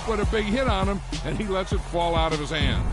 put a big hit on him, and he lets it fall out of his hands.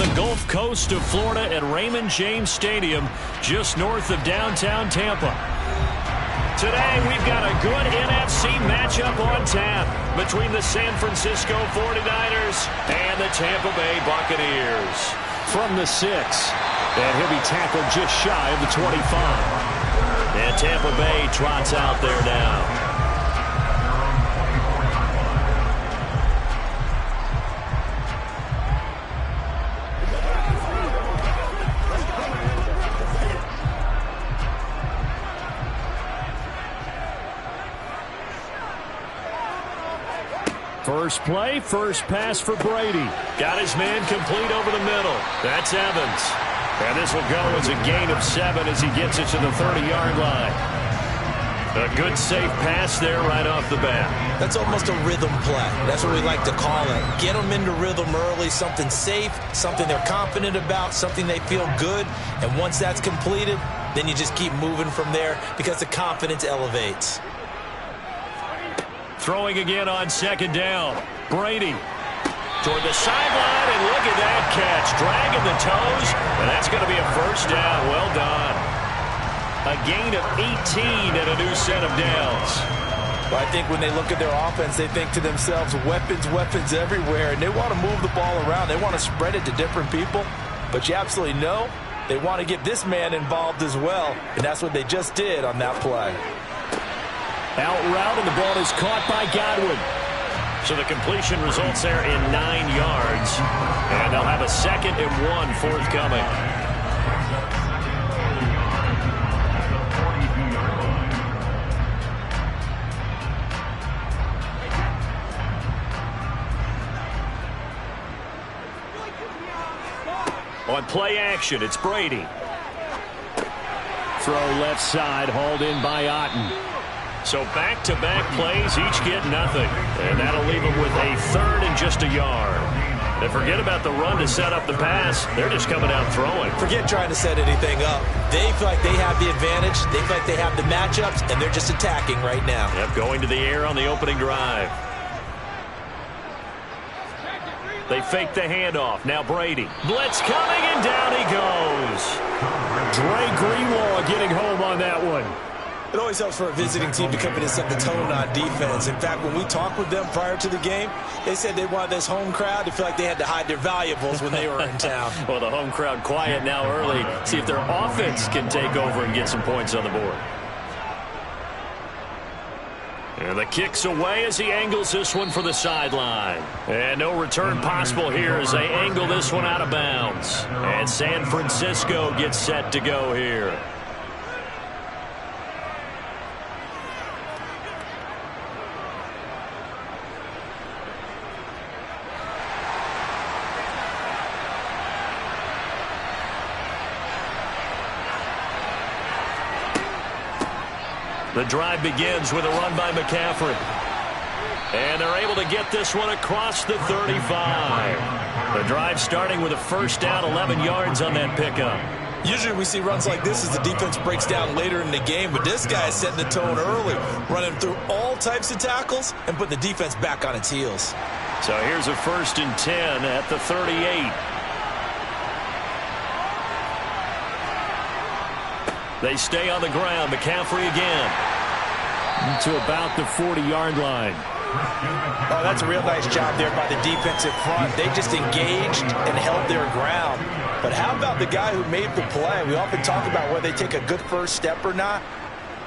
the Gulf Coast of Florida at Raymond James Stadium, just north of downtown Tampa. Today, we've got a good NFC matchup on tap between the San Francisco 49ers and the Tampa Bay Buccaneers. From the 6, and he'll be tackled just shy of the 25. And Tampa Bay trots out there now. First play, first pass for Brady. Got his man complete over the middle. That's Evans. And this will go as a gain of 7 as he gets it to the 30-yard line. A good, safe pass there right off the bat. That's almost a rhythm play. That's what we like to call it. Get them into rhythm early, something safe, something they're confident about, something they feel good. And once that's completed, then you just keep moving from there because the confidence elevates. Throwing again on second down. Brady toward the sideline, and look at that catch. Dragging the toes, and that's going to be a first down. Well done. A gain of 18 and a new set of downs. Well, I think when they look at their offense, they think to themselves, weapons, weapons everywhere, and they want to move the ball around. They want to spread it to different people, but you absolutely know they want to get this man involved as well, and that's what they just did on that play. Out route, and the ball is caught by Godwin. So the completion results there in 9 yards. And they'll have a 2nd and 1 forthcoming. On play action, it's Brady. Throw left side, hauled in by Otten. So back-to-back plays, each get nothing. And that'll leave them with a 3rd and just a yard. And forget about the run to set up the pass. They're just coming out throwing. Forget trying to set anything up. They feel like they have the advantage. They feel like they have the matchups, and they're just attacking right now. Yep, going to the air on the opening drive. They fake the handoff. Now Brady. Blitz coming, and down he goes. Dre Greenlaw getting home on that one. It always helps for a visiting team to come in and set the tone on defense. In fact, when we talked with them prior to the game, they said they wanted this home crowd to feel like they had to hide their valuables when they were in town. Well, the home crowd quiet now early. See if their offense can take over and get some points on the board. And the kick's away as he angles this one for the sideline. And no return possible here as they angle this one out of bounds. And San Francisco gets set to go here. The drive begins with a run by McCaffrey. And they're able to get this one across the 35. The drive starting with a first down, 11 yards on that pickup. Usually we see runs like this as the defense breaks down later in the game, but this guy is setting the tone early, running through all types of tackles and putting the defense back on its heels. So here's a 1st and 10 at the 38. They stay on the ground. McCaffrey again. To about the 40-yard line. Oh, that's a real nice job there by the defensive front. They just engaged and held their ground. But how about the guy who made the play? We often talk about whether they take a good first step or not.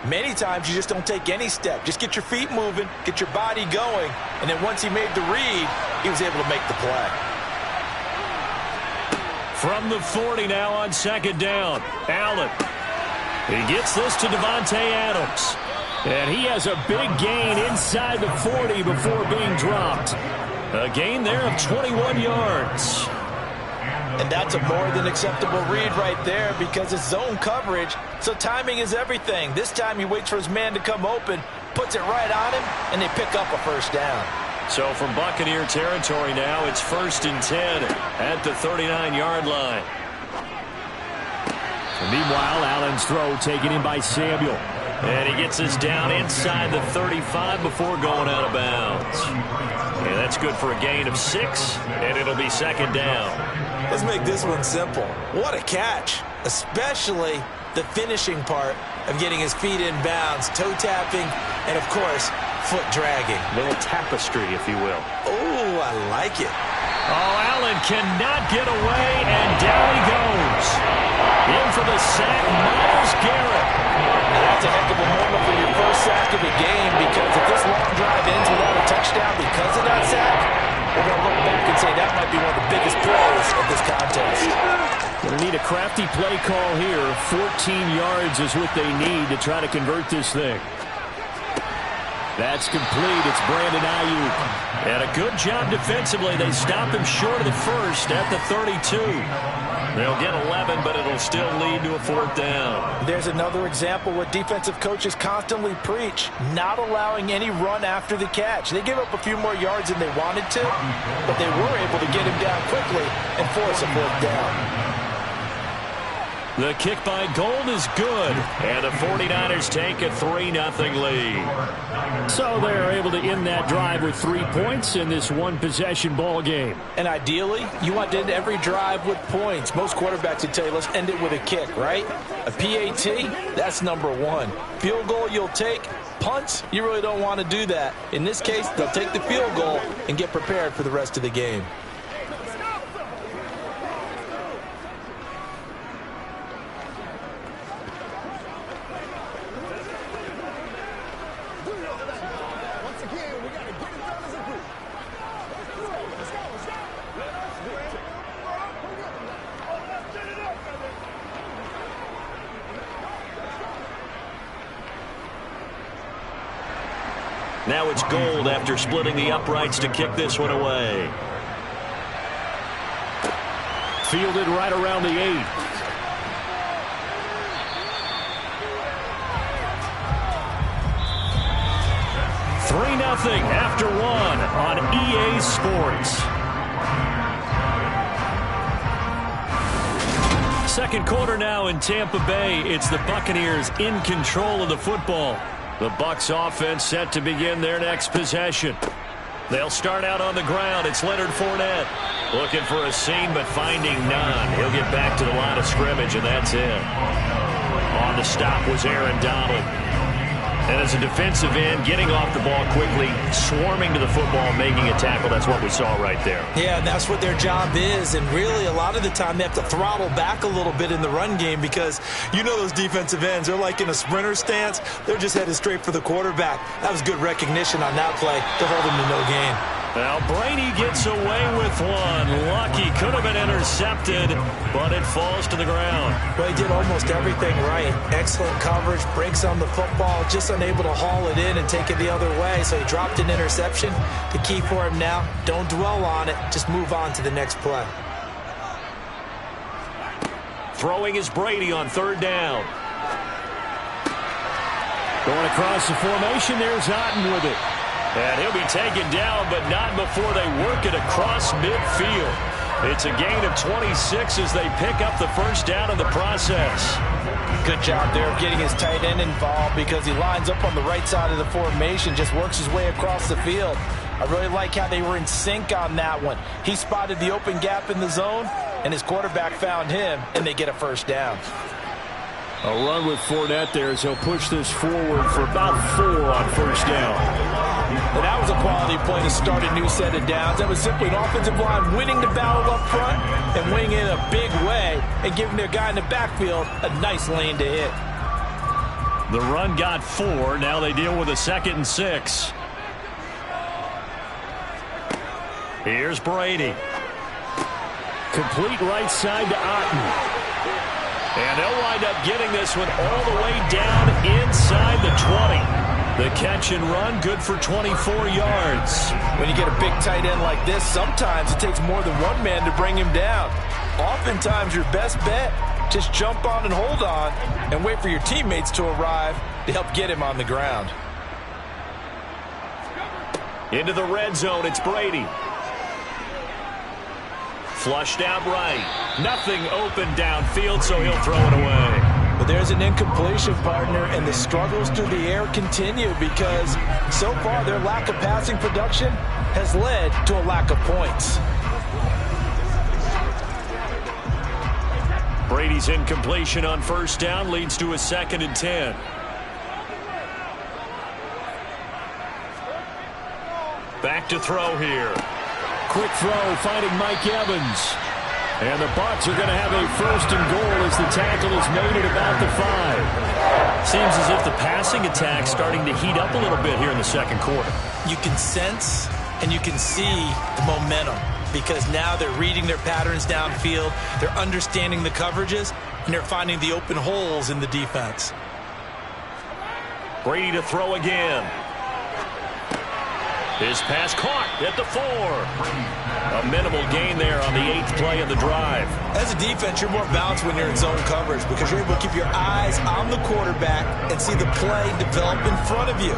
Many times you just don't take any step. Just get your feet moving, get your body going, and then once he made the read, he was able to make the play. From the 40 now on 2nd down. Allen. He gets this to Devontae Adams. And he has a big gain inside the 40 before being dropped. A gain there of 21 yards. And that's a more than acceptable read right there because it's zone coverage, so timing is everything. This time he waits for his man to come open, puts it right on him, and they pick up a first down. So from Buccaneer territory now, it's 1st and 10 at the 39-yard line. And meanwhile, Allen's throw taken in by Samuel. And he gets us down inside the 35 before going out of bounds. And that's good for a gain of 6, and it'll be second down. Let's make this one simple. What a catch, especially the finishing part of getting his feet in bounds, toe tapping, and of course, foot dragging. Little tapestry, if you will. Oh, I like it. Oh, Allen cannot get away, and down he goes. In for the sack, Myles Garrett. Now that's a heck of a moment for your first sack of the game, because if this long drive ends without a touchdown because of that sack, we're going to look back and say that might be one of the biggest plays of this contest. Going to need a crafty play call here. 14 yards is what they need to try to convert this thing. That's complete. It's Brandon Ayuk. And a good job defensively. They stop him short of the first at the 32. They'll get 11, but it'll still lead to a 4th down. There's another example what defensive coaches constantly preach, not allowing any run after the catch. They gave up a few more yards than they wanted to, but they were able to get him down quickly and force a 4th down. The kick by Gold is good, and the 49ers take a 3-0 lead. So they're able to end that drive with 3 points in this one-possession ball game. And ideally, you want to end every drive with points. Most quarterbacks would tell you, let's end it with a kick, right? A PAT, that's number 1. Field goal you'll take. Punts, you really don't want to do that. In this case, they'll take the field goal and get prepared for the rest of the game. Now it's Gold after splitting the uprights to kick this one away. Fielded right around the 8. Three 3-0 after 1 on EA Sports. Second quarter now in Tampa Bay. It's the Buccaneers in control of the football. The Bucs offense set to begin their next possession. They'll start out on the ground. It's Leonard Fournette. Looking for a seam, but finding none. He'll get back to the line of scrimmage, and that's it. On the stop was Aaron Donald. And as a defensive end, getting off the ball quickly, swarming to the football, making a tackle. That's what we saw right there. Yeah, and that's what their job is. And really, a lot of the time, they have to throttle back a little bit in the run game because you know those defensive ends, they're like in a sprinter stance. They're just headed straight for the quarterback. That was good recognition on that play to hold him to no gain. Now Brady gets away with one. Lucky, could have been intercepted, but it falls to the ground. Well, he did almost everything right. Excellent coverage, breaks on the football, just unable to haul it in and take it the other way, so he dropped an interception. The key for him now, don't dwell on it, just move on to the next play. Throwing is Brady on third down. Going across the formation, there's Otten with it. And he'll be taken down, but not before they work it across midfield. It's a gain of 26 as they pick up the first down in the process. Good job there of getting his tight end involved because he lines up on the right side of the formation, just works his way across the field. I really like how they were in sync on that one. He spotted the open gap in the zone, and his quarterback found him, and they get a first down. A run with Fournette there as he'll push this forward for about 4 on first down. And that was a quality play to start a new set of downs. That was simply an offensive line winning the battle up front and winning it in a big way and giving their guy in the backfield a nice lane to hit. The run got 4. Now they deal with a 2nd and 6. Here's Brady. Complete right side to Otten. And they'll wind up getting this one all the way down inside the 20. The catch and run, good for 24 yards. When you get a big tight end like this, sometimes it takes more than one man to bring him down. Oftentimes, your best bet, just jump on and hold on and wait for your teammates to arrive to help get him on the ground. Into the red zone, it's Brady. Flushed out right. Nothing open downfield, so he'll throw it away. But there's an incompletion, partner, and the struggles through the air continue because so far their lack of passing production has led to a lack of points. Brady's incompletion on first down leads to a 2nd and 10. Back to throw here. Quick throw, finding Mike Evans. And the Bucs are going to have a 1st and goal as the tackle is made at about the 5. Seems as if the passing attack's starting to heat up a little bit here in the second quarter. You can sense and you can see the momentum because now they're reading their patterns downfield, they're understanding the coverages, and they're finding the open holes in the defense. Brady to throw again. His pass caught at the 4. A minimal gain there on the 8th play of the drive. As a defense, you're more balanced when you're in zone coverage because you're able to keep your eyes on the quarterback and see the play develop in front of you.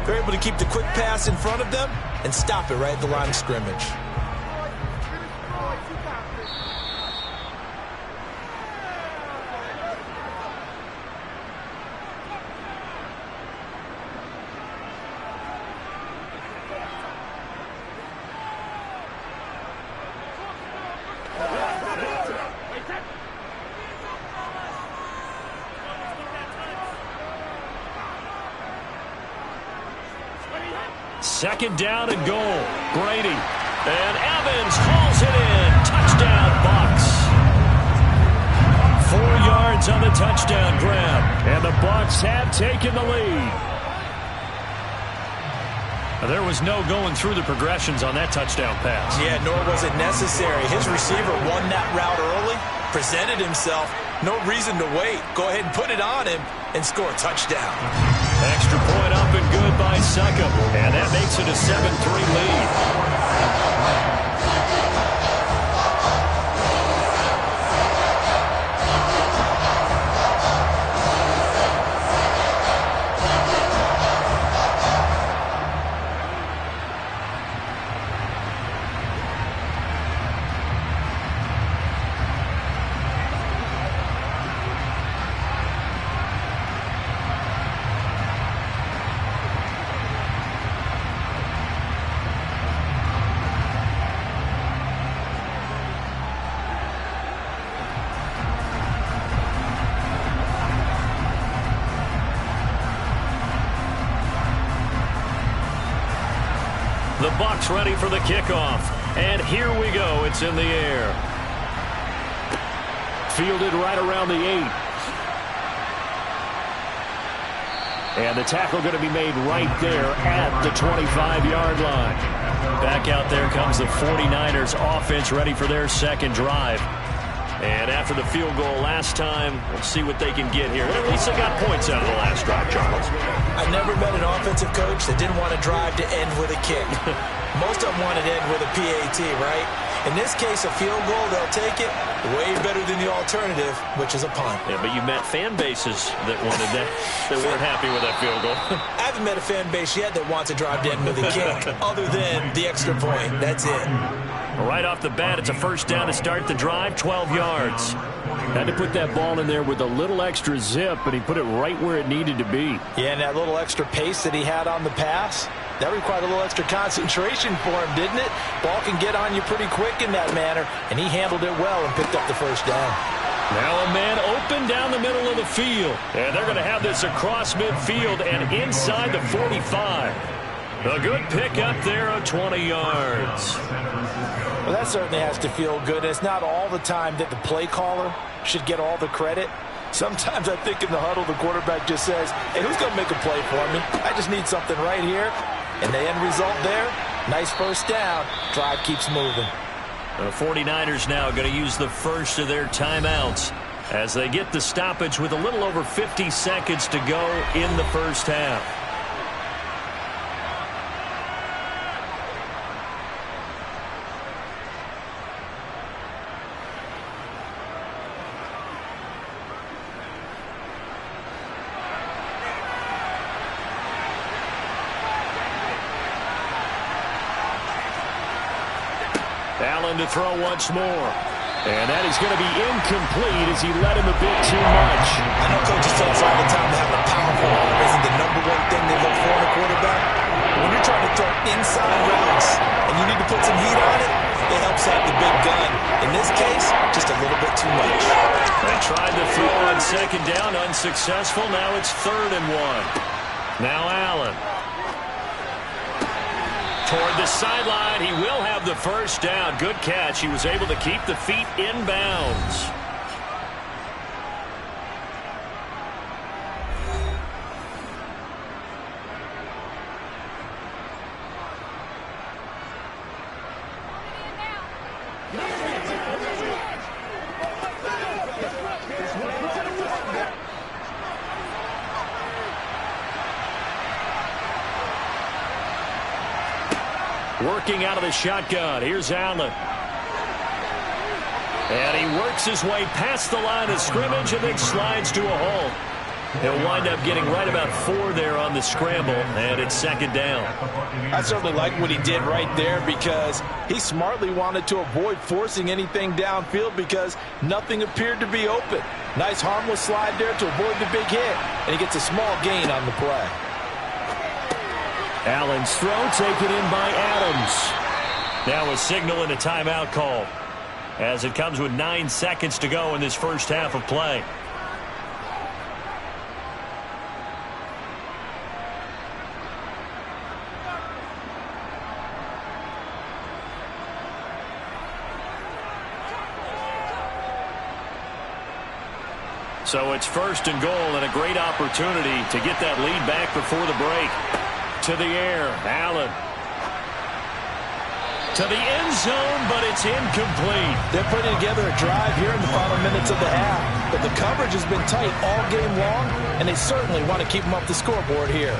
They're able to keep the quick pass in front of them and stop it right at the line of scrimmage. Second down and goal. Brady. And Evans calls it in. Touchdown, Bucs. 4 yards on the touchdown grab. And the Bucs have taken the lead. There was no going through the progressions on that touchdown pass. Yeah, nor was it necessary. His receiver won that route early, presented himself. No reason to wait. Go ahead and put it on him and score a touchdown. Extra point up and good by Suckup. And that makes it a 7-3 lead. The Bucs ready for the kickoff. And here we go. It's in the air. Fielded right around the 8. And the tackle going to be made right there at the 25-yard line. Back out there comes the 49ers offense ready for their second drive. And after the field goal last time, we'll see what they can get here. At least they got points out of the last drive, Charles. I never met an offensive coach that didn't want to drive to end with a kick. Most of them want to end with a PAT, right? In this case, a field goal, they'll take it way better than the alternative, which is a punt. Yeah, but you met fan bases that wanted that, that weren't happy with that field goal. I haven't met a fan base yet that wants to drive to end with a kick, other than the extra point. That's it. Right off the bat, it's a first down to start the drive, 12 yards. Had to put that ball in there with a little extra zip, but he put it right where it needed to be. Yeah, and that little extra pace that he had on the pass, that required a little extra concentration for him, didn't it? Ball can get on you pretty quick in that manner, and he handled it well and picked up the first down. Now a man open down the middle of the field. And they're going to have this across midfield and inside the 45. A good pick up there of 20 yards. Well, that certainly has to feel good. It's not all the time that the play caller should get all the credit. Sometimes I think in the huddle, the quarterback just says, hey, who's going to make a play for me? I just need something right here. And the end result there, nice first down. Drive keeps moving. The 49ers now going to use the first of their timeouts as they get the stoppage with a little over 50 seconds to go in the first half. Allen to throw once more. And that is going to be incomplete as he led him a bit too much. I know coaches tell us all the time that having a powerful arm isn't the #1 thing they look for in a quarterback. When you're trying to throw inside routes and you need to put some heat on it, it helps have the big gun. In this case, just a little bit too much. They tried to throw on second down, unsuccessful. Now it's 3rd and 1. Now Allen. Toward the sideline, he will have the first down. Good catch. He was able to keep the feet in bounds. Working out of the shotgun. Here's Allen. And he works his way past the line of scrimmage and then slides to a hole. He'll wind up getting right about 4 there on the scramble, and it's 2nd down. I certainly like what he did right there because he smartly wanted to avoid forcing anything downfield because nothing appeared to be open. Nice harmless slide there to avoid the big hit, and he gets a small gain on the play. Allen's throw taken in by Adams. Now a signal and a timeout call as it comes with 9 seconds to go in this first half of play. So it's 1st and goal and a great opportunity to get that lead back before the break. To the air, Allen. To the end zone, but it's incomplete. They're putting together a drive here in the final minutes of the half. But the coverage has been tight all game long, and they certainly want to keep them up the scoreboard here.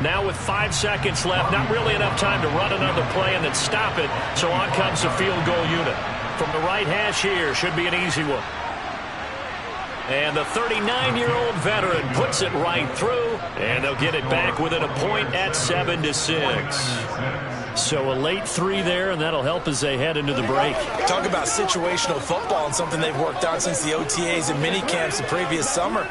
Now with 5 seconds left, not really enough time to run another play and then stop it. So on comes the field goal unit. From the right hash here, should be an easy one. And the 39-year-old veteran puts it right through, and they'll get it back within a point at 7-6. So a late 3 there, and that'll help as they head into the break. Talk about situational football and something they've worked on since the OTAs and mini camps the previous summer.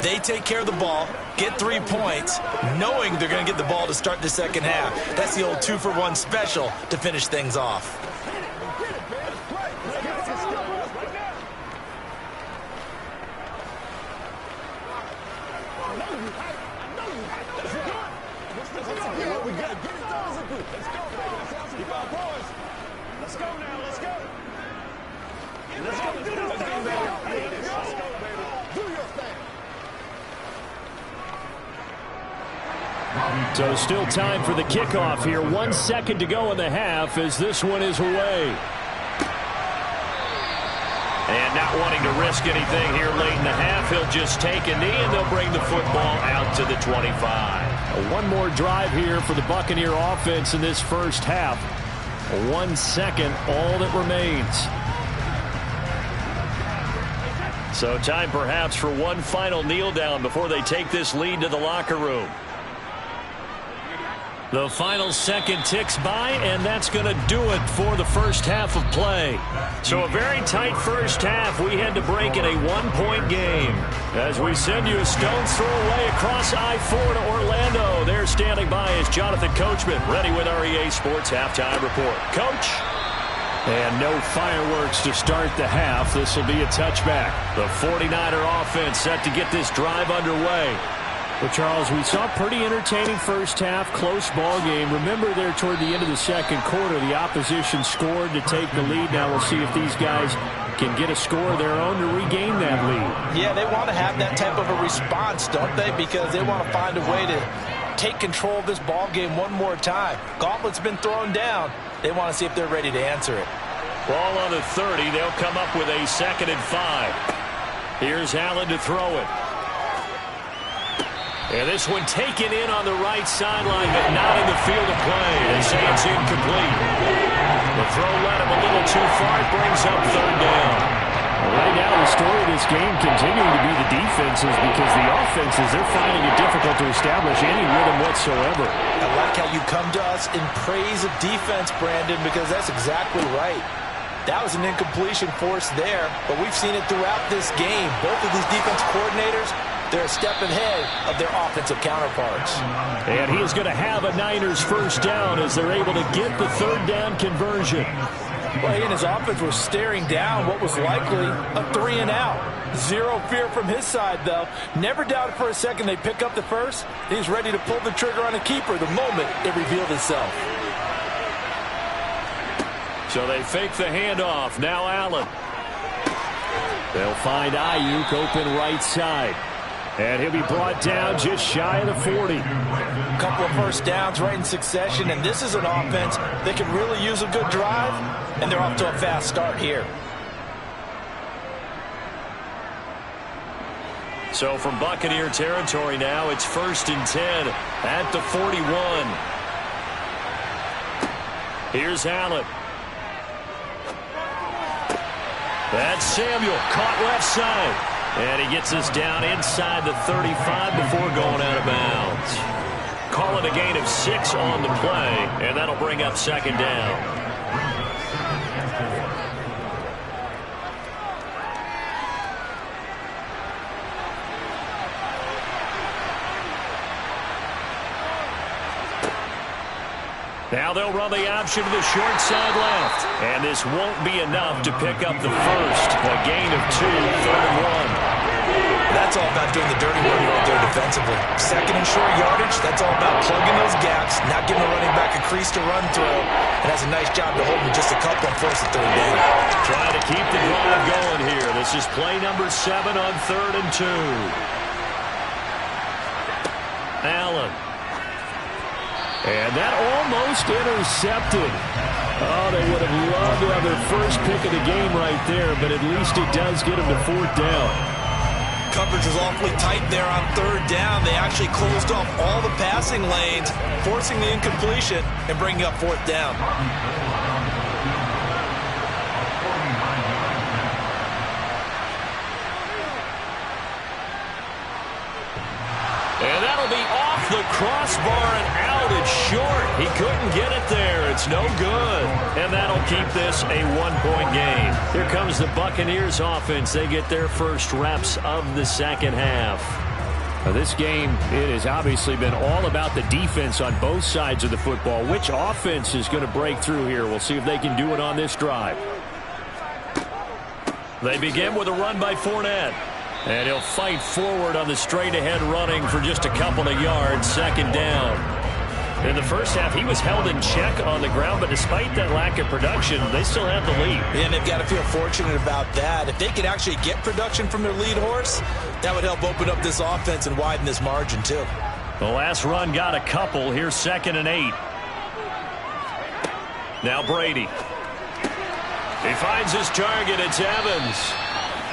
They take care of the ball, get 3 points, knowing they're going to get the ball to start the second half. That's the old 2-for-1 special to finish things off. So still time for the kickoff here. 1 second to go in the half as this one is away. And not wanting to risk anything here late in the half, he'll just take a knee and they'll bring the football out to the 25. One more drive here for the Buccaneer offense in this first half. 1 second, all that remains. So time perhaps for one final kneel down before they take this lead to the locker room. The final second ticks by, and that's going to do it for the first half of play. So a very tight first half. We head to break in a 1-point game. As we send you a stone's throw away across I-4 to Orlando. There standing by is Jonathan Coachman, ready with our EA Sports Halftime Report. Coach? And no fireworks to start the half. This will be a touchback. The 49er offense set to get this drive underway. Well, Charles, we saw a pretty entertaining first half, close ball game. Remember there toward the end of the second quarter, the opposition scored to take the lead. Now we'll see if these guys can get a score of their own to regain that lead. Yeah, they want to have that type of a response, don't they? Because they want to find a way to take control of this ball game one more time. Gauntlet's been thrown down. They want to see if they're ready to answer it. Ball on the 30. They'll come up with a 2nd and 5. Here's Allen to throw it. And this one taken in on the right sideline, but not in the field of play. They say it's incomplete. The throw led him a little too far. It brings up 3rd down. Right now, the story of this game continuing to be the defenses, because the offenses, they're finding it difficult to establish any rhythm whatsoever. I like how you come to us in praise of defense, Brandon, because that's exactly right. That was an incompletion forced there, but we've seen it throughout this game. Both of these defense coordinators, they're a step ahead of their offensive counterparts. And he is going to have a Niners first down as they're able to get the third down conversion. Well, he and his offense were staring down what was likely a 3-and-out. Zero fear from his side, though. Never doubted for a second they pick up the first. He's ready to pull the trigger on a keeper the moment it revealed itself. So they fake the handoff. Now Allen. They'll find Ayuk open right side. And he'll be brought down just shy of the 40. A couple of first downs right in succession, and this is an offense that can really use a good drive, and they're off to a fast start here. So from Buccaneer territory now, it's 1st and 10 at the 41. Here's Allen. That's Samuel, caught left side. And he gets us down inside the 35 before going out of bounds. Call it a gain of 6 on the play, and that'll bring up 2nd down. Now they'll run the option to the short side left. And this won't be enough to pick up the first. A gain of 2, 3rd and 1. That's all about doing the dirty work right there defensively. 2nd and short yardage, that's all about plugging those gaps, not giving the running back a crease to run through. And that's a nice job to hold him just a couple and force the 3rd down. Trying to keep the drive going here. This is play number 7 on 3rd and 2. Allen. And that almost intercepted. Oh, they would have loved to have their first pick of the game right there, but at least it does get them to 4th down. Coverage was awfully tight there on 3rd down. They actually closed off all the passing lanes, forcing the incompletion and bringing up 4th down. And that'll be off the crossbar and out. It's short. He couldn't get it there. It's no good. And that'll keep this a 1-point game. Here comes the Buccaneers offense. They get their first reps of the 2nd half. Now, this game, it has obviously been all about the defense on both sides of the football. Which offense is going to break through here? We'll see if they can do it on this drive. They begin with a run by Fournette. And he'll fight forward on the straight-ahead running for just a couple of yards. 2nd down. In the first half, he was held in check on the ground, but despite that lack of production, they still have the lead. And they've got to feel fortunate about that. If they could actually get production from their lead horse, that would help open up this offense and widen this margin, too. The last run got a couple. Here's 2nd and 8. Now Brady. He finds his target. It's Evans.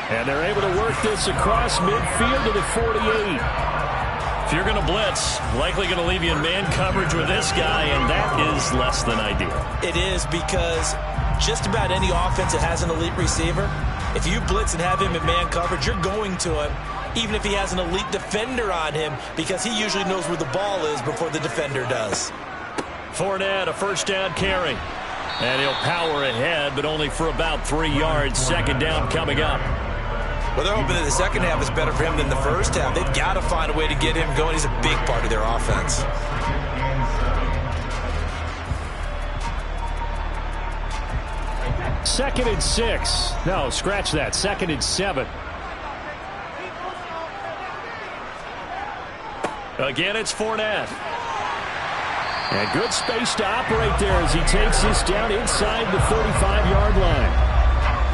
And they're able to work this across midfield to the 48. If you're going to blitz, likely going to leave you in man coverage with this guy, and that is less than ideal. It is, because just about any offense that has an elite receiver, if you blitz and have him in man coverage, you're going to him, even if he has an elite defender on him, because he usually knows where the ball is before the defender does. Fournette, a first down carry. And he'll power ahead, but only for about 3 yards. 2nd down coming up. Well, they're hoping that the 2nd half is better for him than the first half. They've got to find a way to get him going. He's a big part of their offense. Second and 6. No, scratch that. 2nd and 7. Again, it's Fournette. And good space to operate there as he takes this down inside the 35-yard line.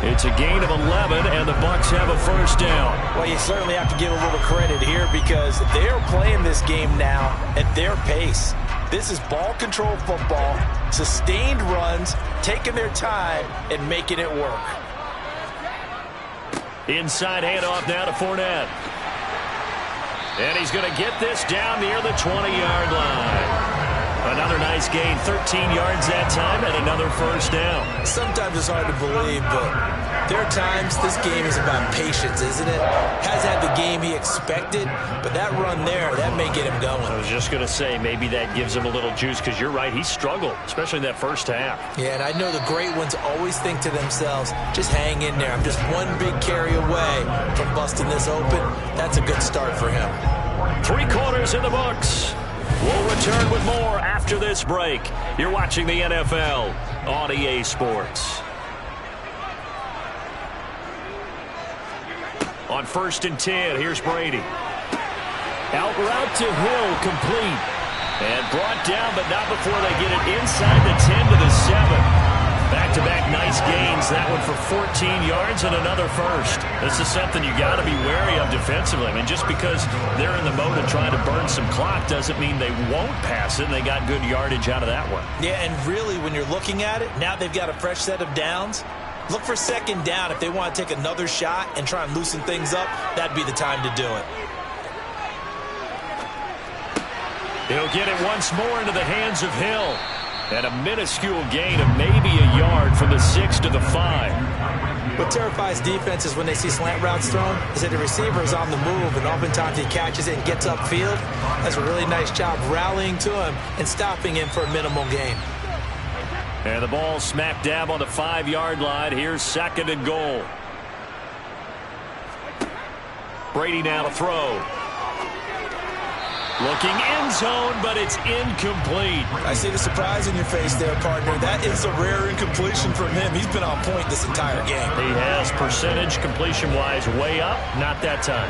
It's a gain of 11, and the Bucs have a first down. Well, you certainly have to give a little credit here, because they're playing this game now at their pace. This is ball control football, sustained runs, taking their time, and making it work. Inside handoff now to Fournette. And he's going to get this down near the 20-yard line. Another nice gain, 13 yards that time, and another first down. Sometimes it's hard to believe, but There are times this game is about patience, isn't it? Has had the game he expected, but that run there, that may get him going. I was just going to say, maybe that gives him a little juice, because you're right, he struggled, especially in that first half. Yeah, and I know the great ones always think to themselves, just hang in there. I'm just one big carry away from busting this open. That's a good start for him. 3 quarters in the books. We'll return with more after this break. You're watching the NFL on EA Sports. On 1st and 10, here's Brady. Out route to Hill, complete. And brought down, but not before they get it inside the 10 to the 7. Back-to-back nice gains. That one for 14 yards and another first. This is something you got to be wary of defensively. I mean, just because they're in the mode of trying to burn some clock doesn't mean they won't pass it, and they got good yardage out of that one. Yeah, and really, when you're looking at it, now they've got a fresh set of downs. Look for 2nd down. If they want to take another shot and try and loosen things up, that'd be the time to do it. He'll get it once more into the hands of Hill. And a minuscule gain of maybe a yard from the 6 to the 5. What terrifies defenses when they see slant routes thrown is that the receiver is on the move, and oftentimes he catches it and gets upfield. That's a really nice job rallying to him and stopping him for a minimal gain. And the ball smack dab on the 5-yard line. Here's 2nd and goal. Brady now to throw. Looking end zone, but it's incomplete. I see the surprise in your face there, partner. That is a rare incompletion from him. He's been on point this entire game. He has percentage completion-wise way up. Not that time.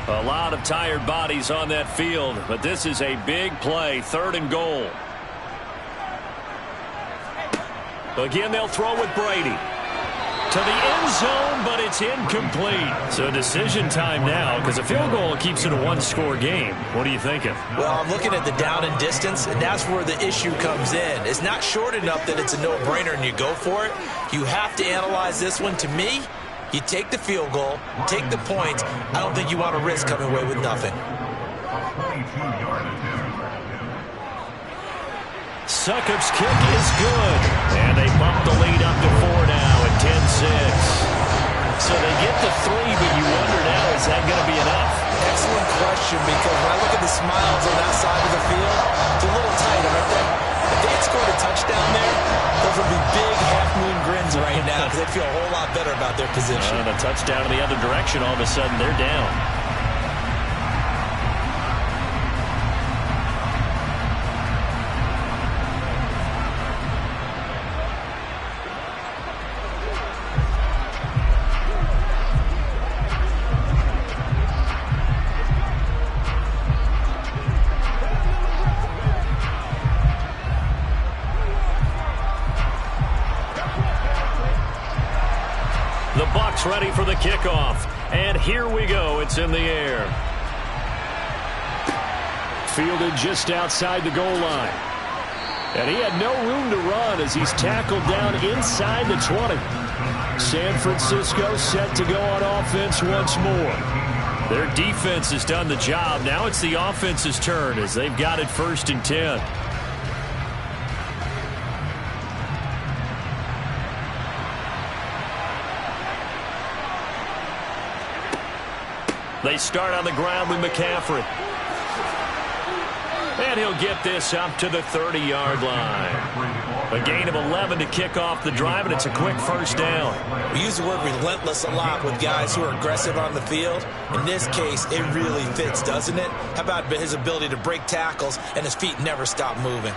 A lot of tired bodies on that field, but this is a big play. 3rd and goal. Again, they'll throw with Brady. To the end zone, but it's incomplete. So decision time now, because a field goal keeps it a 1-score game. What are you thinking? Well, I'm looking at the down and distance, and that's where the issue comes in. It's not short enough that it's a no-brainer and you go for it. You have to analyze this one. To me, you take the field goal, take the points. I don't think you want to risk coming away with nothing. Succop's kick is good. And they bump the lead up to 4 now at 10-6. So they get to 3, but you wonder now, is that going to be enough? Excellent question, because when I look at the smiles on that side of the field, it's a little tight, aren't they? If they had scored a touchdown there, those would be big half-moon grins right now, because they feel a whole lot better about their position. And a touchdown in the other direction, all of a sudden they're down. Ready for the kickoff, and here we go. It's in the air. Fielded just outside the goal line, and he had no room to run as he's tackled down inside the 20. San Francisco set to go on offense once more. Their defense has done the job. Now it's the offense's turn as they've got it 1st and 10. They start on the ground with McCaffrey. And he'll get this up to the 30-yard line. A gain of 11 to kick off the drive, and it's a quick 1st down. We use the word relentless a lot with guys who are aggressive on the field. In this case, it really fits, doesn't it? How about his ability to break tackles and his feet never stop moving?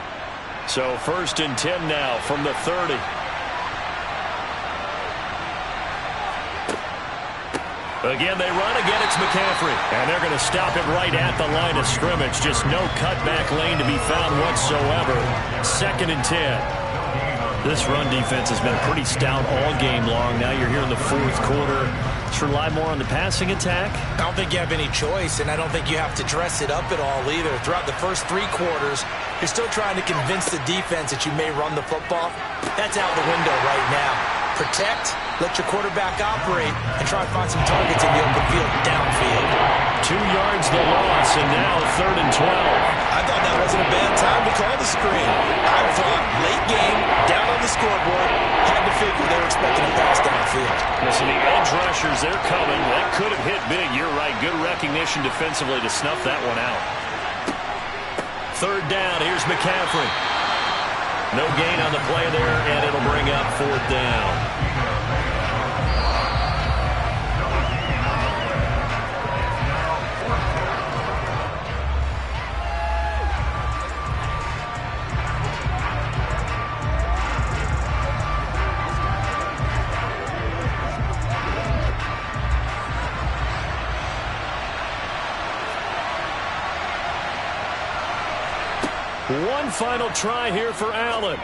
So 1st and 10 now from the 30. Again, they run. Again, it's McCaffrey. And they're going to stop it right at the line of scrimmage. Just no cutback lane to be found whatsoever. 2nd and 10. This run defense has been pretty stout all game long. Now you're here in the 4th quarter. Let's rely more on the passing attack. I don't think you have any choice, and I don't think you have to dress it up at all either. Throughout the first 3 quarters, you're still trying to convince the defense that you may run the football. That's out the window right now. Protect, let your quarterback operate, and try to find some targets in the open field downfield. 2 yards the loss, and now 3rd and 12. I thought that wasn't a bad time to call the screen. I thought late game, down on the scoreboard, had to figure they were expecting a pass downfield. Listen, the edge rushers, they're coming. That could have hit big. You're right. Good recognition defensively to snuff that one out. 3rd down. Here's McCaffrey. No gain on the play there, and it'll bring up 4th down. One final try here for Allen.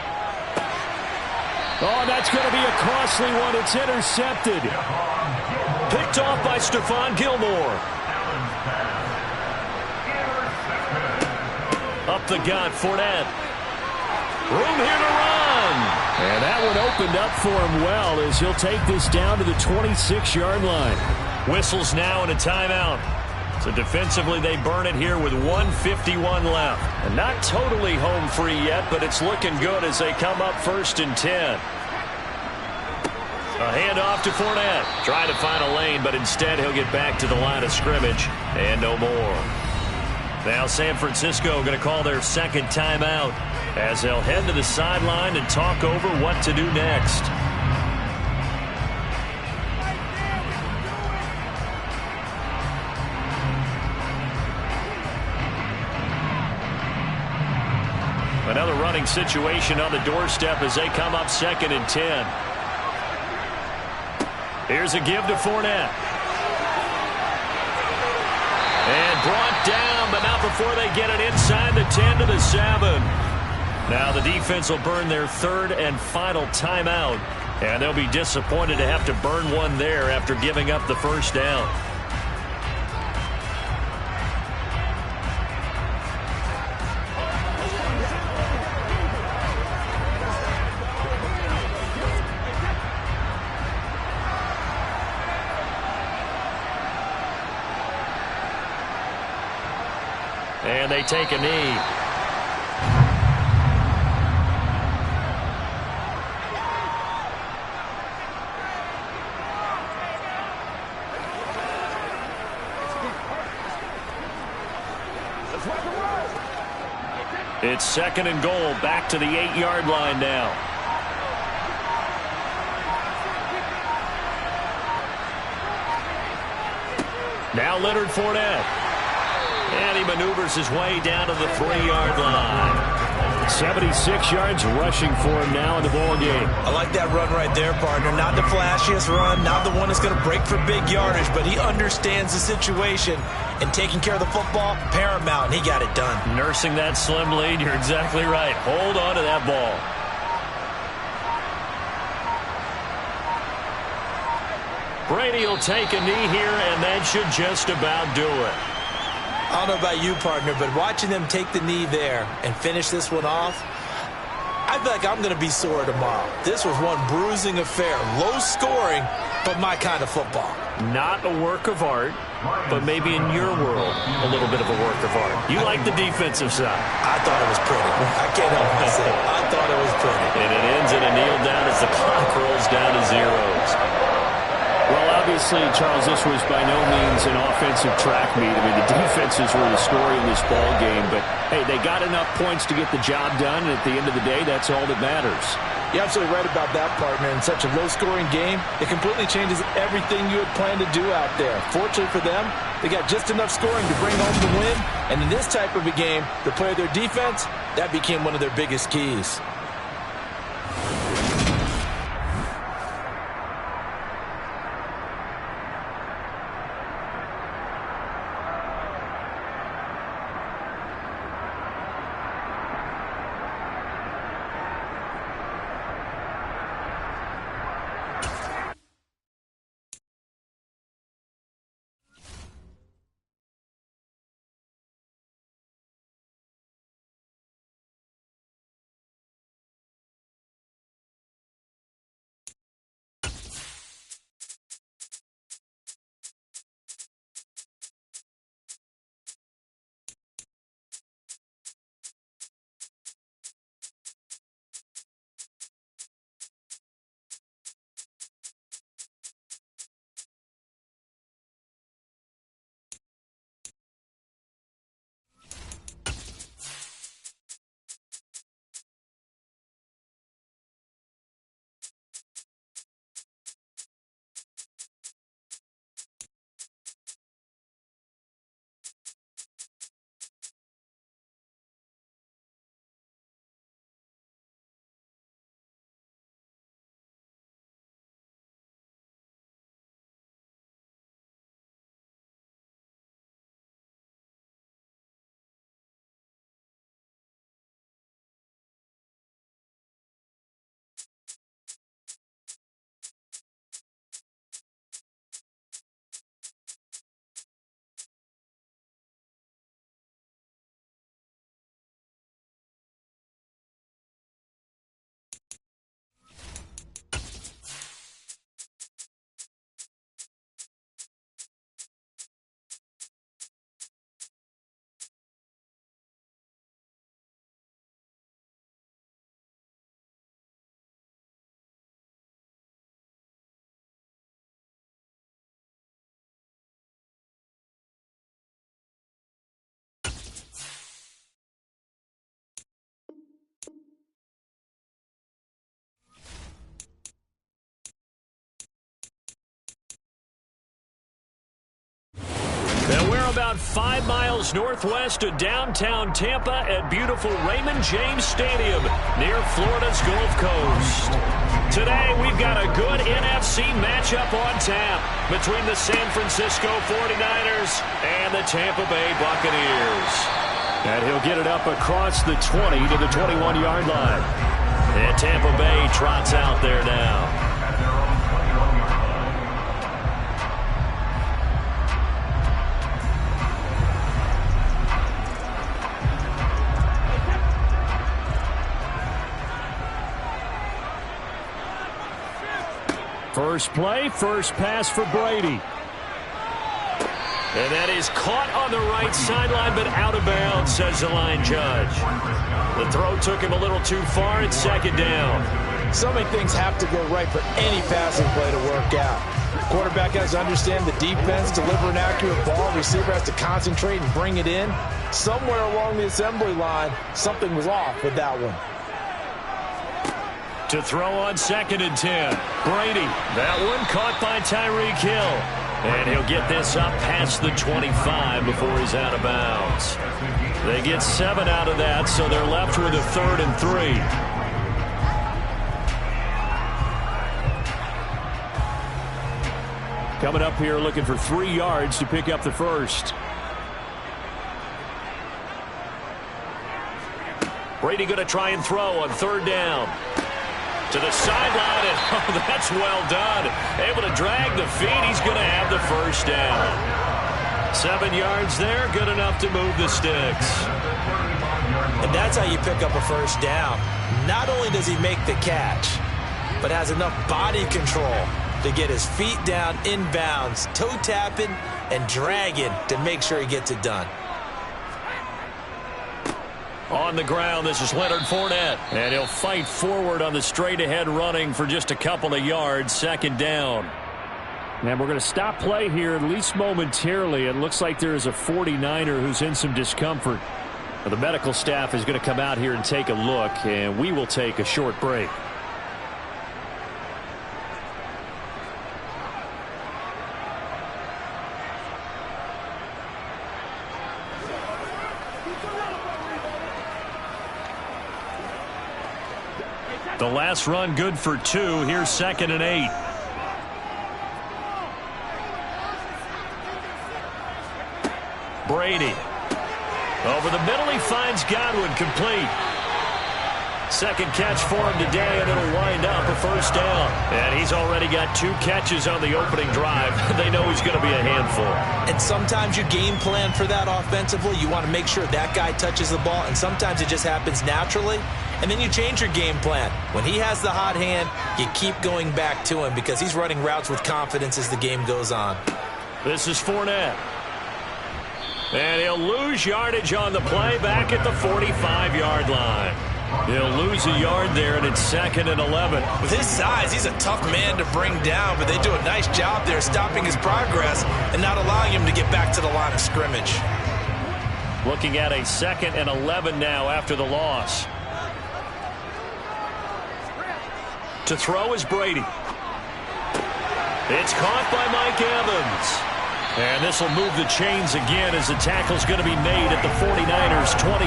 Oh, that's going to be a costly one. It's intercepted. Picked off by Stephon Gilmore. Up the gut, Fournette. Room here to run. And that one opened up for him well as he'll take this down to the 26-yard line. Whistles now and a timeout. So defensively, they burn it here with 1:51 left. And not totally home free yet, but it's looking good as they come up 1st and 10. A handoff to Fournette. Trying to find a lane, but instead he'll get back to the line of scrimmage. And no more. Now San Francisco going to call their 2nd timeout as they'll head to the sideline and talk over what to do next. Another running situation on the doorstep as they come up 2nd and 10. Here's a give to Fournette. And brought down, but not before they get it inside the 10 to the 7. Now the defense will burn their 3rd and final timeout. And they'll be disappointed to have to burn one there after giving up the 1st down. And they take a knee. It's 2nd and goal, back to the 8-yard line now. Now Leonard Fournette. And he maneuvers his way down to the 3-yard line. 76 yards rushing for him now in the ball game. I like that run right there, partner. Not the flashiest run, not the one that's going to break for big yardage, but he understands the situation, and taking care of the football, paramount, and he got it done. Nursing that slim lead, you're exactly right. Hold on to that ball. Brady will take a knee here, and that should just about do it. I don't know about you, partner, but watching them take the knee there and finish this one off, I feel like I'm going to be sore tomorrow. This was one bruising affair. Low scoring, but my kind of football. Not a work of art, but maybe in your world, a little bit of a work of art. You like the defensive side. I thought it was pretty. I can't help myself. I thought it was pretty. And it ends in a kneel down as the clock rolls down to zeros. Well, obviously, Charles, this was by no means an offensive track meet. I mean, the defenses were the story in this ball game. But, hey, they got enough points to get the job done. And at the end of the day, that's all that matters. You're absolutely right about that, partner. In such a low-scoring game, it completely changes everything you had planned to do out there. Fortunately for them, they got just enough scoring to bring home the win. And in this type of a game, to play their defense, that became one of their biggest keys. about 5 miles northwest of downtown Tampa at beautiful Raymond James Stadium near Florida's Gulf Coast. Today, we've got a good NFC matchup on tap between the San Francisco 49ers and the Tampa Bay Buccaneers. And he'll get it up across the 20 to the 21-yard line. And Tampa Bay trots out there now. First play, first pass for Brady. And that is caught on the right sideline, but out of bounds, says the line judge. The throw took him a little too far. It's second down. So many things have to go right for any passing play to work out. Quarterback has to understand the defense, deliver an accurate ball. Receiver has to concentrate and bring it in. Somewhere along the assembly line, something was off with that one. To throw on 2nd and 10. Brady. That one caught by Tyreek Hill. And he'll get this up past the 25 before he's out of bounds. They get 7 out of that, so they're left with a 3rd and 3. Coming up here looking for 3 yards to pick up the first. Brady going to try and throw on 3rd down. To the sideline, and oh, that's well done. Able to drag the feet. He's going to have the first down. 7 yards there, good enough to move the sticks. And that's how you pick up a first down. Not only does he make the catch, but has enough body control to get his feet down inbounds, toe tapping and dragging to make sure he gets it done. On the ground, this is Leonard Fournette. And he'll fight forward on the straight-ahead running for just a couple of yards, 2nd down. And we're going to stop play here, at least momentarily. It looks like there is a 49er who's in some discomfort. The medical staff is going to come out here and take a look, and we will take a short break. The last run good for 2. Here's 2nd and 8. Brady. Over the middle, he finds Godwin, complete. 2nd catch for him today, and it'll wind up a first down. And he's already got 2 catches on the opening drive. They know he's going to be a handful. And sometimes you game plan for that offensively. You want to make sure that guy touches the ball, and sometimes it just happens naturally. And then you change your game plan. When he has the hot hand, you keep going back to him because he's running routes with confidence as the game goes on. This is Fournette. And he'll lose yardage on the play back at the 45-yard line. He'll lose a yard there, and it's 2nd and 11. With his size, he's a tough man to bring down, but they do a nice job there stopping his progress and not allowing him to get back to the line of scrimmage. Looking at a 2nd and 11 now after the loss. To throw is Brady. It's caught by Mike Evans. And this will move the chains again as the tackle's going to be made at the 49ers' 26.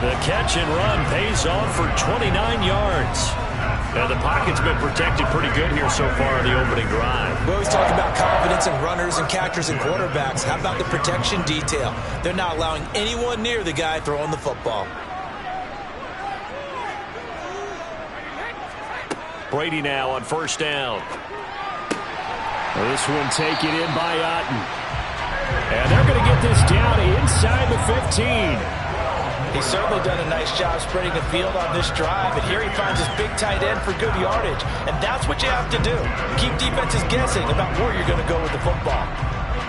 The catch and run pays off for 29 yards. And the pocket's been protected pretty good here so far in the opening drive. We always talk about confidence in runners and catchers and quarterbacks. How about the protection detail? They're not allowing anyone near the guy throwing the football. Brady now on 1st down. This one taken in by Otten. And they're going to get this down inside the 15. He's certainly done a nice job spreading the field on this drive, and here he finds his big tight end for good yardage. And that's what you have to do. Keep defenses guessing about where you're going to go with the football.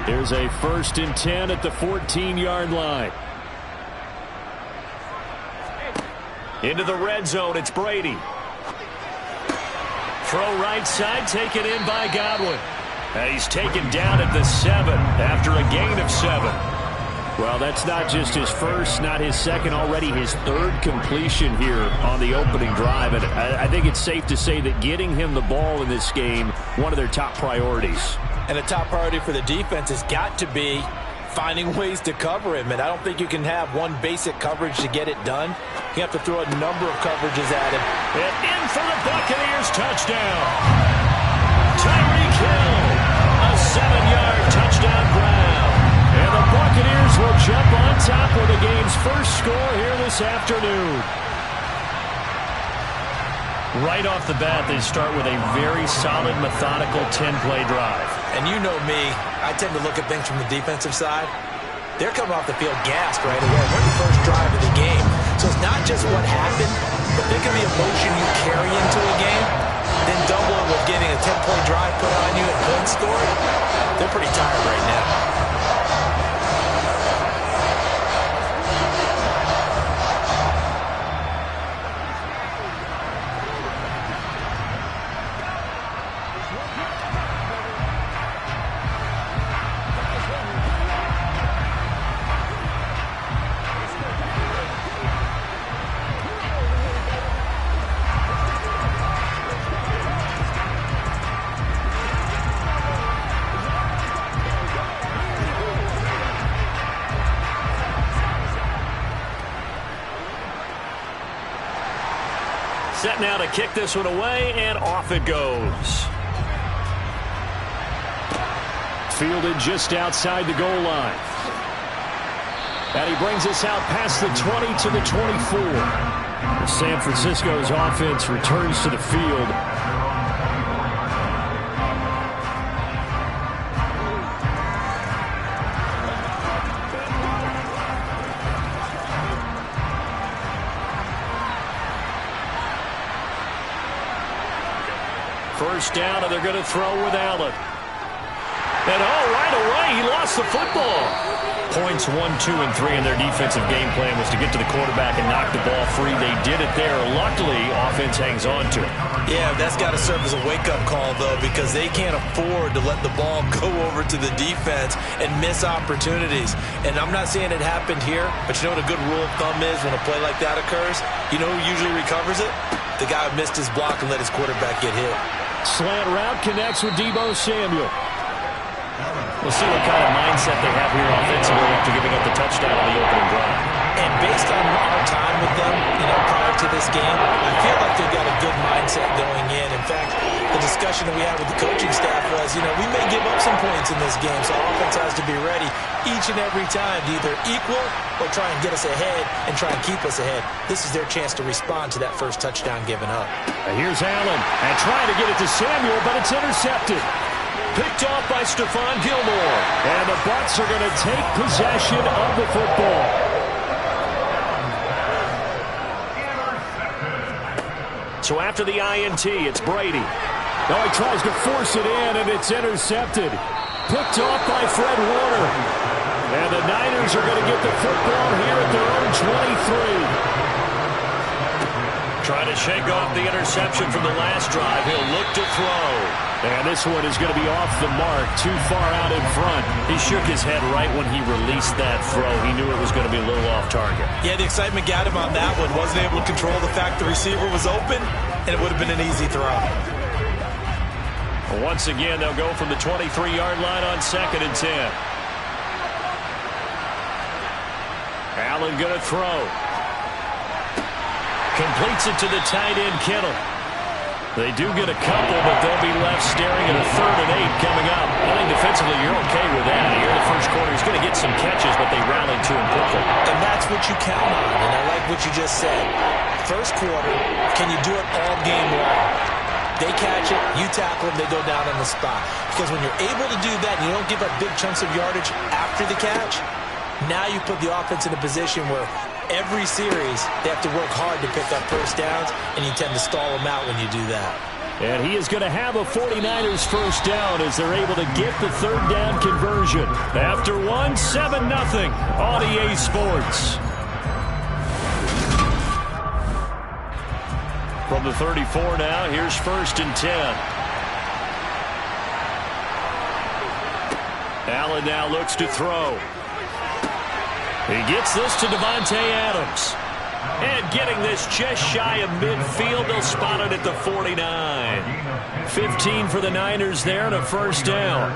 Here's a 1st and 10 at the 14-yard line. Into the red zone, it's Brady. Throw right side, taken in by Godwin. And he's taken down at the 7 after a gain of 7. Well, that's not just his first, not his second, already his 3rd completion here on the opening drive. And I think it's safe to say that getting him the ball in this game, one of their top priorities. And a top priority for the defense has got to be finding ways to cover him. And I don't think you can have one basic coverage to get it done. You have to throw a number of coverages at him. And in for the Buccaneers touchdown. Tyreek Hill, a 7-yard touchdown grab. And the Buccaneers will jump on top with the game's first score here this afternoon. Right off the bat, they start with a very solid, methodical 10-play drive. And you know me, I tend to look at things from the defensive side. They're coming off the field gassed right away. We're the first drive of the game. So it's not just what happened, but think of the emotion you carry into a game, then double it with getting a 10-play drive put on you and points scored. They're pretty tired right now. Set now to kick this one away, and off it goes. Fielded just outside the goal line. And he brings us out past the 20 to the 24. San Francisco's offense returns to the field. First down, and they're going to throw with Allen. And right away, he lost the football. Points 1, 2, and 3 in their defensive game plan was to get to the quarterback and knock the ball free. They did it there. Luckily, offense hangs on to it. Yeah, that's got to serve as a wake-up call, though, because they can't afford to let the ball go over to the defense and miss opportunities. And I'm not saying it happened here, but you know what a good rule of thumb is when a play like that occurs? You know who usually recovers it? The guy who missed his block and let his quarterback get hit. Slant route connects with Deebo Samuel. We'll see what kind of mindset they have here offensively after giving up the touchdown on the opening drive. And based on our time with them, prior to this game, I feel like they've got a good mindset going in. In fact, the discussion that we had with the coaching staff was, we may give up some points in this game, so offense has to be ready each and every time to either equal or try and get us ahead and try and keep us ahead. This is their chance to respond to that first touchdown given up. And here's Allen, and trying to get it to Samuel, but it's intercepted. Picked off by Stephon Gilmore. And the Bucs are going to take possession of the football. So after the INT, it's Brady. Now he tries to force it in, and it's intercepted. Picked off by Fred Warner. And the Niners are going to get the football here at their own 23. Trying to shake off the interception from the last drive. He'll look to throw. And this one is going to be off the mark, too far out in front. He shook his head right when he released that throw. He knew it was going to be a little off target. Yeah, the excitement got him on that one. Wasn't able to control the fact the receiver was open, and it would have been an easy throw. Once again, they'll go from the 23-yard line on 2nd and 10. Allen going to throw. Completes it to the tight end, Kittle. They do get a couple, but they'll be left staring at a 3rd and 8 coming up. I think defensively you're okay with that. Here in the first quarter, he's going to get some catches, but they rallied to him quickly. And that's what you count on, and I like what you just said. First quarter, can you do it all game long? They catch it, you tackle them, they go down on the spot. Because when you're able to do that and you don't give up big chunks of yardage after the catch, now you put the offense in a position where every series they have to work hard to pick up first downs, and you tend to stall them out when you do that. And he is going to have a 49ers first down as they're able to get the 3rd down conversion. After 7-0 on EA Sports. From the 34 now, here's 1st and 10. Allen now looks to throw. He gets this to Davante Adams. And getting this just shy of midfield, they'll spot it at the 49. 15 for the Niners there and a first down.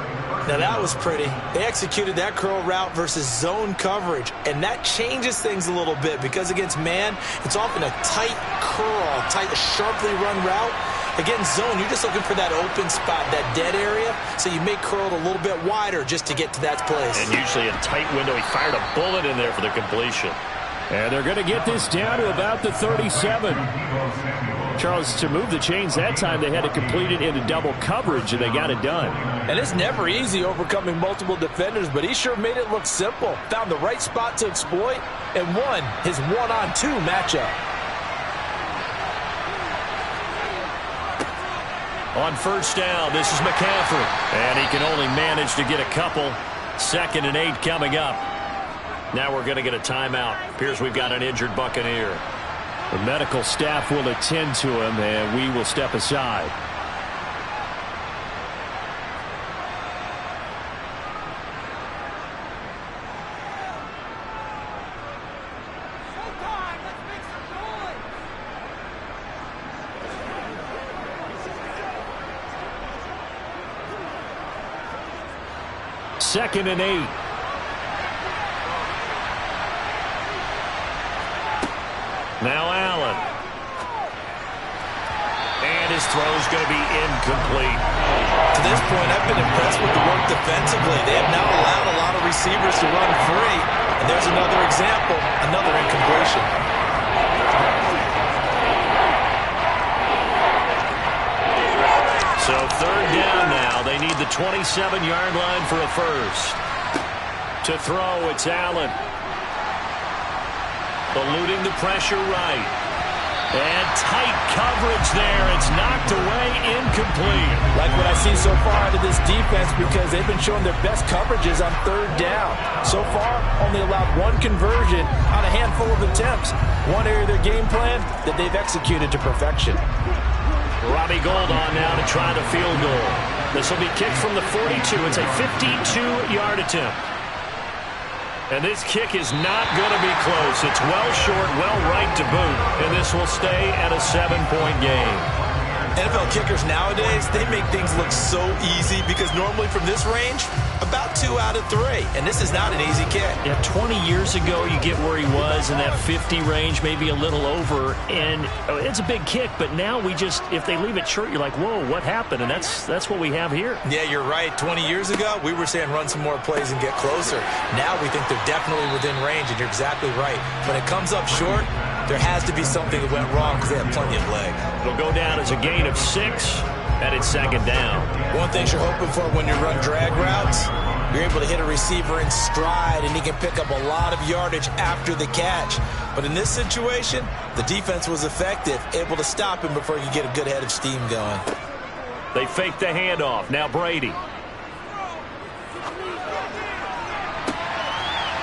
Now that was pretty. They executed that curl route versus zone coverage, and that changes things a little bit because against man, it's often a tight curl, sharply run route. Against zone, you're just looking for that open spot, that dead area, so you may curl it a little bit wider just to get to that place. And usually a tight window. He fired a bullet in there for the completion. And they're going to get this down to about the 37. Charles, to move the chains that time, they had to complete it into double coverage, and they got it done. And it's never easy overcoming multiple defenders, but he sure made it look simple. Found the right spot to exploit and won his one-on-two matchup. On first down, this is McCaffrey. And he can only manage to get a couple. 2nd and 8 coming up. Now we're going to get a timeout. Appears we've got an injured Buccaneer. The medical staff will attend to him, and we will step aside. Second and 8. Now Allen. And his throw's going to be incomplete. To this point, I've been impressed with the work defensively. They have now allowed a lot of receivers to run free. And there's another example, another incompletion. So 3rd down now. They need the 27-yard line for a first. To throw, it's Allen. Eluding the pressure right. And tight coverage there. It's knocked away, incomplete. Like what I see so far out of this defense because they've been showing their best coverages on 3rd down. So far, only allowed one conversion on a handful of attempts. One area of their game plan that they've executed to perfection. Robbie Gould on now to try the field goal. This will be kicked from the 42. It's a 52-yard attempt. And this kick is not going to be close. It's well short, well right to boot. And this will stay at a 7-point game. NFL kickers nowadays, they make things look so easy because normally from this range, about 2 out of 3. And this is not an easy kick. Yeah, 20 years ago, you get where he was in that 50 range, maybe a little over. And it's a big kick, but now we just, if they leave it short, you're like, whoa, what happened? And that's what we have here. Yeah, you're right. 20 years ago, we were saying run some more plays and get closer. Now we think they're definitely within range, and you're exactly right. When it comes up short, there has to be something that went wrong because they have plenty of leg. It'll go down as a gain of 6, and it's 2nd down. One thing you're hoping for when you run drag routes, you're able to hit a receiver in stride, and he can pick up a lot of yardage after the catch. But in this situation, the defense was effective, able to stop him before you get a good head of steam going. They fake the handoff. Now Brady.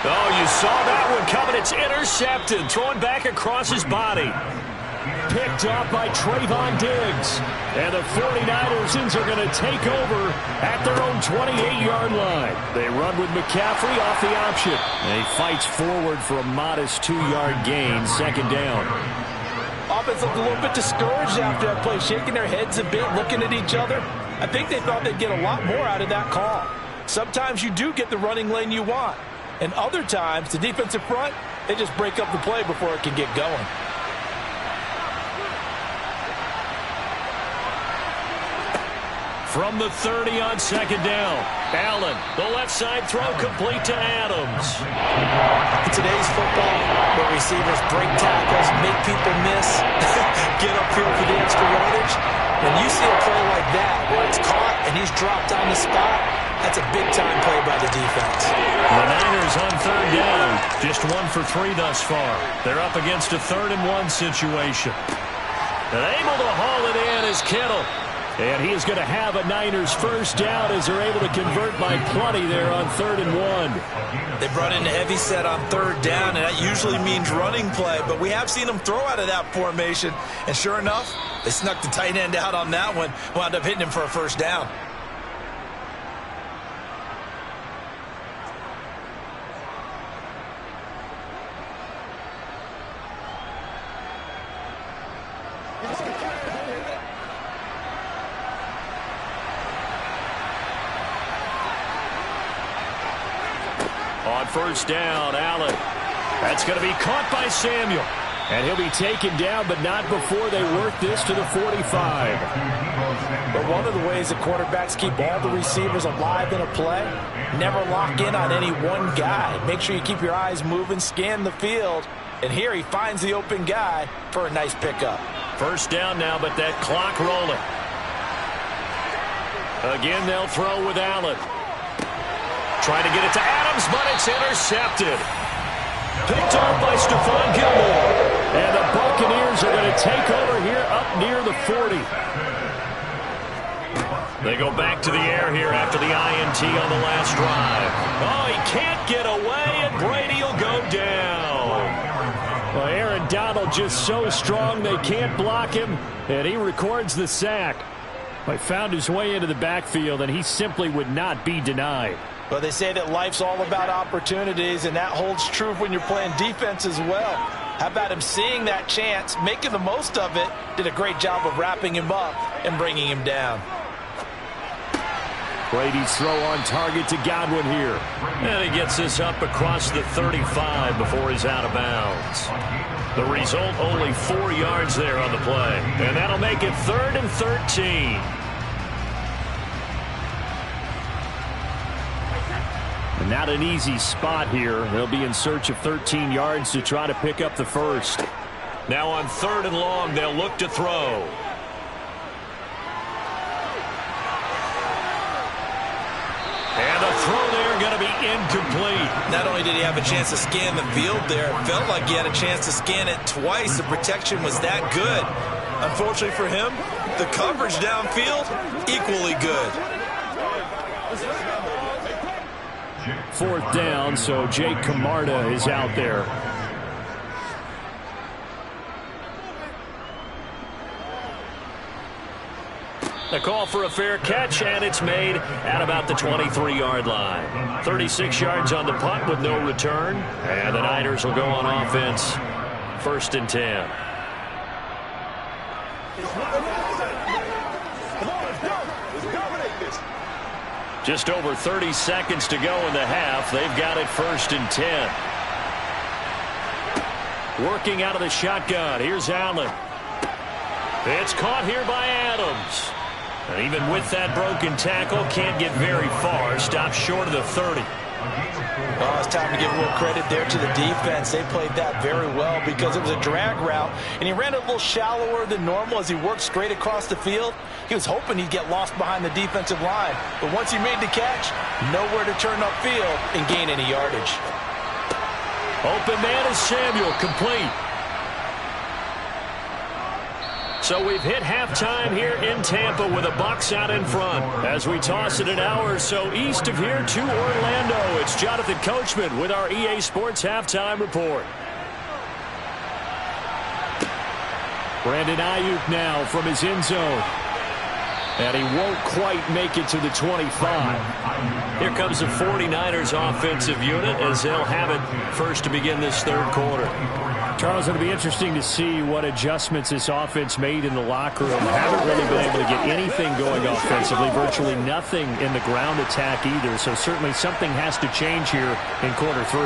Oh, you saw that one coming. It's intercepted. Thrown back across his body. Picked off by Trayvon Diggs. And the 49ers are going to take over at their own 28-yard line. They run with McCaffrey off the option. And he fights forward for a modest 2-yard gain. 2nd down. Offense looked a little bit discouraged after that play, shaking their heads a bit, looking at each other. I think they thought they'd get a lot more out of that call. Sometimes you do get the running lane you want. And other times, the defensive front, they just break up the play before it can get going. From the 30 on 2nd down. Allen, the left side throw complete to Adams. In today's football, where receivers break tackles, make people miss, get upfield for the extra yardage, when you see a play like that where it's caught and he's dropped on the spot, that's a big-time play by the defense. The Niners on 3rd down. Just 1 for 3 thus far. They're up against a 3rd and 1 situation. And able to haul it in is Kittle. And he is going to have a Niners first down as they're able to convert by plenty there on 3rd and 1. They brought in a heavy set on 3rd down, and that usually means running play. But we have seen them throw out of that formation. And sure enough, they snuck the tight end out on that one. Wound up hitting him for a first down. On first down, Allen. That's going to be caught by Samuel. And he'll be taken down, but not before they work this to the 45. But one of the ways that quarterbacks keep all the receivers alive in a play, never lock in on any one guy. Make sure you keep your eyes moving, scan the field. And here he finds the open guy for a nice pickup. First down now, but that clock rolling. Again, they'll throw with Allen. Trying to get it to Adams, but it's intercepted. Picked off by Stephon Gilmore. And the Buccaneers are going to take over here up near the 40. They go back to the air here after the INT on the last drive. Oh, he can't get away, and Brady will go down. Well, Aaron Donald just so strong they can't block him, and he records the sack. He found his way into the backfield, and he simply would not be denied. Well, they say that life's all about opportunities, and that holds true when you're playing defense as well. How about him seeing that chance, making the most of it, did a great job of wrapping him up and bringing him down. Brady's throw on target to Godwin here. And he gets this up across the 35 before he's out of bounds. The result, only 4 yards there on the play. And that'll make it 3rd and 13. And not an easy spot here. They'll be in search of 13 yards to try to pick up the first. Now on 3rd and long, they'll look to throw. And the throw there going to be incomplete. Not only did he have a chance to scan the field there, it felt like he had a chance to scan it twice. The protection was that good. Unfortunately for him, the coverage downfield, equally good. 4th down, so Jake Camarda is out there. The call for a fair catch, and it's made at about the 23-yard line. 36 yards on the punt with no return, and the Niners will go on offense. 1st and 10. Just over 30 seconds to go in the half. They've got it 1st and 10. Working out of the shotgun. Here's Allen. It's caught here by Adams. And even with that broken tackle, can't get very far. Stops short of the 30. Well, it's time to give a little credit there to the defense. They played that very well because it was a drag route, and he ran a little shallower than normal as he worked straight across the field. He was hoping he'd get lost behind the defensive line, but once he made the catch, nowhere to turn upfield and gain any yardage. Open man is Samuel, complete. So we've hit halftime here in Tampa with a Bucs out in front. As we toss it an hour or so east of here to Orlando, it's Jonathan Coachman with our EA Sports Halftime Report. Brandon Ayuk now from his end zone. And he won't quite make it to the 25. Here comes the 49ers offensive unit as they'll have it first to begin this 3rd quarter. Charles, it'll be interesting to see what adjustments this offense made in the locker room. Haven't really been able to get anything going offensively, virtually nothing in the ground attack either. So certainly something has to change here in quarter 3.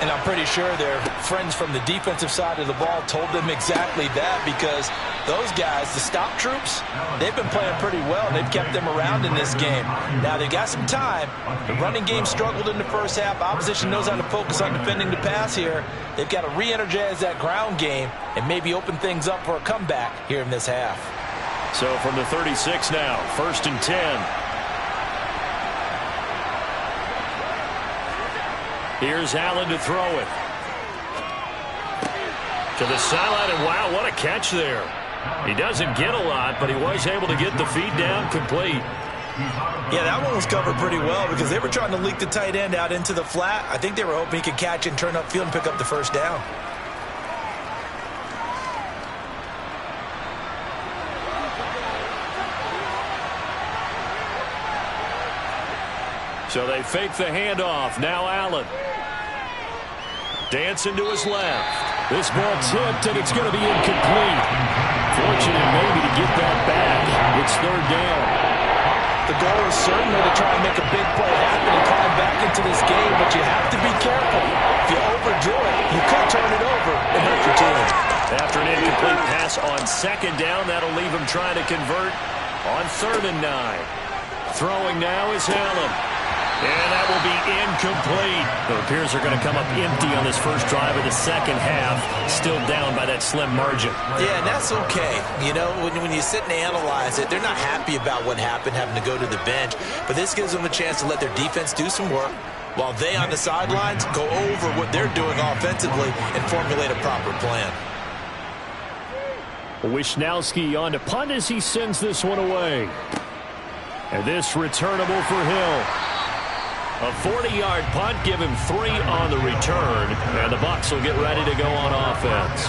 And I'm pretty sure their friends from the defensive side of the ball told them exactly that, because those guys, the stop troops, they've been playing pretty well. They've kept them around in this game. Now, they've got some time. The running game struggled in the first half. Opposition knows how to focus on defending the pass here. They've got to re-energize that ground game and maybe open things up for a comeback here in this half. So from the 36 now, 1st and 10. Here's Allen to throw it. To the sideline, and wow, what a catch there. He doesn't get a lot, but he was able to get the feed down complete. Yeah, that one was covered pretty well because they were trying to leak the tight end out into the flat. I think they were hoping he could catch it and turn upfield and pick up the first down. So they fake the handoff. Now Allen. Dancing to his left. This ball tipped, and it's going to be incomplete. Fortunate maybe to get that back. It's third down. The goal is certainly to try and make a big play happen and climb back into this game, but you have to be careful. If you overdo it, you could turn it over and hurt your team. After an incomplete pass on second down, that'll leave him trying to convert on 3rd and 9. Throwing now is Allen. And that will be incomplete. It appears they're going to come up empty on this first drive of the second half. Still down by that slim margin. Yeah, and that's okay. You know, when you sit and analyze it, they're not happy about what happened, having to go to the bench. But this gives them a chance to let their defense do some work while they on the sidelines go over what they're doing offensively and formulate a proper plan. Wisnowski on to punt as he sends this one away. And this returnable for Hill. A 40-yard punt, give him 3 on the return, and the Bucs will get ready to go on offense.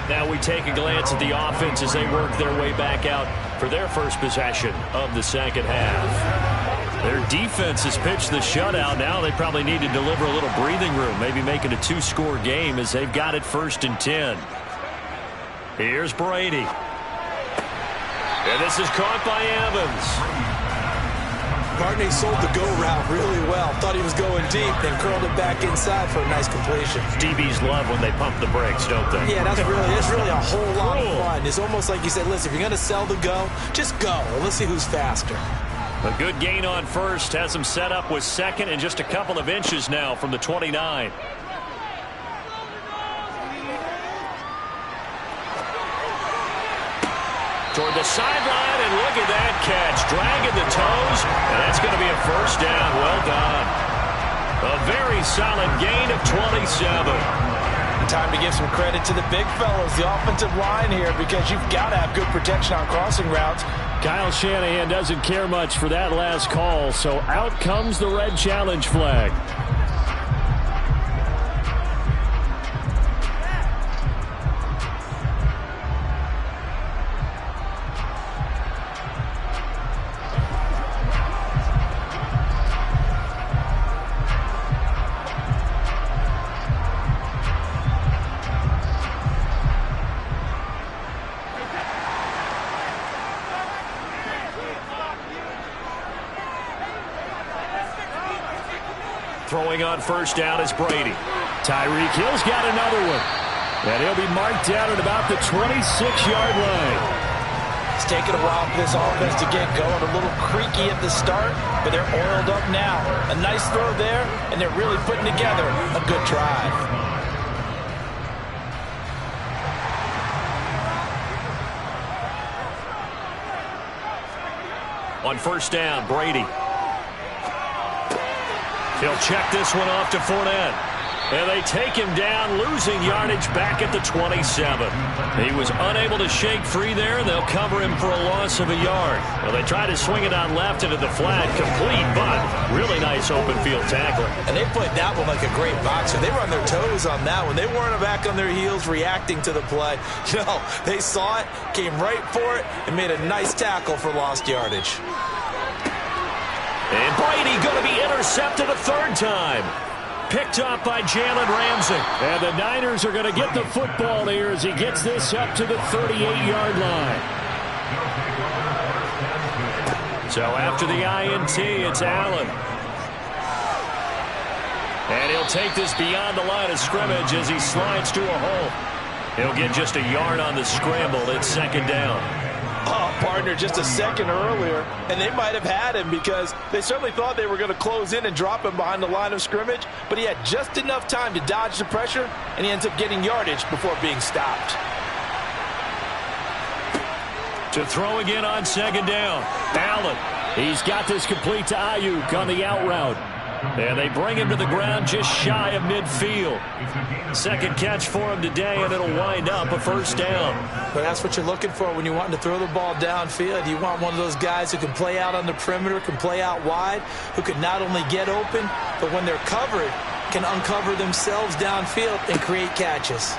Now we take a glance at the offense as they work their way back out for their first possession of the second half. Their defense has pitched the shutout. Now they probably need to deliver a little breathing room, maybe make it a 2-score game as they've got it 1st and 10. Here's Brady. And this is caught by Evans. Barney sold the go route really well. Thought he was going deep, then curled it back inside for a nice completion. DBs love when they pump the brakes, don't they? Yeah, that's really a whole lot of fun. It's almost like you said, listen, if you're going to sell the go, just go. And let's see who's faster. A good gain on first. Has him set up with second and just a couple of inches now from the 29. Toward the sideline, and look at that catch. Dragging the toes, and that's going to be a first down. Well done. A very solid gain of 27. Time to give some credit to the big fellas, the offensive line here, because you've got to have good protection on crossing routes. Kyle Shanahan doesn't care much for that last call, so out comes the red challenge flag. Throwing on first down is Brady. Tyreek Hill's got another one. And he'll be marked down at about the 26-yard line. It's taken a while for this offense to get going. A little creaky at the start, but they're oiled up now. A nice throw there, and they're really putting together a good drive. On first down, Brady. He'll check this one off to Fournette. And they take him down, losing yardage back at the 27. He was unable to shake free there, and they'll cover him for a loss of a yard. Well, they try to swing it on left into the flat, complete, but really nice open field tackling. And they played that one like a great boxer. They were on their toes on that one. They weren't back on their heels reacting to the play. No, they saw it, came right for it, and made a nice tackle for lost yardage. And Brady going to be intercepted a 3rd time. Picked up by Jalen Ramsey. And the Niners are going to get the football here as he gets this up to the 38-yard line. So after the INT, it's Allen. And he'll take this beyond the line of scrimmage as he slides to a hole. He'll get just a yard on the scramble. It's 2nd down. Oh, partner, just a second earlier, and they might have had him because they certainly thought they were going to close in and drop him behind the line of scrimmage, but he had just enough time to dodge the pressure, and he ends up getting yardage before being stopped. To throw again on 2nd down. Allen. He's got this complete to Ayuk on the out route. And they bring him to the ground just shy of midfield. 2nd catch for him today, and it'll wind up a 1st down. But that's what you're looking for when you want to throw the ball downfield. You want one of those guys who can play out on the perimeter, can play out wide, who can not only get open, but when they're covered, can uncover themselves downfield and create catches.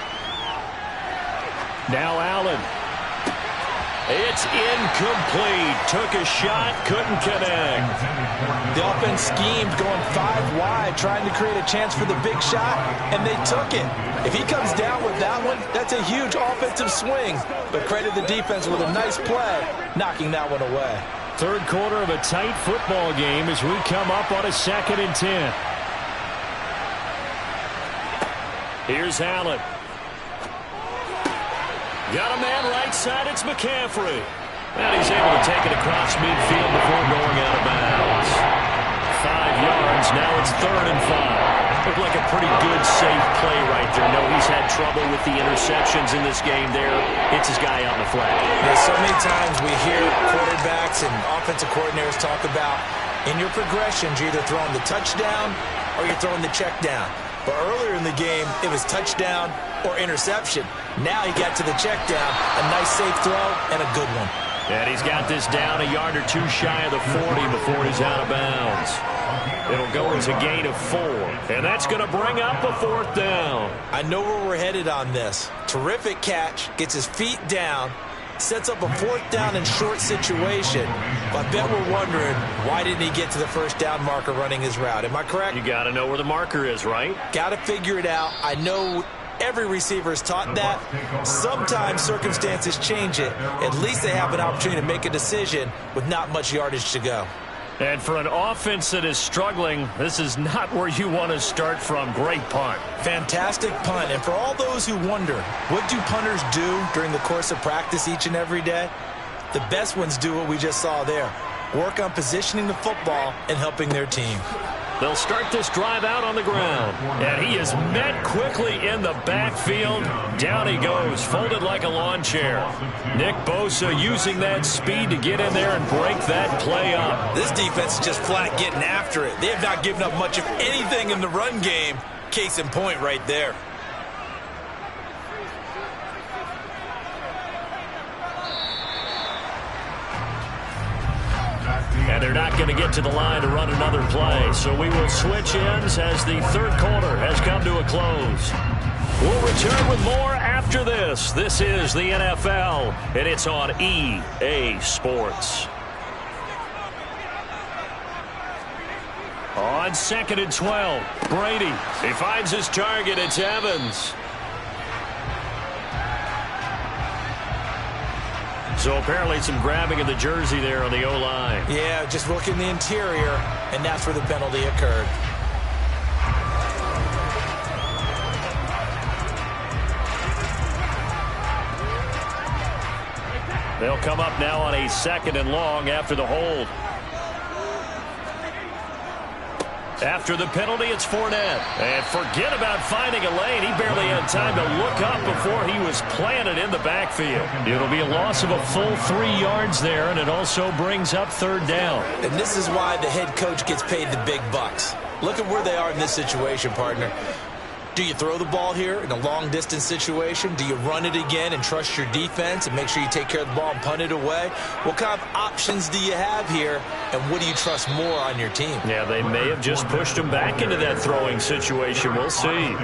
Now Allen. It's incomplete. Took a shot, couldn't connect. The offense schemed going 5 wide, trying to create a chance for the big shot, and they took it. If he comes down with that one, that's a huge offensive swing. But credit the defense with a nice play, knocking that one away. Third quarter of a tight football game as we come up on a 2nd and 10. Here's Allen. Got a man right side. It's McCaffrey. And he's able to take it across midfield before going out of bounds. 5 yards. Now it's 3rd and 5. Looked like a pretty good, safe play right there. No, he's had trouble with the interceptions in this game there. Hits his guy out in the flat. Yeah, so many times we hear quarterbacks and offensive coordinators talk about in your progressions, you're either throwing the touchdown or you're throwing the check down. But earlier in the game, it was touchdown or interception. Now he got to the check down, a nice safe throw, and a good one. And he's got this down a yard or 2 shy of the 40 before he's out of bounds. It'll go as a gain of 4, and that's going to bring up a 4th down. I know where we're headed on this. Terrific catch, gets his feet down, sets up a 4th down and short situation. But I bet we're wondering, why didn't he get to the 1st down marker running his route? Am I correct? You got to know where the marker is, right? Got to figure it out. I know every receiver is taught that. Sometimes circumstances change it. At least they have an opportunity to make a decision with not much yardage to go. And for an offense that is struggling, this is not where you want to start from. Great punt. Fantastic punt. And for all those who wonder, what do punters do during the course of practice each and every day? The best ones do what we just saw there. Work on positioning the football and helping their team. They'll start this drive out on the ground. And he is met quickly in the backfield. Down he goes, folded like a lawn chair. Nick Bosa using that speed to get in there and break that play up. This defense is just flat getting after it. They have not given up much of anything in the run game. Case in point right there. And they're not going to get to the line to run another play. So we will switch ends as the 3rd quarter has come to a close. We'll return with more after this. This is the NFL, and it's on EA Sports. On 2nd and 12, Brady. He finds his target. It's Evans. So apparently some grabbing of the jersey there on the O-line. Yeah, just look in the interior, and that's where the penalty occurred. They'll come up now on a 2nd and long after the hold. After the penalty, it's Fournette. And forget about finding a lane. He barely had time to look up before he was planted in the backfield. It'll be a loss of a full 3 yards there, and it also brings up 3rd down. And this is why the head coach gets paid the big bucks. Look at where they are in this situation, partner. Do you throw the ball here in a long-distance situation? Do you run it again and trust your defense and make sure you take care of the ball and punt it away? What kind of options do you have here, and what do you trust more on your team? Yeah, they may have just pushed him back into that throwing situation. We'll see.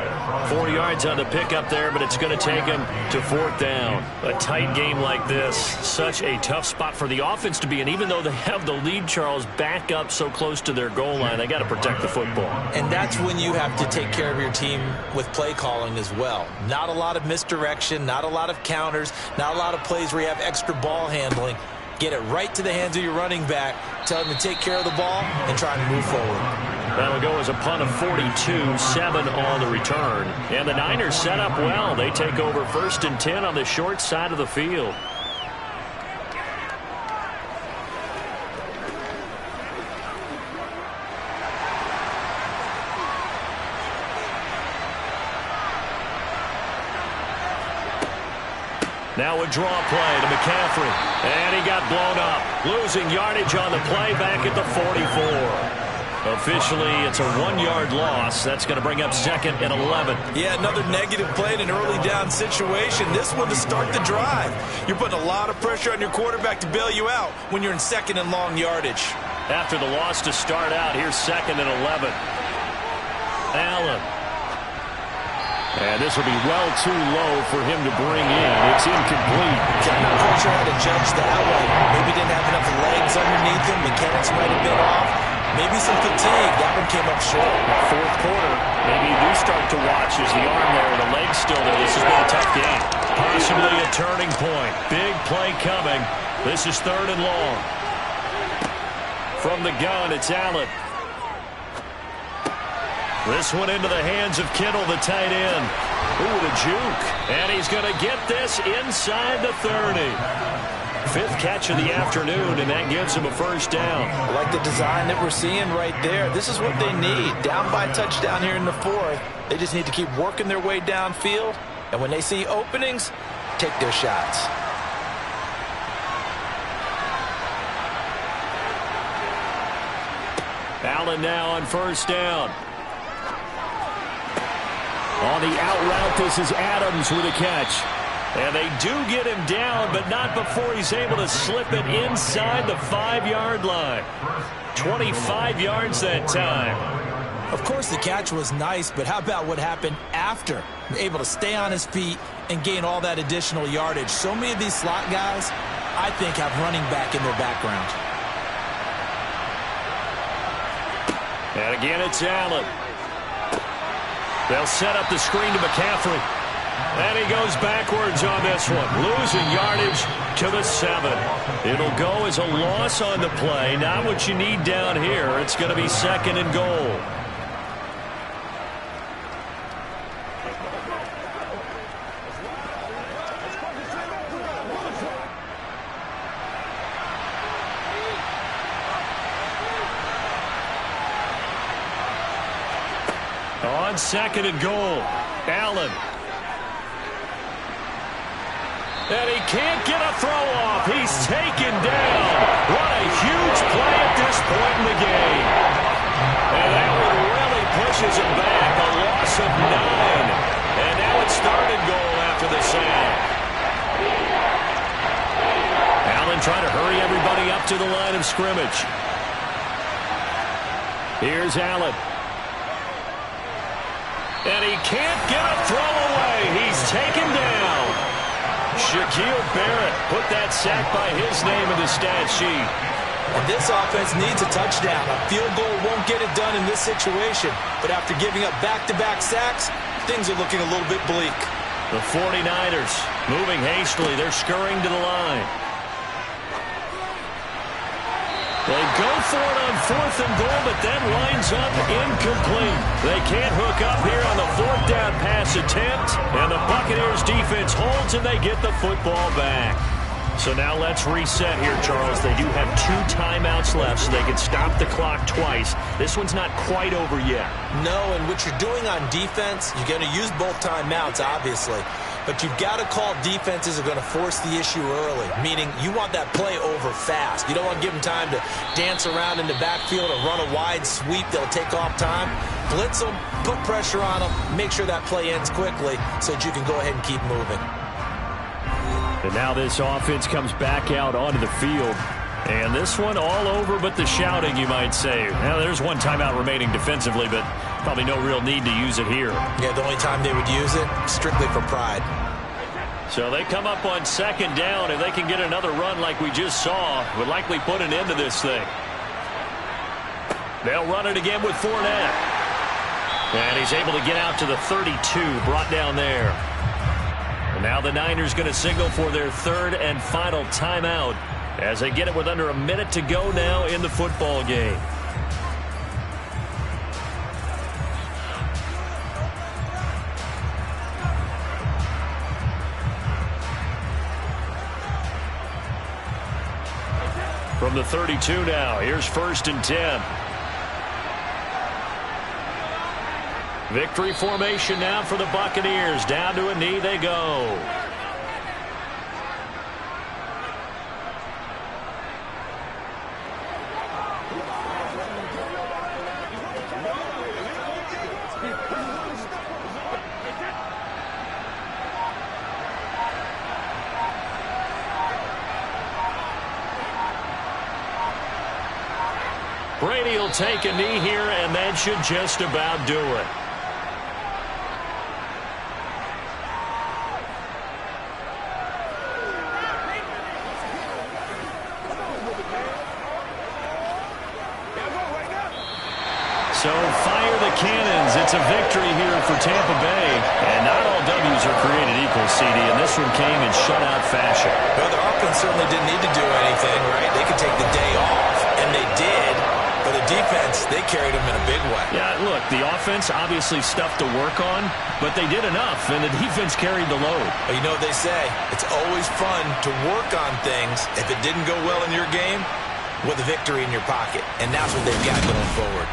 4 yards on the pickup there, but it's going to take him to 4th down. A tight game like this, such a tough spot for the offense to be in. Even though they have the lead, Charles, back up so close to their goal line, they got to protect the football. And that's when you have to take care of your team with play calling as well. Not a lot of misdirection, not a lot of counters, not a lot of plays where you have extra ball handling. Get it right to the hands of your running back, tell him to take care of the ball, and try and move forward. That'll go as a punt of 42, 7 on the return. And the Niners set up well. They take over 1st and 10 on the short side of the field. Now a draw play to McCaffrey. And he got blown up. Losing yardage on the play back at the 44. Officially, it's a 1-yard loss. That's going to bring up 2nd and 11. Yeah, another negative play in an early down situation. This one to start the drive. You're putting a lot of pressure on your quarterback to bail you out when you're in 2nd and long yardage. After the loss to start out, here's 2nd and 11. Allen. And this will be well too low for him to bring in. It's incomplete. I'm not quite sure how to judge that one. Maybe didn't have enough legs underneath him. Mechanics might have been off. Maybe some fatigue. That one came up short. Fourth quarter, maybe you do start to watch as the arm there, the leg's still there. This has been a tough game. Possibly a turning point. Big play coming. This is 3rd and long. From the gun, it's Allen. This one into the hands of Kittle, the tight end. Ooh, the juke. And he's going to get this inside the 30. 5th catch of the afternoon, and that gives him a first down. I like the design that we're seeing right there. This is what they need. Down by a touchdown here in the 4th. They just need to keep working their way downfield. And when they see openings, take their shots. Allen now on first down. On the out route, this is Adams with a catch. And they do get him down, but not before he's able to slip it inside the 5-yard line. 25 yards that time. Of course, the catch was nice, but how about what happened after? Able to stay on his feet and gain all that additional yardage. So many of these slot guys, I think, have running back in their background. And again, it's Allen. They'll set up the screen to McCaffrey. And he goes backwards on this one. Losing yardage to the 7. It'll go as a loss on the play. Not what you need down here. It's going to be 2nd and goal. On 2nd and goal, Allen. And he can't get a throw off. He's taken down. What a huge play at this point in the game. And that one really pushes him back. A loss of 9. And now it's 3rd and goal after the sack. Allen trying to hurry everybody up to the line of scrimmage. Here's Allen. And he can't get a throw away. He's taken down. Shaquille Barrett put that sack by his name in the stat sheet. And this offense needs a touchdown. A field goal won't get it done in this situation. But after giving up back-to-back sacks, things are looking a little bit bleak. The 49ers moving hastily. They're scurrying to the line. They go for it on 4th and goal, but that lines up incomplete. They can't hook up here on the 4th down pass attempt, and the Buccaneers defense holds and they get the football back. So now let's reset here, Charles. They do have 2 timeouts left, so they can stop the clock twice. This one's not quite over yet. No, and what you're doing on defense, you're going to use both timeouts, obviously. But you've got to call defenses that are going to force the issue early, meaning you want that play over fast. You don't want to give them time to dance around in the backfield or run a wide sweep. They'll take off time. Blitz them, put pressure on them, make sure that play ends quickly so that you can go ahead and keep moving. And now this offense comes back out onto the field. And this one all over but the shouting, you might say. Now, there's 1 timeout remaining defensively, but probably no real need to use it here. Yeah, the only time they would use it, strictly for pride. So they come up on 2nd down. If they can get another run like we just saw, would likely put an end to this thing. They'll run it again with Fournette. And he's able to get out to the 32, brought down there. And now the Niners going to signal for their 3rd and final timeout as they get it with under a minute to go now in the football game. From the 32 now, here's 1st and 10. Victory formation now for the Buccaneers. Down to a knee they go. Brady will take a knee here, and that should just about do it. So fire the cannons. It's a victory here for Tampa Bay. And not all W's are created equal, CD, and this one came in shutout fashion. Well, their offense certainly didn't need to do anything, right? They could take the day off, and they did. But the defense, they carried them in a big way. Yeah, look, the offense obviously stuff to work on, but they did enough, and the defense carried the load. Well, you know what they say, it's always fun to work on things if it didn't go well in your game with a victory in your pocket. And that's what they've got going forward.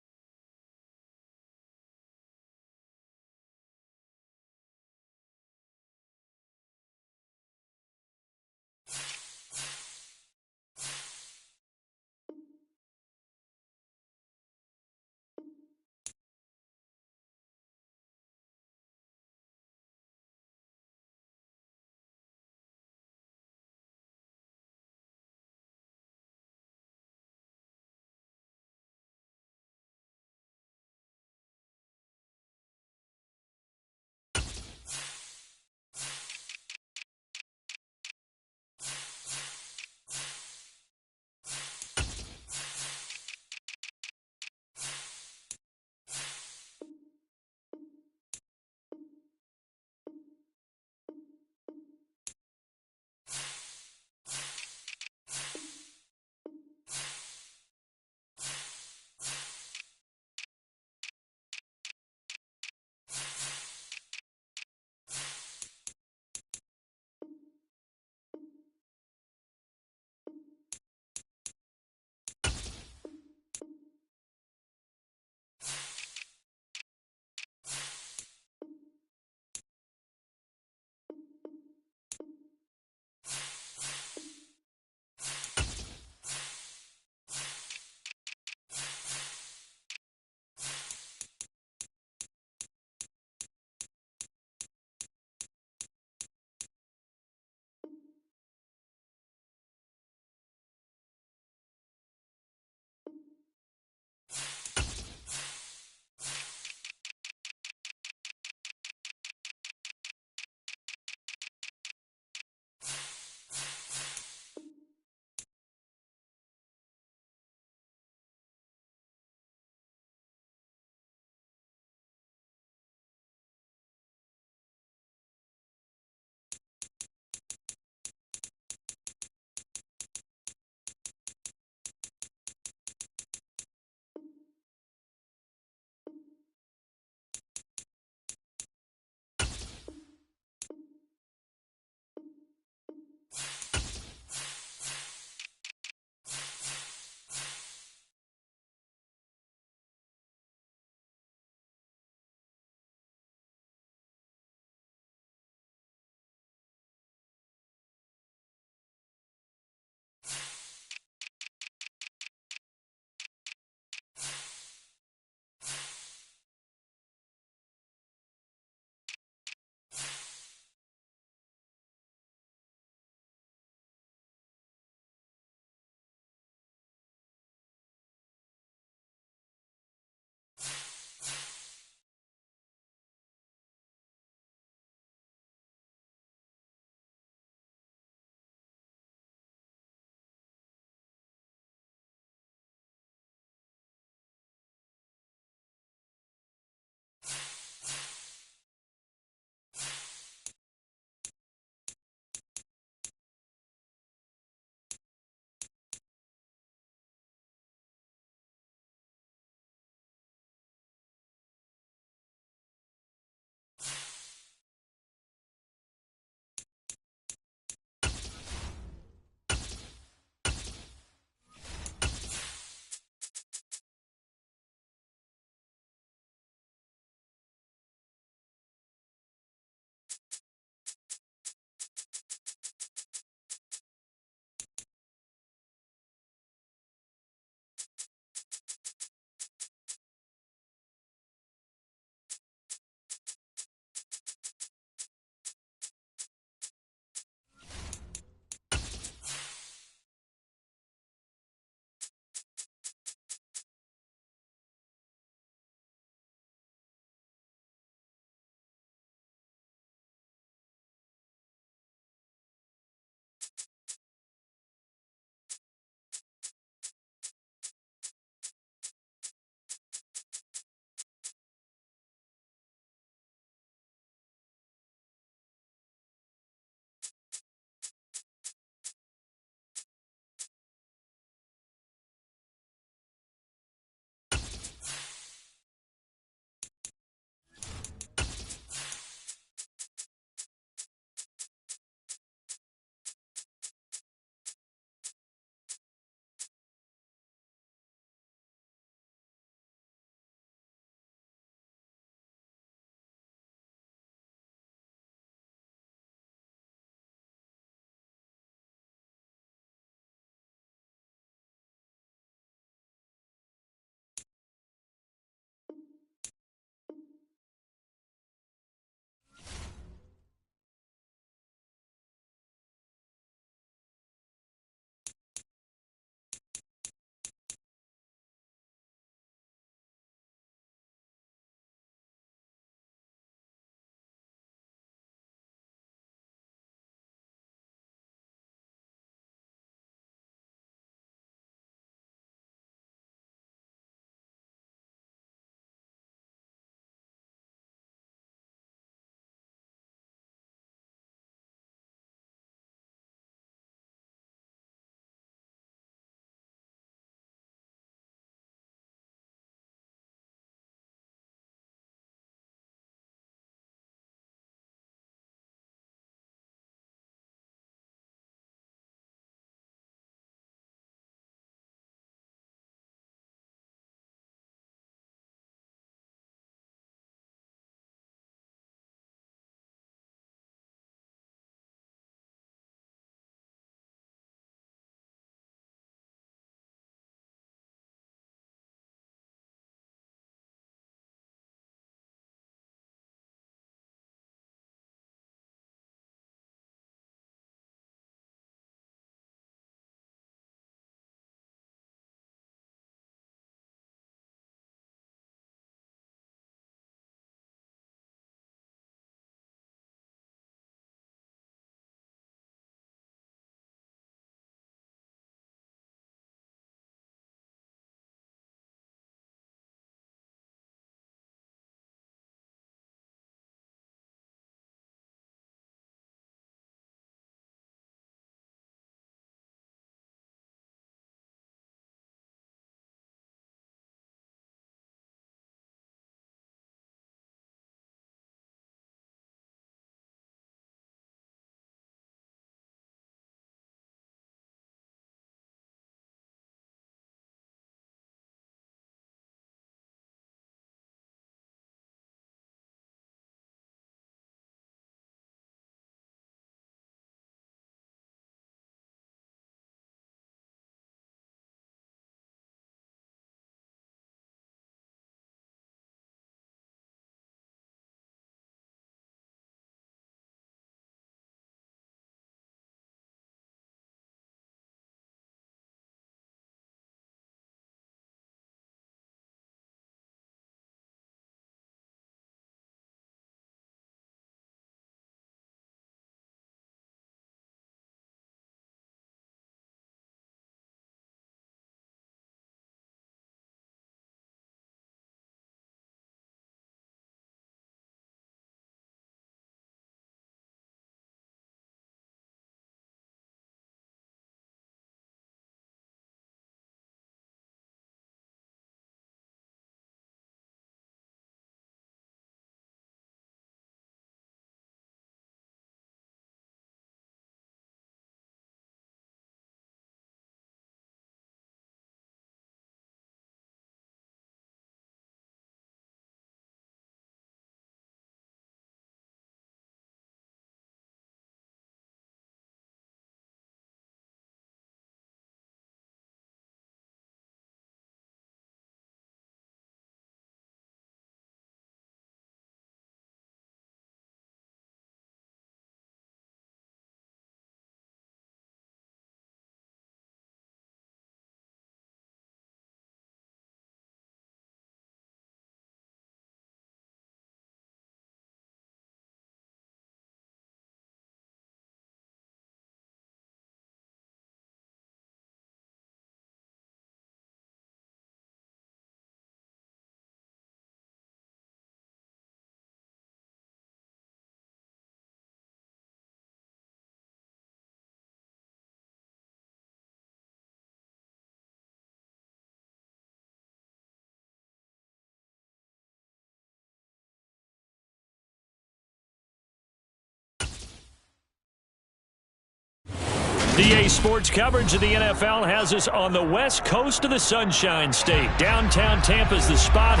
DA Sports coverage of the NFL has us on the west coast of the Sunshine State. Downtown Tampa's the spot,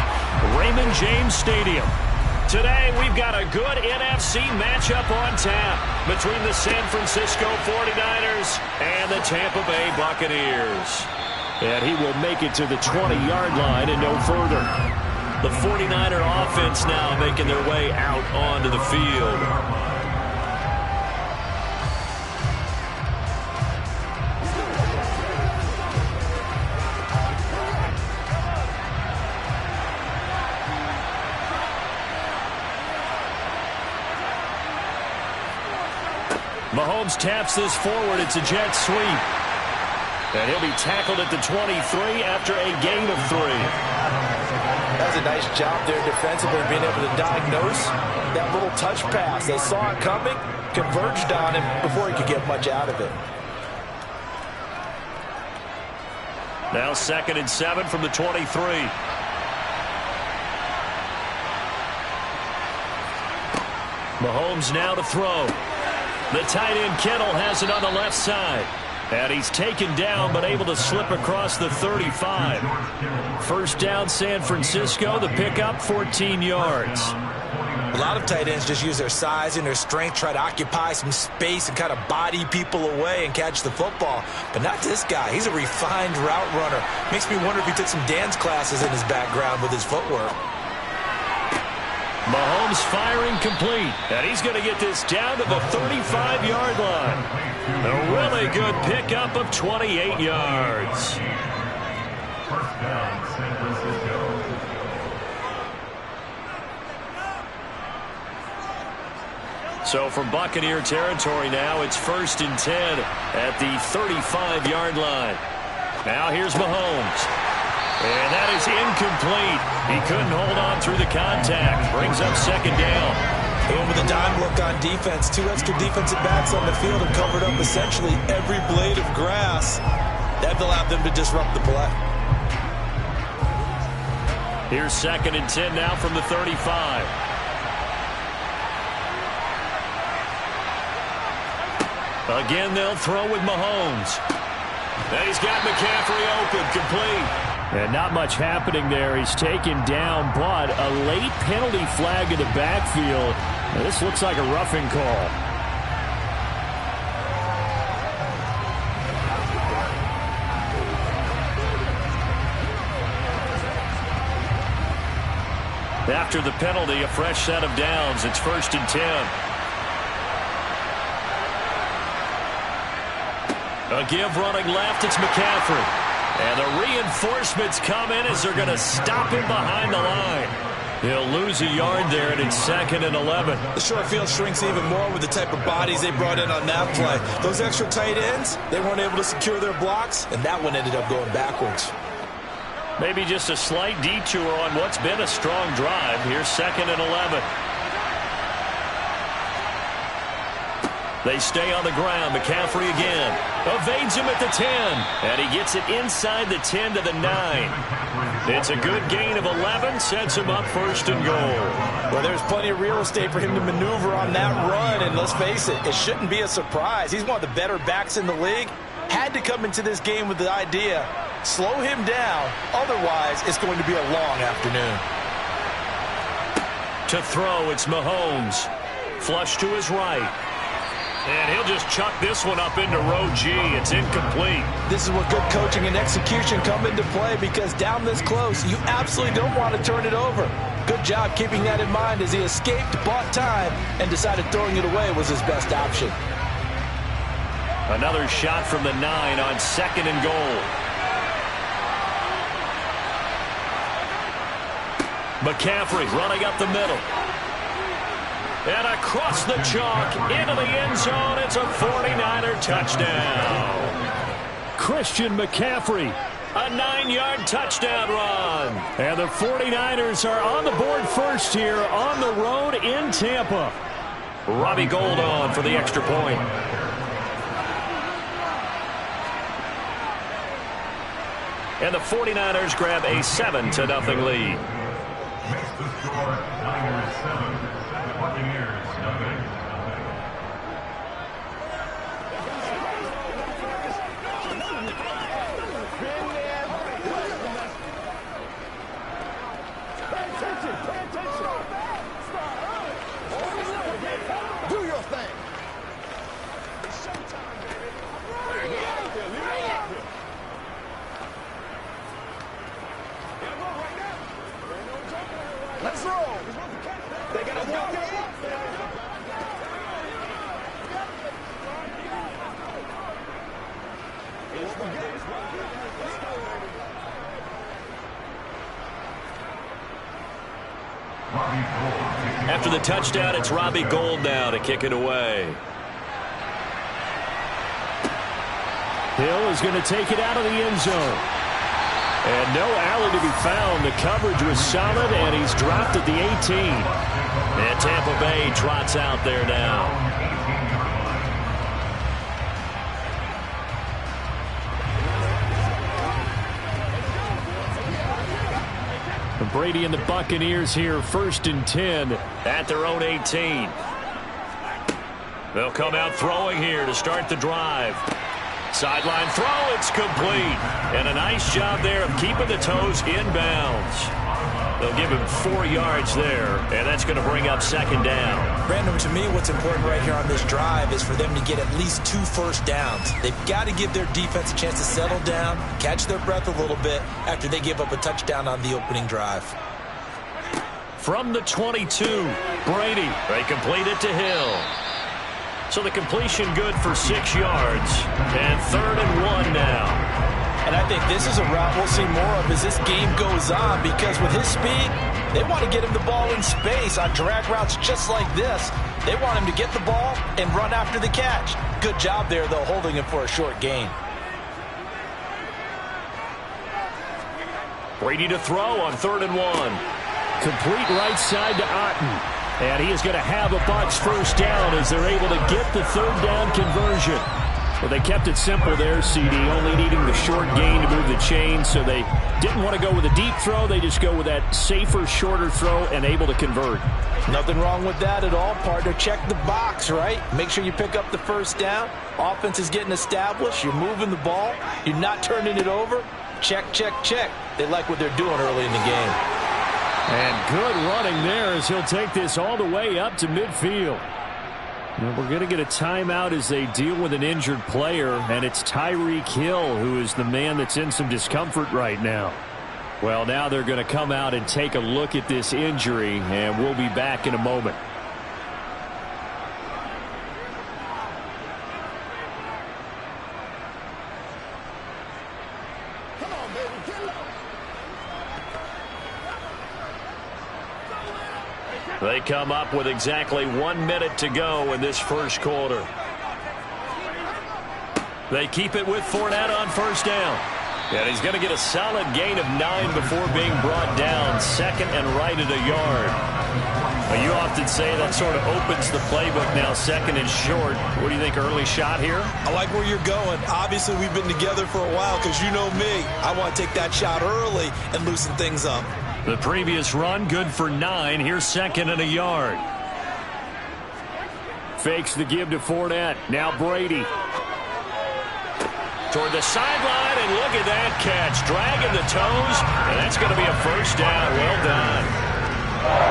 Raymond James Stadium. Today, we've got a good NFC matchup on tap between the San Francisco 49ers and the Tampa Bay Buccaneers. And he will make it to the 20-yard line and no further. The 49er offense now making their way out onto the field. Mahomes taps this forward. It's a jet sweep. And he'll be tackled at the 23 after a gain of 3. That's a nice job there defensively, being able to diagnose that little touch pass. They saw it coming, converged on him before he could get much out of it. Now 2nd and 7 from the 23. Mahomes now to throw. The tight end Kittle has it on the left side. And he's taken down but able to slip across the 35. First down San Francisco. The pickup 14 yards. A lot of tight ends just use their size and their strength, try to occupy some space and kind of body people away and catch the football. But not this guy. He's a refined route runner. Makes me wonder if he took some dance classes in his background with his footwork. Mahomes firing complete. And he's going to get this down to the 35-yard line. A really good pickup of 28 yards. First down, San Francisco. So from Buccaneer territory now, it's 1st and 10 at the 35-yard line. Now here's Mahomes. And that is incomplete. He couldn't hold on through the contact. Brings up 2nd down. And with a dime look on defense, 2 extra defensive backs on the field and covered up essentially every blade of grass. That allowed them to disrupt the play. Here's 2nd and 10 now from the 35. Again, they'll throw with Mahomes. And he's got McCaffrey open, complete. And not much happening there. He's taken down, but a late penalty flag in the backfield. Now, this looks like a roughing call. After the penalty, a fresh set of downs. It's 1st and 10. A give running left. It's McCaffrey. And the reinforcements come in as they're going to stop him behind the line. He'll lose a yard there, and it's 2nd and 11. The short field shrinks even more with the type of bodies they brought in on that play. Those extra tight ends, they weren't able to secure their blocks, and that one ended up going backwards. Maybe just a slight detour on what's been a strong drive. Here's 2nd and 11. They stay on the ground. McCaffrey again. Evades him at the 10. And he gets it inside the 10 to the 9. It's a good gain of 11. Sets him up 1st and goal. Well, there's plenty of real estate for him to maneuver on that run. And let's face it, it shouldn't be a surprise. He's one of the better backs in the league. Had to come into this game with the idea, slow him down. Otherwise, it's going to be a long afternoon. To throw, it's Mahomes. Flush to his right. And he'll just chuck this one up into row G. It's incomplete. This is where good coaching and execution come into play, because down this close, you absolutely don't want to turn it over. Good job keeping that in mind as he escaped, bought time, and decided throwing it away was his best option. Another shot from the 9 on 2nd and goal. McCaffrey running up the middle. And across the chalk, into the end zone, it's a 49er touchdown. Christian McCaffrey. A 9-yard touchdown run. And the 49ers are on the board first here on the road in Tampa. Robbie Gould on for the extra point. And the 49ers grab a 7-0 lead. Makes the score Niners 7, Buccaneers nothing. Let's roll. They got to walk it. After the touchdown, it's Robbie Gould now to kick it away. Hill is going to take it out of the end zone. And no alley to be found. The coverage was solid, and he's dropped at the 18. And Tampa Bay trots out there now. Brady and the Buccaneers here, 1st and 10. At their own 18. They'll come out throwing here to start the drive. Sideline throw, it's complete. And a nice job there of keeping the toes inbounds. They'll give him 4 yards there, and that's going to bring up 2nd down. Brandon, to me, what's important right here on this drive is for them to get at least 2 first downs. They've got to give their defense a chance to settle down, catch their breath a little bit after they give up a touchdown on the opening drive. From the 22, Brady. They complete it to Hill. So the completion good for 6 yards. And 3rd and 1 now. And I think this is a route we'll see more of as this game goes on, because with his speed, they want to get him the ball in space on drag routes just like this. They want him to get the ball and run after the catch. Good job there, though, holding him for a short gain. Brady to throw on 3rd and 1. Complete right side to Otten. And he is going to have a Bucs first down as they're able to get the 3rd down conversion. Well, they kept it simple there, CD, only needing the short gain to move the chain, so they didn't want to go with a deep throw. They just go with that safer, shorter throw and able to convert. Nothing wrong with that at all, partner. Check the box, right? Make sure you pick up the first down. Offense is getting established. You're moving the ball. You're not turning it over. Check, check, check. They like what they're doing early in the game. And good running there as he'll take this all the way up to midfield. And we're going to get a timeout as they deal with an injured player, and it's Tyreek Hill who is the man that's in some discomfort right now. Well, now they're going to come out and take a look at this injury, and we'll be back in a moment. They come up with exactly 1 minute to go in this first quarter. They keep it with Fournette on first down. And he's going to get a solid gain of 9 before being brought down. 2nd and right at a yard. Well, you often say that sort of opens the playbook now, 2nd and short. What do you think, early shot here? I like where you're going. Obviously, we've been together for a while because you know me. I want to take that shot early and loosen things up. The previous run, good for 9. Here's 2nd and a yard. Fakes the give to Fournette. Now Brady. Toward the sideline, and look at that catch. Dragging the toes, and that's going to be a first down. Well done.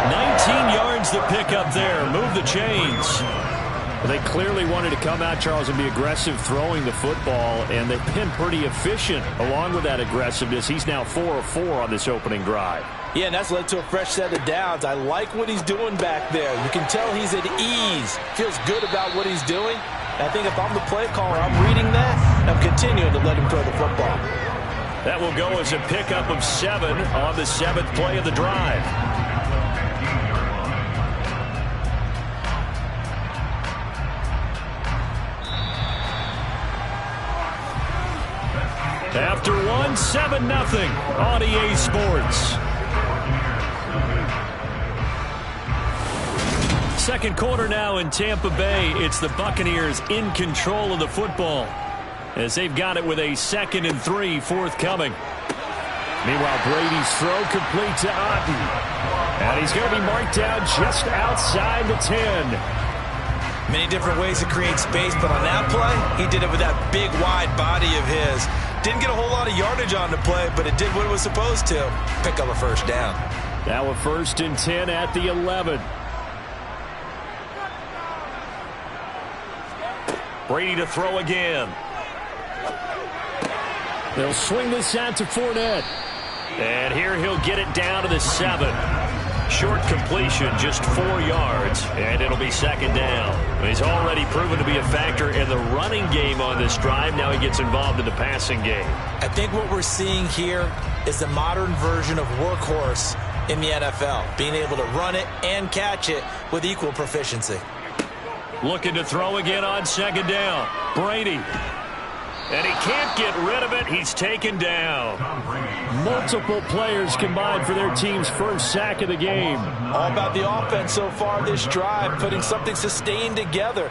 19 yards to pick up there. Move the chains. They clearly wanted to come out, Charles, and be aggressive throwing the football, and they've been pretty efficient along with that aggressiveness. He's now 4 of 4 on this opening drive. Yeah, and that's led to a fresh set of downs. I like what he's doing back there. You can tell he's at ease. Feels good about what he's doing. And I think if I'm the play caller, I'm reading that, and I'm continuing to let him throw the football. That will go as a pickup of 7 on the 7th play of the drive. After 1, 7-0 on EA Sports. Second quarter now in Tampa Bay. It's the Buccaneers in control of the football as they've got it with a 2nd and 3 forthcoming. Meanwhile, Brady's throw complete to Otten. And he's going to be marked down just outside the 10. Many different ways to create space, but on that play, he did it with that big, wide body of his. Didn't get a whole lot of yardage on the play, but it did what it was supposed to. Pick up a first down. Now a 1st and 10 at the 11. Brady to throw again. They'll swing this out to Fournette. And here he'll get it down to the 7. Short completion, just 4 yards, and it'll be second down. He's already proven to be a factor in the running game on this drive. Now he gets involved in the passing game. I think what we're seeing here is the modern version of workhorse in the NFL, being able to run it and catch it with equal proficiency. Looking to throw again on second down. Brady. And he can't get rid of it. He's taken down. Multiple players combined for their team's first sack of the game. All about the offense so far this drive, putting something sustained together.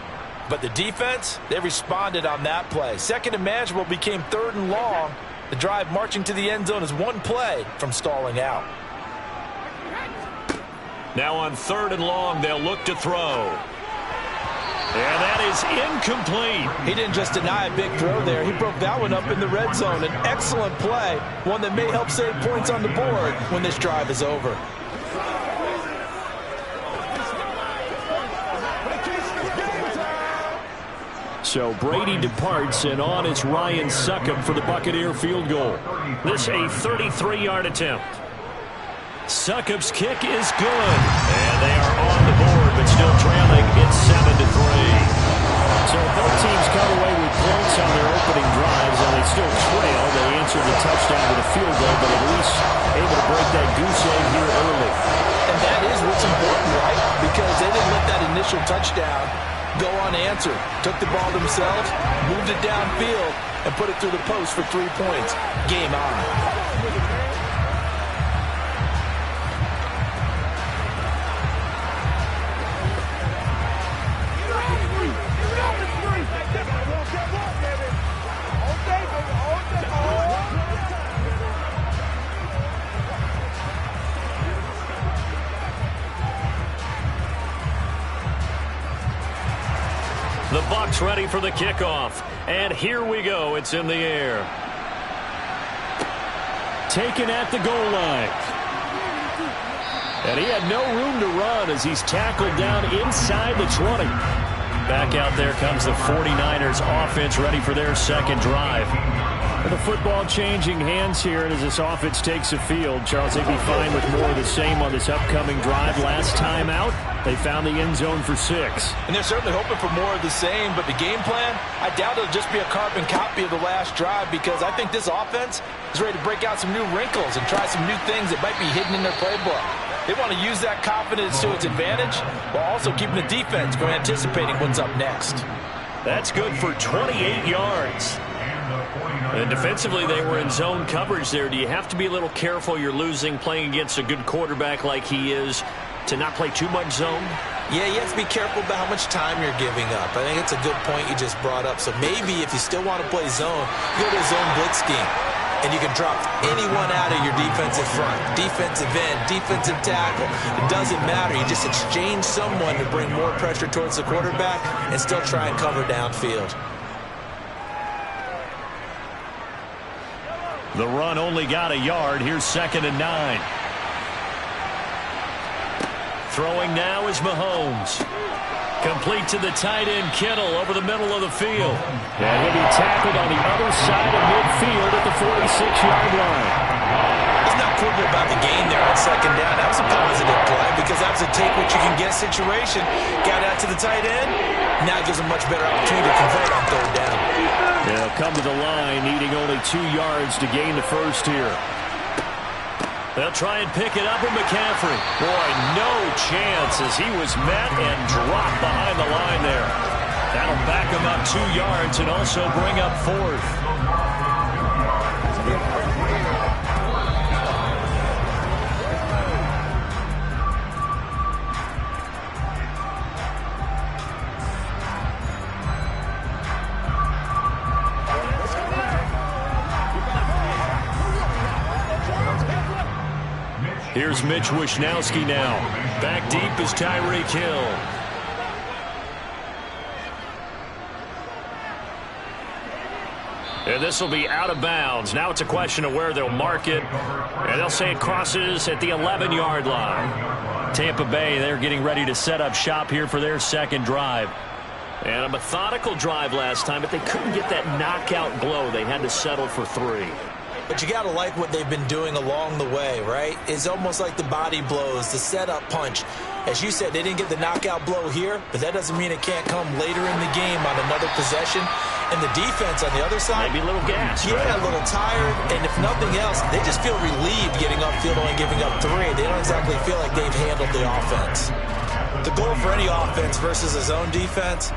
But the defense, they responded on that play. Second and manageable became 3rd and long. The drive marching to the end zone is 1 play from stalling out. Now on 3rd and long, they'll look to throw. And that is incomplete. He didn't just deny a big throw there. He broke that one up in the red zone. An excellent play, one that may help save points on the board when this drive is over. So Brady departs, and on is Ryan Succop for the Buccaneer field goal. This a 33-yard attempt. Succop's kick is good. And they are on the board, but still trailing. It's 7-3. So both teams come away with points on their opening drives, and they still trail. They answered the touchdown with a field goal, but at least able to break that goose egg here early. And that is what's important, right? Because they didn't let that initial touchdown go unanswered. Took the ball themselves, moved it downfield, and put it through the post for 3 points. Game on. The Bucs ready for the kickoff. And here we go. It's in the air. Taken at the goal line. And he had no room to run as he's tackled down inside the 20. Back out there comes the 49ers offense ready for their second drive. And the football changing hands here as this offense takes the field. Charles, they'd be fine with more of the same on this upcoming drive. Last time out, they found the end zone for 6. And they're certainly hoping for more of the same, but the game plan, I doubt it'll just be a carbon copy of the last drive, because I think this offense is ready to break out some new wrinkles and try some new things that might be hidden in their playbook. They want to use that confidence to its advantage while also keeping the defense from anticipating what's up next. That's good for 28 yards. And defensively, they were in zone coverage there. Do you have to be a little careful? You're losing, playing against a good quarterback like he is, to not play too much zone? Yeah, you have to be careful about how much time you're giving up. I think it's a good point you just brought up. So maybe if you still want to play zone, you go to a zone blitz scheme. And you can drop anyone out of your defensive front. Defensive end, defensive tackle. It doesn't matter. You just exchange someone to bring more pressure towards the quarterback and still try and cover downfield. The run only got a yard. Here's 2nd and 9. Throwing now is Mahomes. Complete to the tight end, Kittle, over the middle of the field. And he'll be tackled on the other side of midfield at the 46-yard line. Let's not quibble about the gain there on 2nd down. That was a positive play because that was a take-what-you-can-get situation. Got out to the tight end. Now it gives them much better opportunity to convert on 3rd down. They'll come to the line, needing only 2 yards to gain the first here. They'll try and pick it up with McCaffrey. Boy, no chance as he was met and dropped behind the line there. That'll back him up 2 yards and also bring up 4th. Here's Mitch Wishnowsky now. Back deep is Tyreek Hill. And this will be out of bounds. Now it's a question of where they'll mark it. And they'll say it crosses at the 11-yard line. Tampa Bay, they're getting ready to set up shop here for their second drive. And a methodical drive last time, but they couldn't get that knockout blow. They had to settle for 3. But you got to like what they've been doing along the way, right? It's almost like the body blows, the setup punch. As you said, they didn't get the knockout blow here, but that doesn't mean it can't come later in the game on another possession. And the defense on the other side, maybe a little gas. Yeah, right? A little tired. And if nothing else, they just feel relieved getting upfield and giving up 3. They don't exactly feel like they've handled the offense. The goal for any offense versus a zone defense,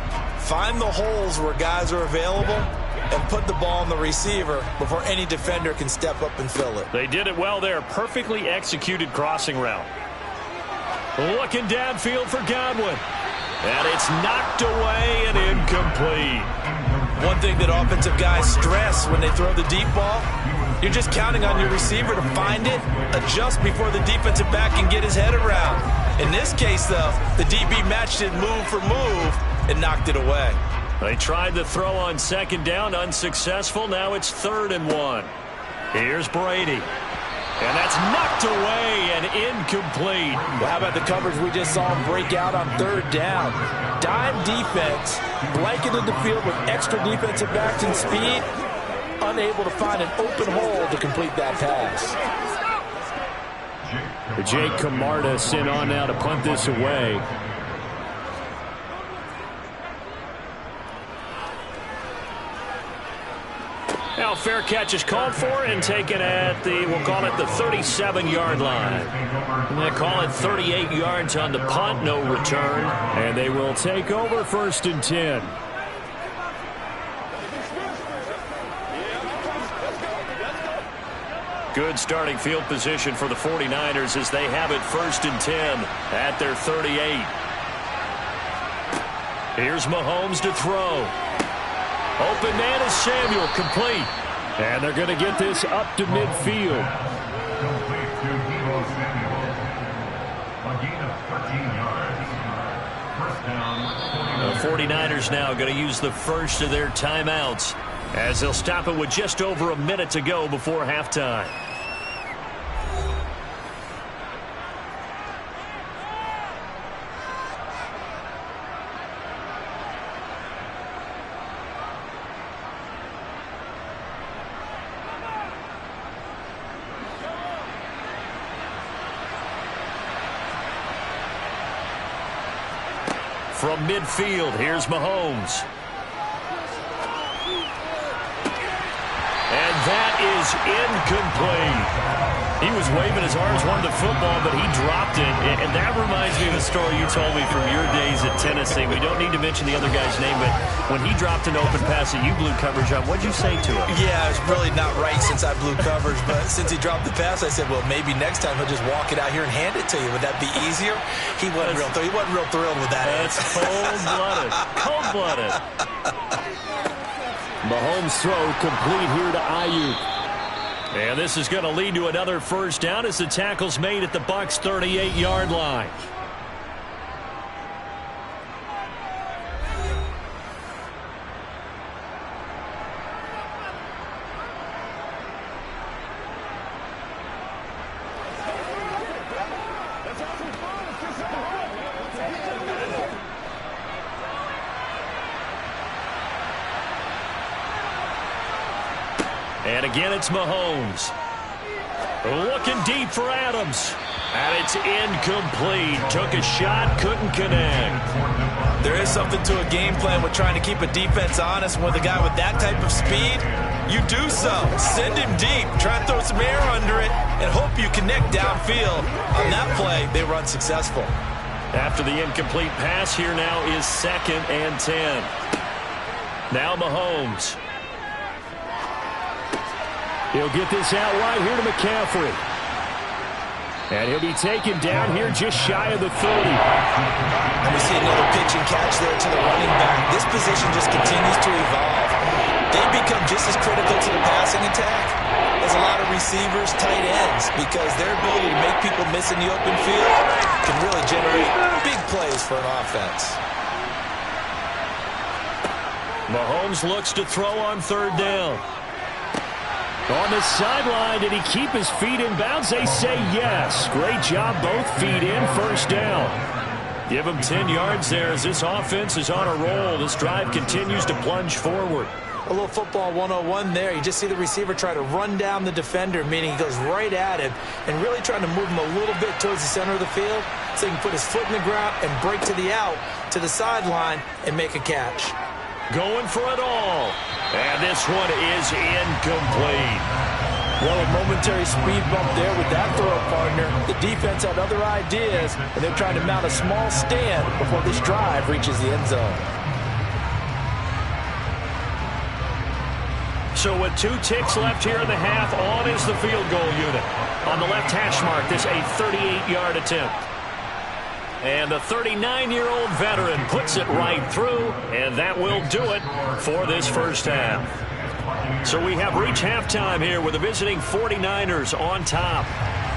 find the holes where guys are available and put the ball on the receiver before any defender can step up and fill it. They did it well there. Perfectly executed crossing route. Looking downfield for Godwin. And it's knocked away and incomplete. One thing that offensive guys stress when they throw the deep ball, you're just counting on your receiver to find it, adjust before the defensive back can get his head around. In this case, though, the DB matched it move for move and knocked it away. They tried the throw on second down, unsuccessful. Now it's 3rd and 1. Here's Brady. And that's knocked away and incomplete. Well, how about the coverage we just saw him break out on 3rd down? Dime defense, blanketed the field with extra defensive backs and speed, unable to find an open hole to complete that pass. Jake Camarda sent on now to punt this away. Now fair catch is called for and taken at the, we'll call it the 37-yard line. And they call it 38 yards on the punt, no return. And they will take over 1st and 10. Good starting field position for the 49ers as they have it 1st and 10 at their 38. Here's Mahomes to throw. Open man is Samuel, complete. And they're going to get this up to midfield. Complete to Deebo Samuel. A gain of 13 yards. First down, 49ers. The 49ers now going to use the first of their timeouts as they'll stop it with just over a minute to go before halftime. From midfield, here's Mahomes. And that is incomplete. He was waving his arms, wanted the football, but he dropped it. And that reminds me of the story you told me from your days at Tennessee. We don't need to mention the other guy's name, but when he dropped an open pass that you blew coverage on, what'd you say to him? Yeah, it's really not right since I blew coverage, but since he dropped the pass, I said, well, maybe next time he'll just walk it out here and hand it to you. Would that be easier? He wasn't real thrilled with that. That's cold-blooded. Cold-blooded. Mahomes' throw complete here to Ayuk. And this is going to lead to another first down as the tackle's made at the Bucs' 38-yard line. And again, it's Mahomes. Looking deep for Adams. And it's incomplete. Took a shot, couldn't connect. There is something to a game plan with trying to keep a defense honest. With a guy with that type of speed, you do so. Send him deep. Try and throw some air under it and hope you connect downfield. On that play, they were unsuccessful. After the incomplete pass, here now is 2nd and 10. Now Mahomes. He'll get this out right here to McCaffrey. And he'll be taken down here just shy of the 30. And we see another pitch and catch there to the running back. This position just continues to evolve. They become just as critical to the passing attack as a lot of receivers, tight ends, because their ability to make people miss in the open field can really generate big plays for an offense. Mahomes looks to throw on 3rd down. On the sideline, did he keep his feet in bounds? They say yes. Great job, both feet in, 1st down. Give him 10 yards there as this offense is on a roll. This drive continues to plunge forward. A little football 101 there. You just see the receiver try to run down the defender, meaning he goes right at him and really trying to move him a little bit towards the center of the field so he can put his foot in the ground and break to the out, to the sideline, and make a catch. Going for it all. And this one is incomplete. Well, a momentary speed bump there with that throw, partner. The defense had other ideas, and they're trying to mount a small stand before this drive reaches the end zone. So with 2 ticks left here in the half, on is the field goal unit. On the left hash mark, this a 38-yard attempt. And the 39-year-old veteran puts it right through, and that will do it for this first half. So we have reached halftime here with the visiting 49ers on top.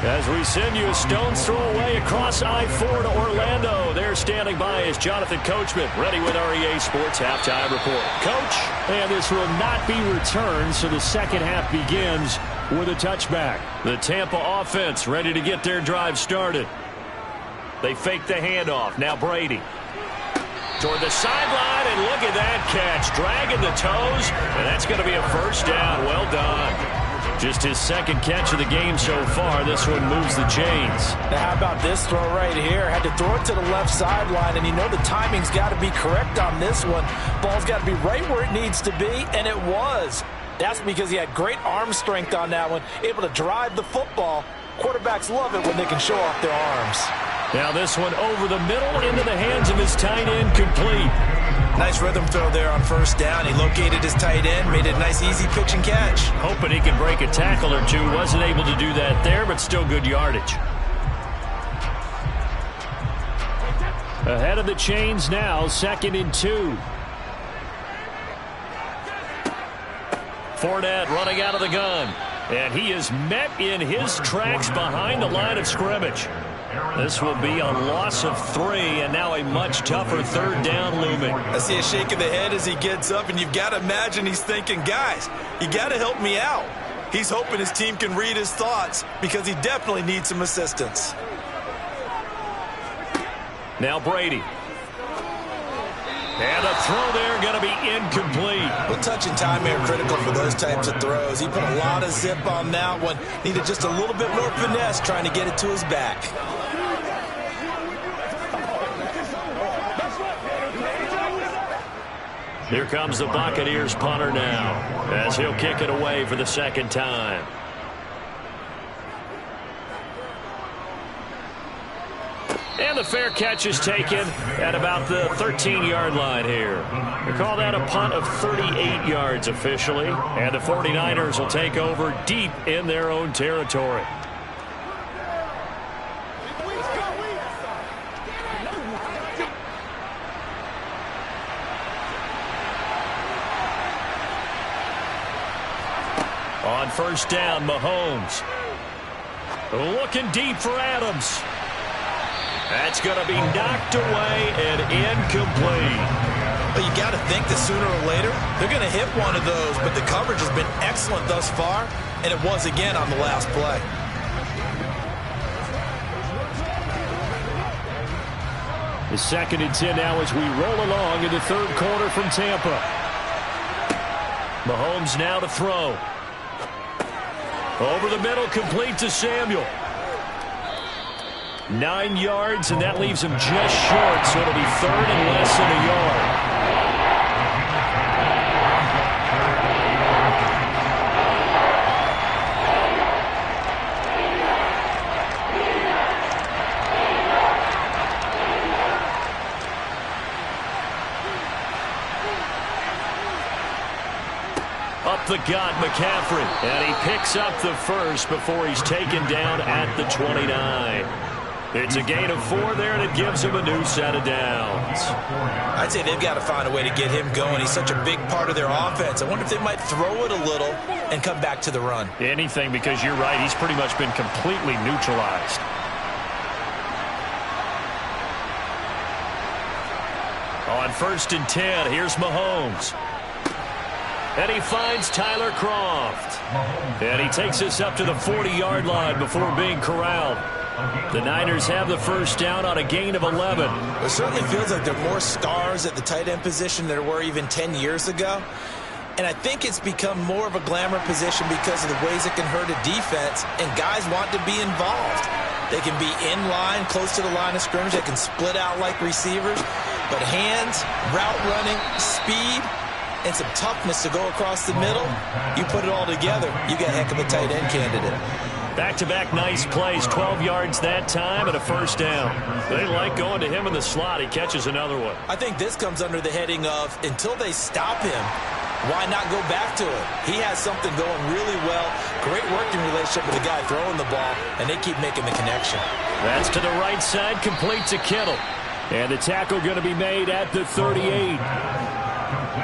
As we send you a stone's throw away across I-4 to Orlando. There standing by is Jonathan Coachman, ready with REA Sports Halftime Report. Coach? And this will not be returned, so the second half begins with a touchback. The Tampa offense ready to get their drive started. They fake the handoff. Now Brady. Toward the sideline, and look at that catch. Dragging the toes, and that's going to be a first down. Well done. Just his second catch of the game so far. This one moves the chains. Now how about this throw right here? Had to throw it to the left sideline, and you know the timing's got to be correct on this one. Ball's got to be right where it needs to be, and it was. That's because he had great arm strength on that one, able to drive the football. Quarterbacks love it when they can show off their arms. Now this one over the middle into the hands of his tight end, complete. Nice rhythm throw there on first down. He located his tight end, made it a nice easy pitch and catch. Hoping he could break a tackle or two. Wasn't able to do that there, but still good yardage. Ahead of the chains now, 2nd and 2. Fournette running out of the gun. And he is met in his tracks behind the line of scrimmage. This will be a loss of 3, and now a much tougher third down looming. I see a shake of the head as he gets up, and you've got to imagine he's thinking, guys, you got to help me out. He's hoping his team can read his thoughts because he definitely needs some assistance. Now Brady. And the throw there going to be incomplete. Well, touch and time are critical for those types of throws. He put a lot of zip on that one. Needed just a little bit more finesse trying to get it to his back. Here comes the Buccaneers punter now as he'll kick it away for the second time. And the fair catch is taken at about the 13-yard line here. We call that a punt of 38 yards officially. And the 49ers will take over deep in their own territory. On first down, Mahomes. Looking deep for Adams. That's going to be knocked away and incomplete. Well, you got to think that sooner or later they're going to hit one of those, but the coverage has been excellent thus far, and it was again on the last play. The 2nd and 10 now as we roll along in the third quarter from Tampa. Mahomes now to throw. Over the middle, complete to Samuel. 9 yards, and that leaves him just short, so it'll be 3rd and less than a yard. Up the gut, McCaffrey, and he picks up the first before he's taken down at the 29. It's a gain of 4 there, and it gives him a new set of downs. I'd say they've got to find a way to get him going. He's such a big part of their offense. I wonder if they might throw it a little and come back to the run. Anything, because you're right. He's pretty much been completely neutralized. On 1st and 10, here's Mahomes. And he finds Tyler Kroft. And he takes us up to the 40-yard line before being corralled. The Niners have the first down on a gain of 11. It certainly feels like there are more stars at the tight end position than there were even 10 years ago. And I think it's become more of a glamour position because of the ways it can hurt a defense, and guys want to be involved. They can be in line, close to the line of scrimmage. They can split out like receivers. But hands, route running, speed, and some toughness to go across the middle, you put it all together, you got a heck of a tight end candidate. Back-to-back nice plays, 12 yards that time and a first down. They like going to him in the slot. He catches another one. I think this comes under the heading of until they stop him, why not go back to it? He has something going really well. Great working relationship with the guy throwing the ball, and they keep making the connection. That's to the right side, complete to Kittle. And the tackle going to be made at the 38.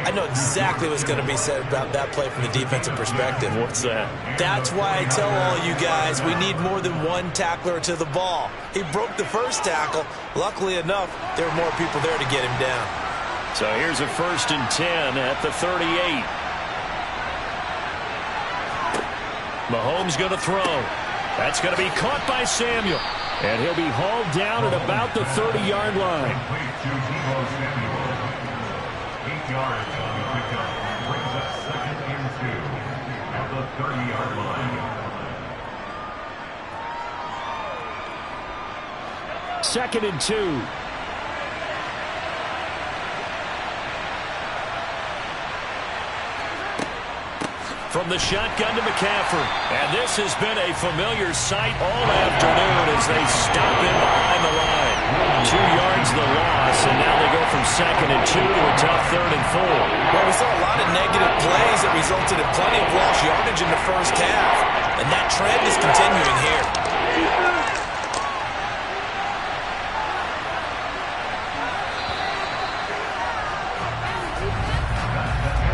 I know exactly what's going to be said about that play from the defensive perspective. What's that? That's why I tell all you guys we need more than one tackler to the ball. He broke the first tackle. Luckily enough, there were more people there to get him down. So here's a 1st and 10 at the 38. Mahomes going to throw. That's going to be caught by Samuel. And he'll be hauled down at about the 30-yard line. 8 yards on the pickup. Brings up 2nd and 2 at the 30-yard line. 2nd and 2. From the shotgun to McCaffrey. And this has been a familiar sight all afternoon as they stop him behind the line. 2 yards the loss, and now they go from 2nd and 2 to a tough 3rd and 4. Well, we saw a lot of negative plays that resulted in plenty of lost yardage in the first half, and that trend is continuing here.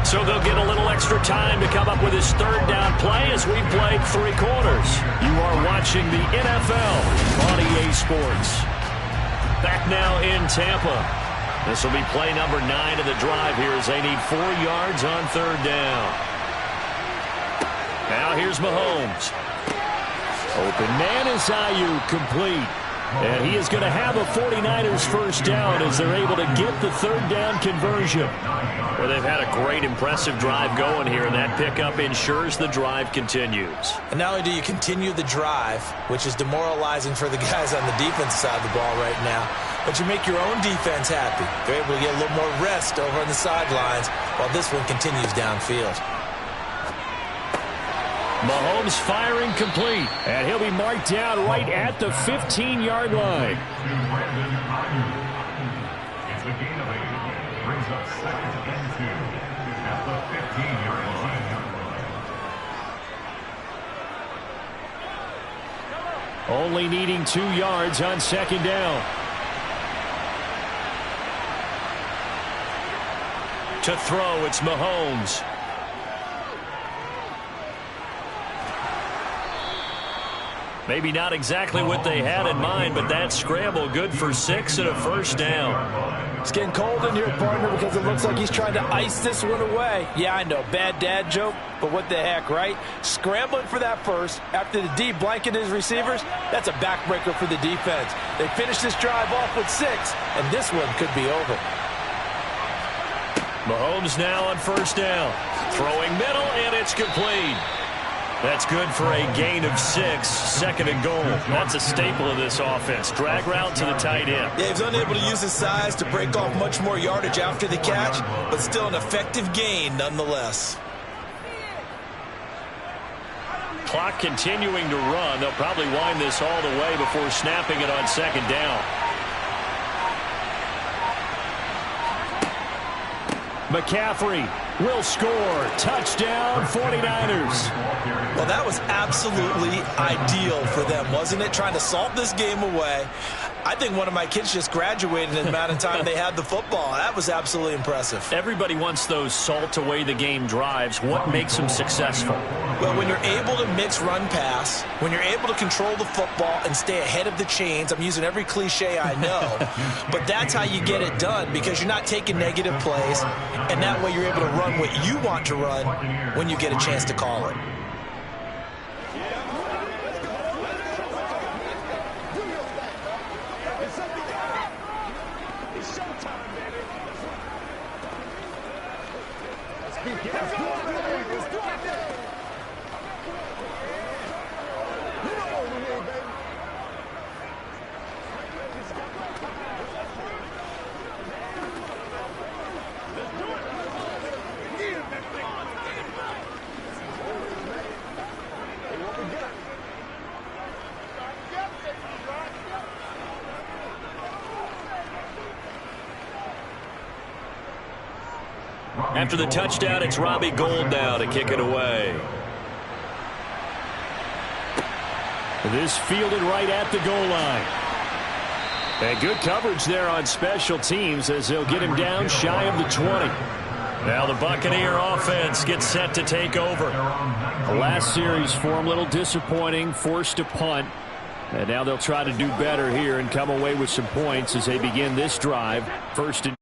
So they'll get a little extra time to come up with his 3rd down play as we've played 3 quarters. You are watching the NFL on EA Sports. Back now in Tampa. This will be play number 9 of the drive here as they need 4 yards on 3rd down. Now here's Mahomes. Open man is Ayuk, complete. And he is going to have a 49ers first down as they're able to get the 3rd down conversion. Well, they've had a great, impressive drive going here, and that pickup ensures the drive continues. And not only do you continue the drive, which is demoralizing for the guys on the defensive side of the ball right now, but you make your own defense happy. They're able to get a little more rest over on the sidelines while this one continues downfield. Mahomes firing complete, and he'll be marked down right at the 15-yard line. It's a gain of 8. Brings up 2nd and 2 at the 15-yard line. Only needing 2 yards on 2nd down. To throw, it's Mahomes. Maybe not exactly what they had in mind, but that scramble good for 6 and a first down. It's getting cold in here, partner, because it looks like he's trying to ice this one away. Yeah, I know, bad dad joke, but what the heck, right? Scrambling for that first after the D blanketed his receivers, that's a backbreaker for the defense. They finished this drive off with 6, and this one could be over. Mahomes now on first down. Throwing middle, and it's complete. That's good for a gain of 6, 2nd and goal. That's a staple of this offense. Drag route to the tight end. Yeah, he's unable to use his size to break off much more yardage after the catch, but still an effective gain nonetheless. Clock continuing to run. They'll probably wind this all the way before snapping it on 2nd down. McCaffrey will score. Touchdown, 49ers. Well, that was absolutely ideal for them, wasn't it? Trying to salt this game away. I think one of my kids just graduated in the amount of time they had the football. That was absolutely impressive. Everybody wants those salt-away-the-game drives. What makes them successful? Well, when you're able to mix run-pass, when you're able to control the football and stay ahead of the chains, I'm using every cliche I know, but that's how you get it done because you're not taking negative plays, and that way you're able to run what you want to run when you get a chance to call it. Let's go! After the touchdown, it's Robbie Gould now to kick it away. This fielded right at the goal line. And good coverage there on special teams as they'll get him down shy of the 20. Now the Buccaneer offense gets set to take over. The last series for him, a little disappointing, forced to punt. And now they'll try to do better here and come away with some points as they begin this drive. First and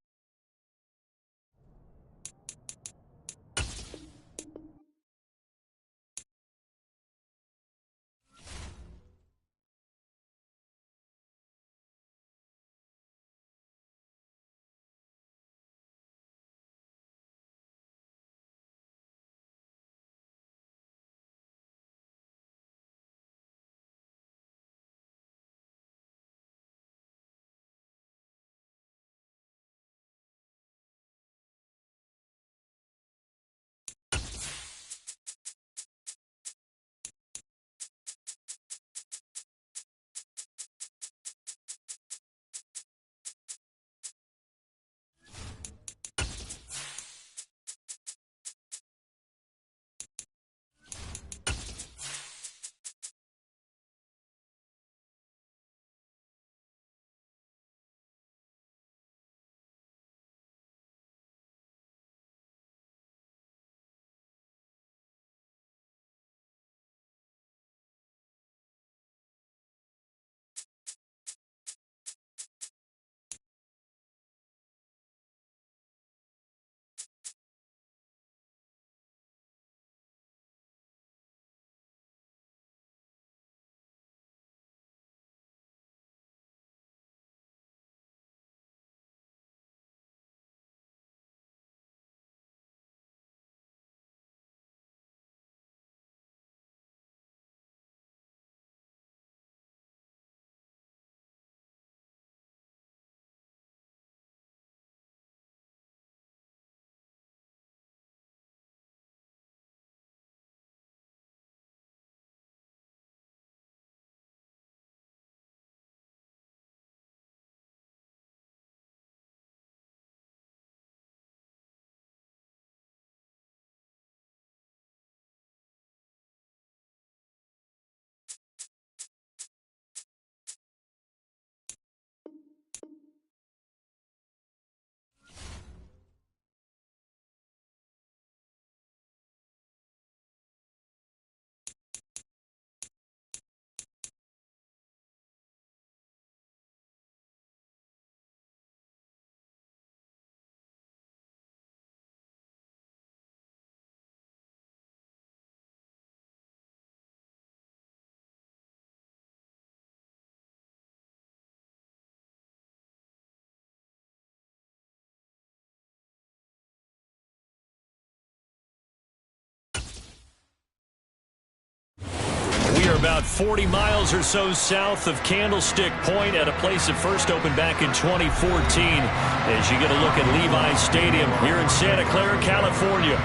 we are about 40 miles or so south of Candlestick Point at a place that first opened back in 2014 as you get a look at Levi's Stadium here in Santa Clara, California.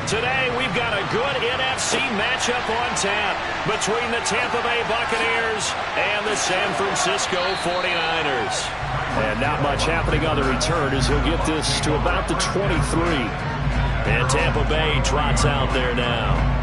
Today, we've got a good NFC matchup on tap between the Tampa Bay Buccaneers and the San Francisco 49ers. And not much happening on the return as he'll get this to about the 23. And Tampa Bay trots out there now.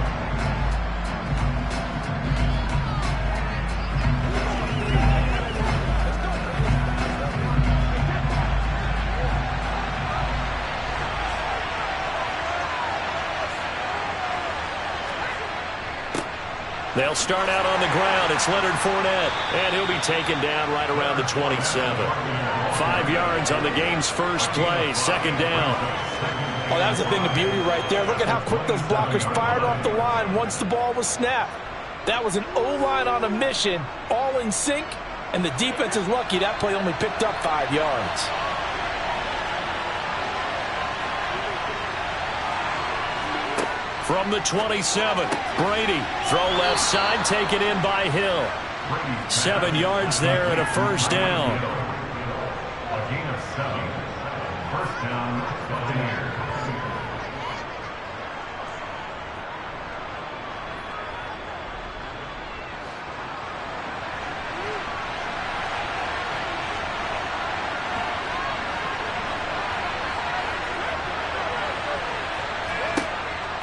They'll start out on the ground. It's Leonard Fournette, and he'll be taken down right around the 27. 5 yards on the game's first play, second down. Oh, that was a thing of beauty right there. Look at how quick those blockers fired off the line once the ball was snapped. That was an O-line on a mission, all in sync, and the defense is lucky that play only picked up 5 yards. From the 27, Brady, throw left side, taken in by Hill. 7 yards there and a first down. A gain of 7. First down, Buccaneers.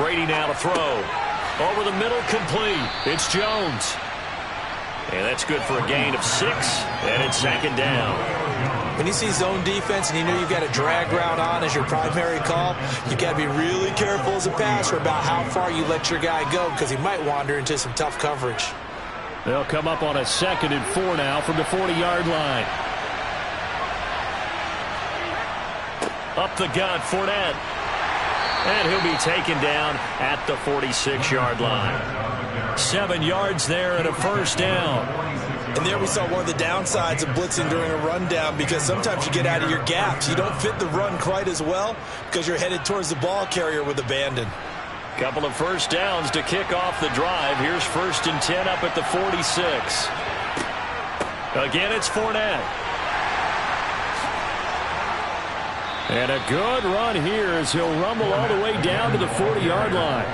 Brady now to throw. Over the middle, complete. It's Jones. And that's good for a gain of 6, and it's second down. When you see zone defense and you know you've got a drag route on as your primary call, you've got to be really careful as a passer about how far you let your guy go because he might wander into some tough coverage. They'll come up on a 2nd and 4 now from the 40-yard line. Up the gut, Fournette. And he'll be taken down at the 46-yard line. 7 yards there and a first down. And there we saw one of the downsides of blitzing during a rundown because sometimes you get out of your gaps. You don't fit the run quite as well because you're headed towards the ball carrier with abandon. Couple of first downs to kick off the drive. Here's 1st and 10 up at the 46. Again, it's Fournette. And a good run here as he'll rumble all the way down to the 40-yard line.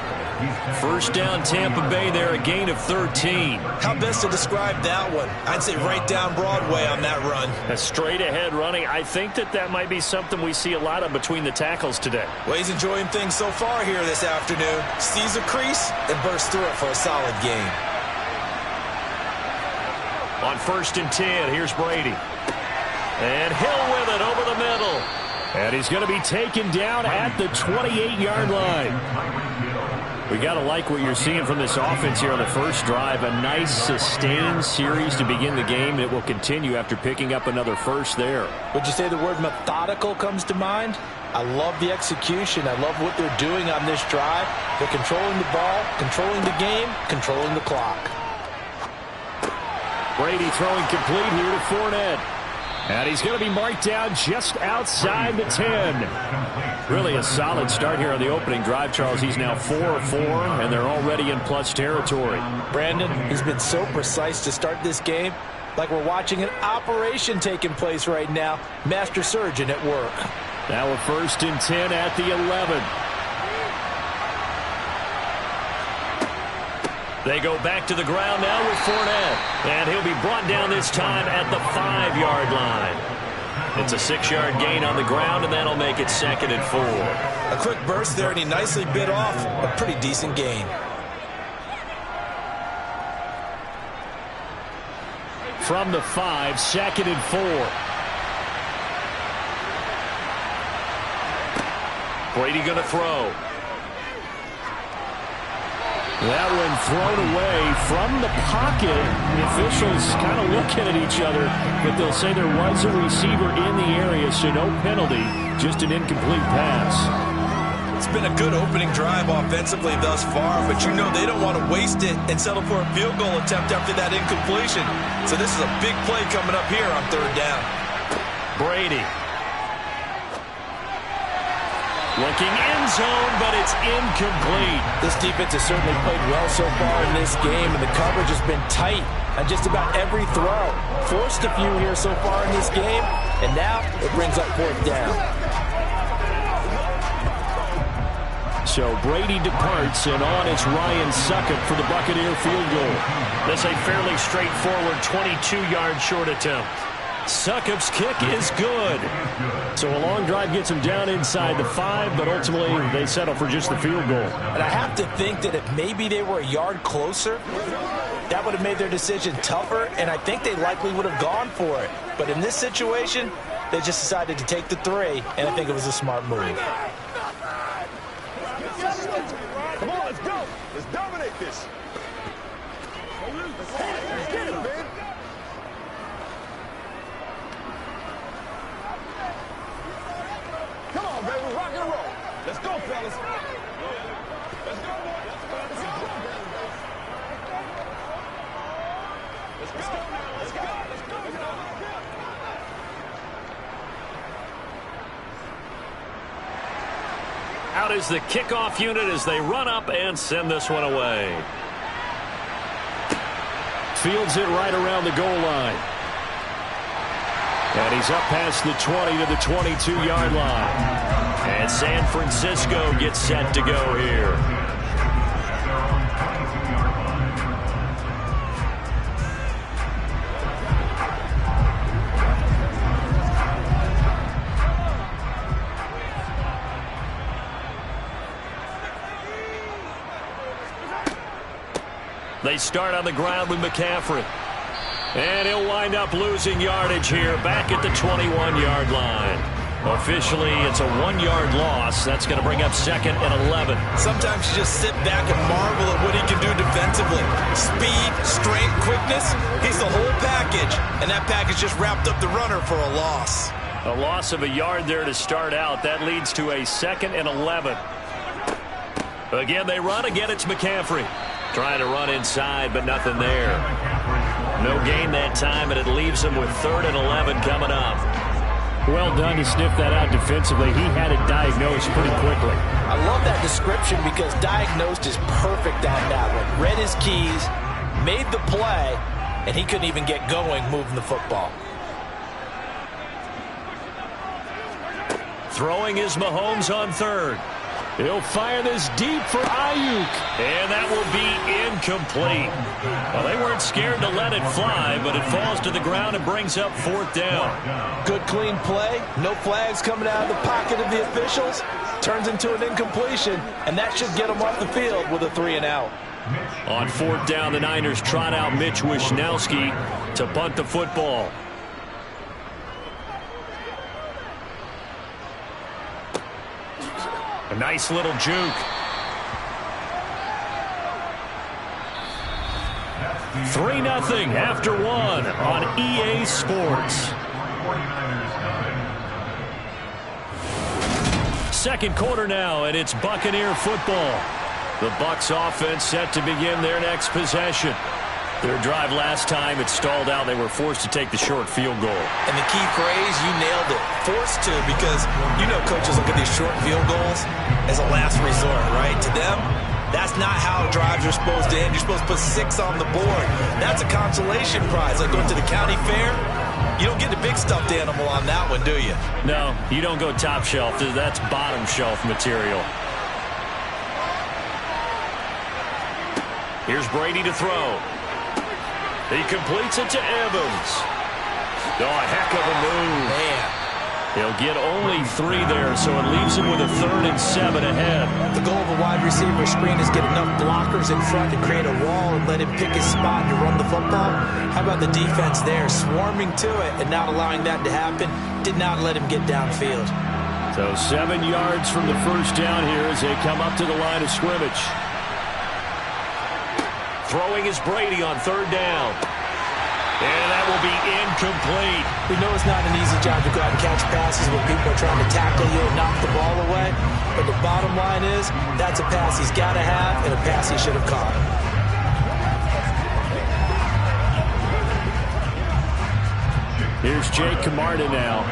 First down, Tampa Bay there, a gain of 13. How best to describe that one? I'd say right down Broadway on that run. A straight-ahead running. I think that might be something we see a lot of between the tackles today. Well, he's enjoying things so far here this afternoon. Sees a crease and bursts through it for a solid gain. On 1st and 10, here's Brady. And Hill with it over the middle. And he's going to be taken down at the 28-yard line. We got to like what you're seeing from this offense here on the first drive. A nice sustained series to begin the game, and it will continue after picking up another first there. Would you say the word methodical comes to mind? I love the execution. I love what they're doing on this drive. They're controlling the ball, controlling the game, controlling the clock. Brady throwing complete here to Fournette. And he's going to be marked down just outside the 10. Really a solid start here on the opening drive, Charles. He's now 4 of 4, and they're already in plus territory. Brandon, he's been so precise to start this game, like we're watching an operation taking place right now. Master surgeon at work. Now a 1st and 10 at the 11. They go back to the ground now with Fournette. And he'll be brought down this time at the 5-yard line. It's a 6-yard gain on the ground, and that'll make it 2nd and 4. A quick burst there, and he nicely bit off a pretty decent gain. From the 5, 2nd and 4. Brady going to throw. That one thrown away from the pocket. The officials kind of looking at each other, but they'll say there was a receiver in the area, so no penalty, just an incomplete pass. It's been a good opening drive offensively thus far, but you know they don't want to waste it and settle for a field goal attempt after that incompletion. So this is a big play coming up here on 3rd down. Brady. Looking end zone, but it's incomplete. This defense has certainly played well so far in this game, and the coverage has been tight on just about every throw. Forced a few here so far in this game, and now it brings up 4th down. So Brady departs, and on it's Ryan Succop for the Buccaneer field goal. That's a fairly straightforward 22-yard short attempt. Succop's kick is good. So a long drive gets him down inside the 5, but ultimately they settle for just the field goal. And I have to think that if maybe they were a yard closer, that would have made their decision tougher, and I think they likely would have gone for it. But in this situation, they just decided to take the 3, and I think it was a smart move. Come on, let's go. Let's dominate this. Let's get it, man. Come on, baby, rock and roll. Let's go, fellas. Let's go, boy. Let's go. Let's go now. Let's go. Let's go. Out is the kickoff unit as they run up and send this one away. Fields it right around the goal line. And he's up past the 20 to the 22-yard line. And San Francisco gets set to go here. They start on the ground with McCaffrey. And he'll wind up losing yardage here back at the 21-yard line. Officially, it's a 1-yard loss. That's going to bring up 2nd and 11. Sometimes you just sit back and marvel at what he can do defensively. Speed, strength, quickness. He's the whole package. And that package just wrapped up the runner for a loss. A loss of a yard there to start out. That leads to a 2nd and 11. Again, they run. Again, it's McCaffrey. Trying to run inside, but nothing there. No gain that time, and it leaves them with 3rd and 11 coming up. Well done to sniff that out defensively. He had it diagnosed pretty quickly. I love that description because diagnosed is perfect on that one. Read his keys, made the play, and he couldn't even get going moving the football. Throwing is Mahomes on 3rd. He'll fire this deep for Ayuk. And that will be incomplete. Well, they weren't scared to let it fly, but it falls to the ground and brings up 4th down. Good, clean play. No flags coming out of the pocket of the officials. Turns into an incompletion, and that should get them off the field with a 3 and out. On 4th down, the Niners trot out Mitch Wishnowski to punt the football. A nice little juke. 3-0 after 1 on EA Sports. 2nd quarter now, and it's Buccaneer football. The Bucs offense set to begin their next possession. Their drive last time, it stalled out. They were forced to take the short field goal. And the key phrase, you nailed it. Forced to, because you know coaches look at these short field goals as a last resort, right? To them, that's not how drives are supposed to end. You're supposed to put 6 on the board. That's a consolation prize. Like going to the county fair, you don't get the big stuffed animal on that one, do you? No, you don't go top shelf. That's bottom shelf material. Here's Brady to throw. He completes it to Evans. Oh, a heck of a move. Man. He'll get only 3 there, so it leaves him with a 3rd and 7 ahead. The goal of a wide receiver screen is get enough blockers in front to create a wall and let him pick his spot to run the football. How about the defense there, swarming to it and not allowing that to happen? Did not let him get downfield. So 7 yards from the first down here as they come up to the line of scrimmage. Throwing is Brady on 3rd down. And that will be incomplete. We know it's not an easy job to go out and catch passes when people are trying to tackle you and knock the ball away. But the bottom line is, that's a pass he's got to have and a pass he should have caught. Here's Jake Camarda now.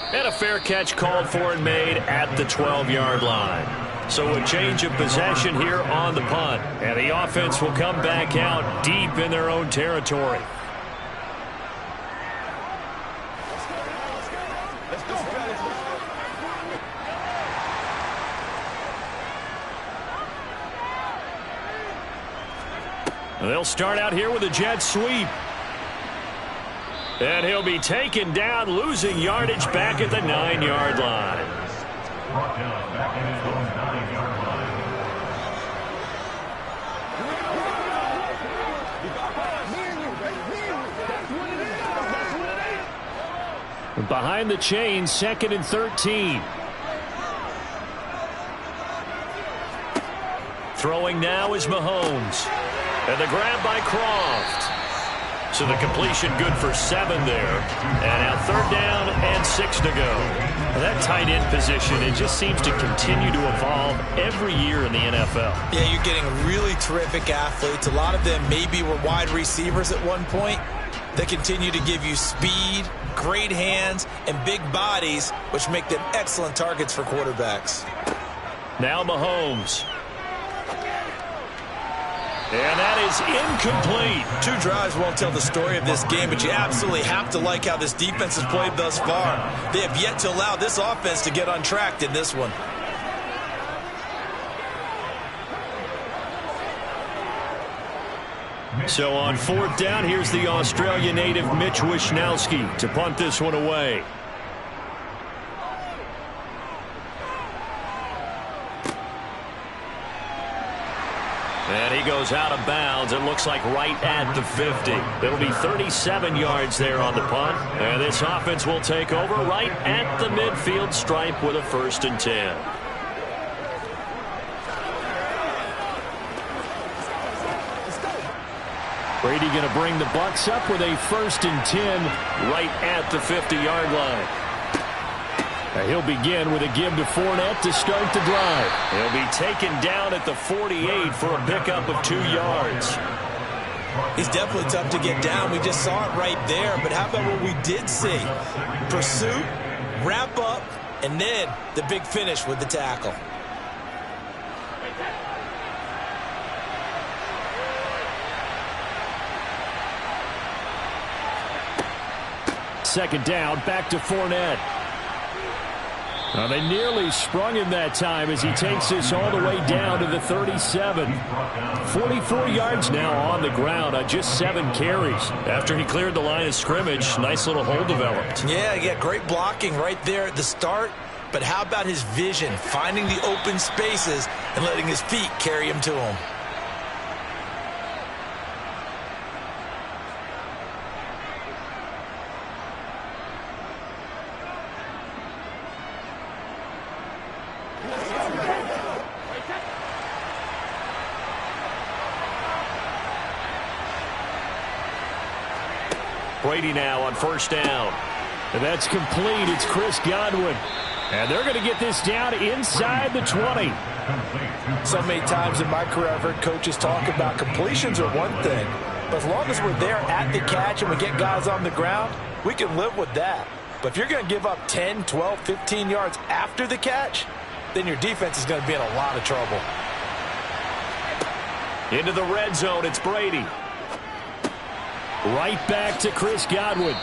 And a fair catch called for and made at the 12-yard line. So a change of possession here on the punt. And the offense will come back out deep in their own territory. They'll start out here with a jet sweep. And he'll be taken down, losing yardage back at the 9-yard line. Brought down back at his own 9-yard line. Behind the chains, 2nd and 13. Throwing now is Mahomes. And the grab by Croft. So the completion good for 7 there. And now 3rd down and 6 to go. That tight end position, it just seems to continue to evolve every year in the NFL. Yeah, you're getting really terrific athletes. A lot of them maybe were wide receivers at one point. They continue to give you speed, great hands, and big bodies, which make them excellent targets for quarterbacks. Now Mahomes. And that is incomplete. 2 drives won't tell the story of this game, but you absolutely have to like how this defense has played thus far. They have yet to allow this offense to get untracked in this one. So on 4th down, here's the Australia native Mitch Wishnowski to punt this one away. And he goes out of bounds. It looks like right at the 50. It'll be 37 yards there on the punt. And this offense will take over right at the midfield stripe with a 1st and 10. Brady going to bring the Bucs up with a 1st and 10 right at the 50-yard line. He'll begin with a give to Fournette to start the drive. He'll be taken down at the 48 for a pickup of 2 yards. He's definitely tough to get down. We just saw it right there. But how about what we did see? Pursuit, wrap up, and then the big finish with the tackle. Second down, back to Fournette. Well, they nearly sprung him that time as he takes this all the way down to the 37. 44 yards now on the ground on just 7 carries. After he cleared the line of scrimmage, nice little hole developed. Yeah, he got great blocking right there at the start. But how about his vision, finding the open spaces and letting his feet carry him to him? Brady now on 1st down. And that's complete. It's Chris Godwin. And they're going to get this down inside the 20. So many times in my career I've heard coaches talk about completions are one thing. But as long as we're there at the catch and we get guys on the ground, we can live with that. But if you're going to give up 10, 12, 15 yards after the catch, then your defense is going to be in a lot of trouble. Into the red zone, it's Brady. Right back to Chris Godwin.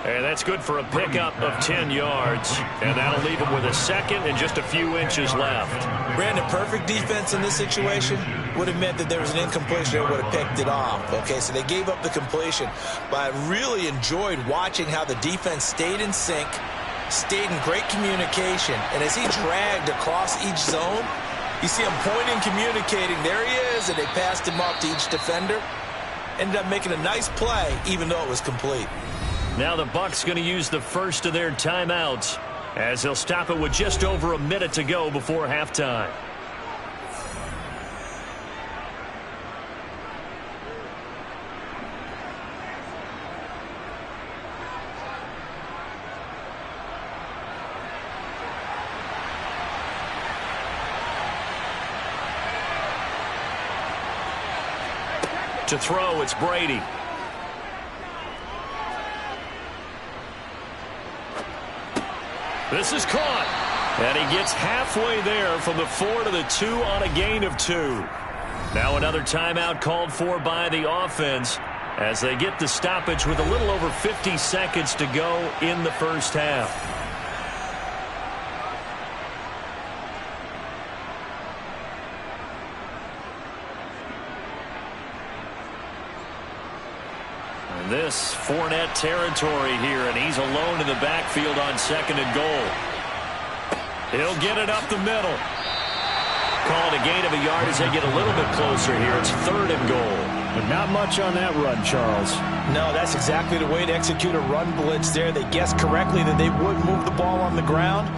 And that's good for a pickup of 10 yards. And that'll leave him with a 2nd and just a few inches left. Brandon, perfect defense in this situation would have meant that there was an incompletion. They would have picked it off. Okay, so they gave up the completion. But I really enjoyed watching how the defense stayed in sync, stayed in great communication. And as he dragged across each zone, you see him pointing, communicating. There he is, and they passed him off to each defender. Ended up making a nice play, even though it was complete. Now the Bucs going to use the first of their timeouts as they'll stop it with just over a minute to go before halftime. To throw, it's Brady. This is caught. And he gets halfway there from the 4 to the 2 on a gain of 2. Now another timeout called for by the offense as they get the stoppage with a little over 50 seconds to go in the first half. This Fournette territory here, and he's alone in the backfield on 2nd and goal. He'll get it up the middle. Called a gain of a yard as they get a little bit closer here. It's 3rd and goal. But not much on that run, Charles. No, that's exactly the way to execute a run blitz there. They guessed correctly that they would move the ball on the ground,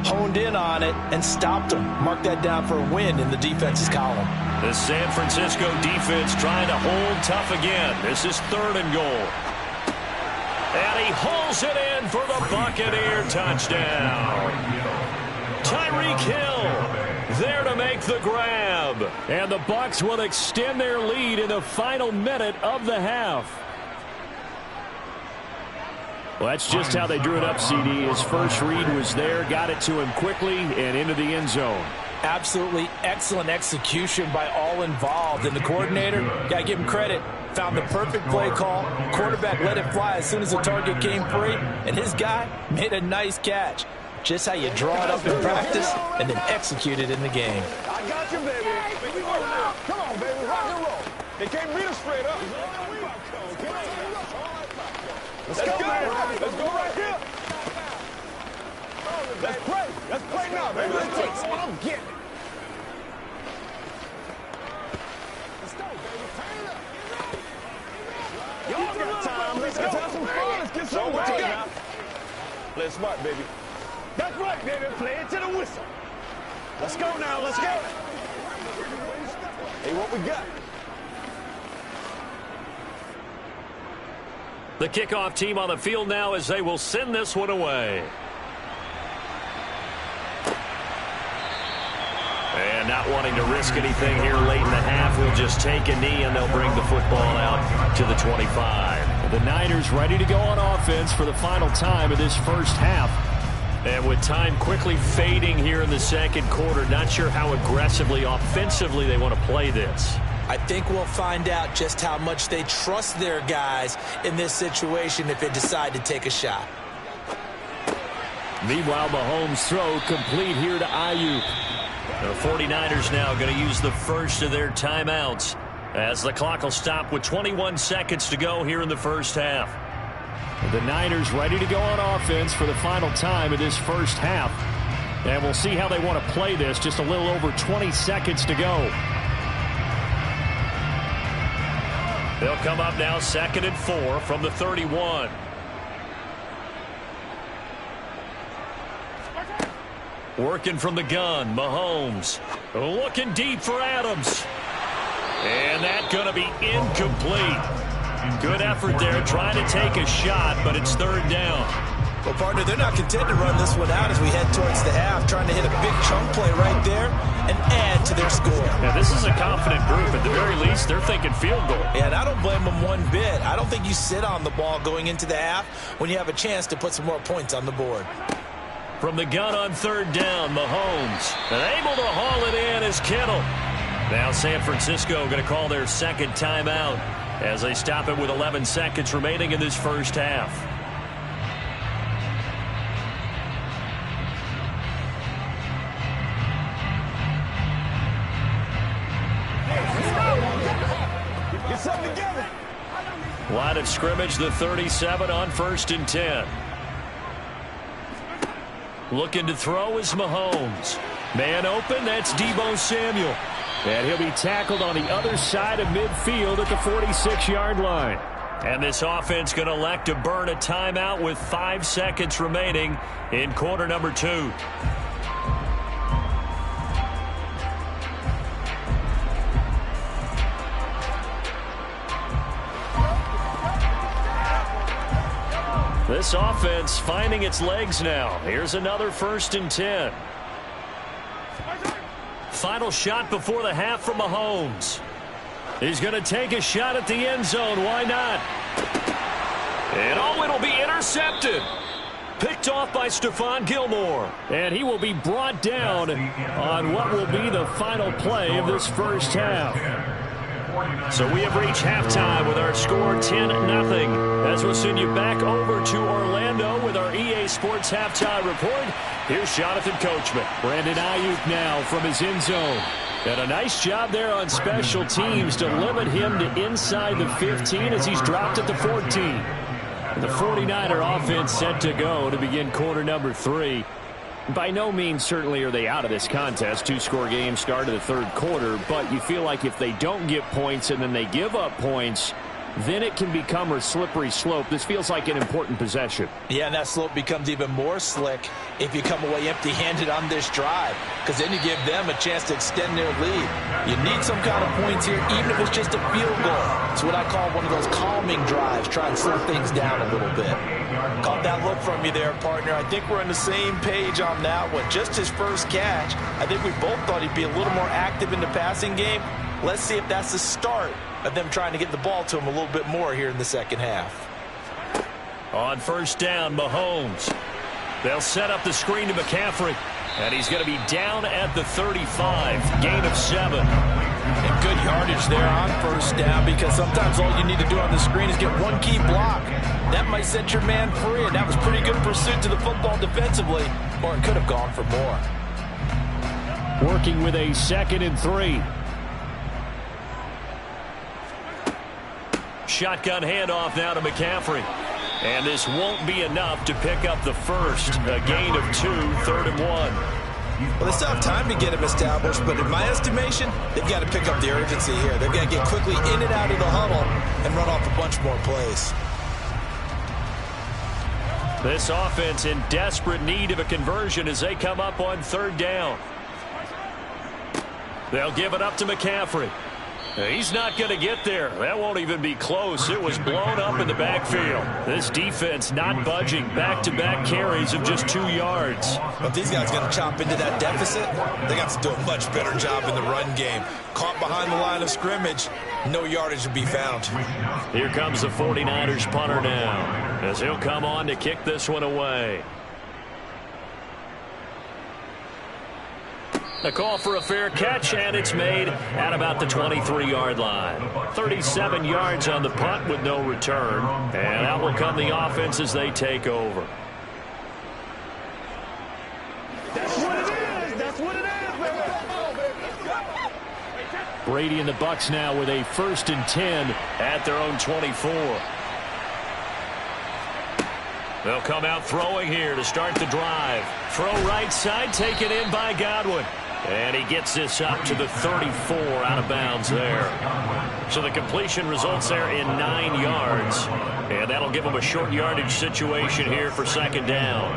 honed in on it, and stopped them. Mark that down for a win in the defense's column. The San Francisco defense trying to hold tough again. This is 3rd and goal. And he hauls it in for the Buccaneer touchdown. Tyreek Hill there to make the grab. And the Bucs will extend their lead in the final minute of the half. Well, that's just how they drew it up, CD. His first read was there, got it to him quickly, and into the end zone. Absolutely excellent execution by all involved. And the coordinator, got to give him credit, found the perfect play call. Quarterback let it fly as soon as the target came free. And his guy made a nice catch. Just how you draw it up in practice and then execute it in the game. I got you, baby. Come on, baby. Rock and roll. They can't beat us straight up. Let's go, man. Let's go right here. Let's play. Let's play now, baby. Let's take what I'm getting. Get some What you way. got? Play it smart, baby. That's right, baby. Play it to the whistle. Let's go now. Let's go. Hey, what we got? The kickoff team on the field now as they will send this one away. And not wanting to risk anything here late in the half, we'll just take a knee and they'll bring the football out to the 25. The Niners ready to go on offense for the final time of this first half. And with time quickly fading here in the second quarter, not sure how aggressively, offensively they want to play this. I think we'll find out just how much they trust their guys in this situation if they decide to take a shot. Meanwhile, Mahomes' throw complete here to Ayuk. The 49ers now going to use the first of their timeouts as the clock will stop with 21 seconds to go here in the first half. The Niners ready to go on offense for the final time of this first half. And we'll see how they want to play this. Just a little over 20 seconds to go. They'll come up now 2nd and 4 from the 31. Working from the gun, Mahomes. Looking deep for Adams. And that's going to be incomplete. Good effort there, trying to take a shot, but it's 3rd down. Well, partner, they're not content to run this one out as we head towards the half, trying to hit a big chunk play right there and add to their score. Now, this is a confident group. At the very least, they're thinking field goal. Yeah, and I don't blame them one bit. I don't think you sit on the ball going into the half when you have a chance to put some more points on the board. From the gun on 3rd down, Mahomes. And able to haul it in is Kittle. Now San Francisco going to call their second timeout as they stop it with 11 seconds remaining in this first half. Get something together. Line of scrimmage, the 37 on 1st and 10. Looking to throw is Mahomes. Man open, that's Deebo Samuel. And he'll be tackled on the other side of midfield at the 46-yard line. And this offense going to elect to burn a timeout with 5 seconds remaining in quarter number 2. This offense finding its legs now. Here's another 1st and 10. Final shot before the half from Mahomes. He's going to take a shot at the end zone. Why not? And it'll be intercepted. Picked off by Stephon Gilmore. And he will be brought down on what will be the final play of this first half. So we have reached halftime with our score 10-0. As we'll send you back over to Orlando with our EA Sports halftime report. Here's Jonathan Coachman. Brandon Ayuk now from his end zone. And a nice job there on special teams to limit him to inside the 15 as he's dropped at the 14. The 49er offense set to go to begin quarter number 3. By no means certainly are they out of this contest. 2-score game start of the 3rd quarter, but you feel like if they don't get points and then they give up points, then it can become a slippery slope. This feels like an important possession. Yeah, and that slope becomes even more slick if you come away empty-handed on this drive, because then you give them a chance to extend their lead. You need some kind of points here, even if it's just a field goal. It's what I call one of those calming drives, try and slow things down a little bit. Caught that look from you there, partner. I think we're on the same page on that one. Just his first catch, I think we both thought he'd be a little more active in the passing game. Let's see if that's the start of them trying to get the ball to him a little bit more here in the second half. On 1st down, Mahomes. They'll set up the screen to McCaffrey. And he's going to be down at the 35. Gain of 7. And good yardage there on 1st down, because sometimes all you need to do on the screen is get one key block. That might set your man free, and that was pretty good pursuit to the football defensively, or it could have gone for more. Working with a 2nd and 3. Shotgun handoff now to McCaffrey. And this won't be enough to pick up the first. A gain of 2, 3rd and 1. Well, they still have time to get him established, but in my estimation, they've got to pick up the urgency here. They've got to get quickly in and out of the huddle and run off a bunch more plays. This offense in desperate need of a conversion as they come up on third down. They'll give it up to McCaffrey. He's not going to get there. That won't even be close. It was blown up in the backfield. This defense not budging. Back-to-back carries of just 2 yards. But if these guys are going to chop into that deficit, they got to do a much better job in the run game. Caught behind the line of scrimmage, no yardage to be found. Here comes the 49ers punter now, as he'll come on to kick this one away. A call for a fair catch, and it's made at about the 23-yard line. 37 yards on the punt with no return, and out will come the offense as they take over. That's what it is. That's what it is, baby. Brady and the Bucs now with a 1st and 10 at their own 24. They'll come out throwing here to start the drive. Throw right side, taken in by Godwin. And he gets this up to the 34 out of bounds there. So the completion results there in 9 yards. And that'll give him a short yardage situation here for 2nd down.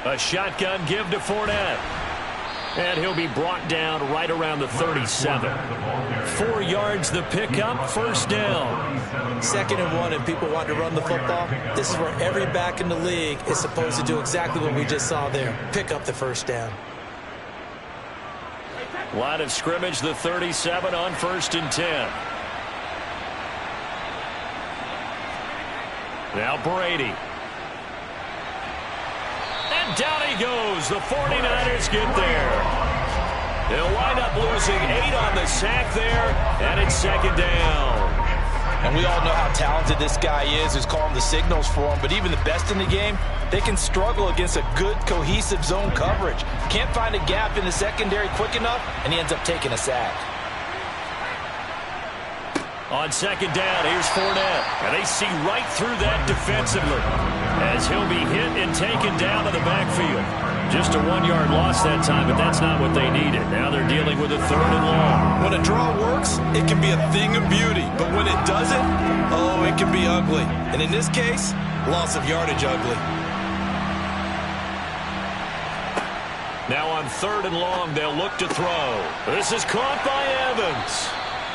A shotgun give to Fournette. And he'll be brought down right around the 37. 4 yards the pickup, 1st down. 2nd and 1, and people want to run the football. This is where every back in the league is supposed to do exactly what we just saw there. Pick up the 1st down. Line of scrimmage, the 37 on 1st and 10. Now Brady. And down he goes. The 49ers get there. They'll wind up losing 8 on the sack there, and it's 2nd down. And we all know how talented this guy is who's calling the signals for him, but even the best in the game, they can struggle against a good, cohesive zone coverage. Can't find a gap in the secondary quick enough, and he ends up taking a sack. On 2nd down, here's Fournette. And they see right through that defensively as he'll be hit and taken down to the backfield. Just a 1-yard loss that time, but that's not what they needed. Now they're dealing with a 3rd and long. When a draw works, it can be a thing of beauty. But when it doesn't, oh, it can be ugly. And in this case, loss of yardage ugly. Now on 3rd and long, they'll look to throw. This is caught by Evans.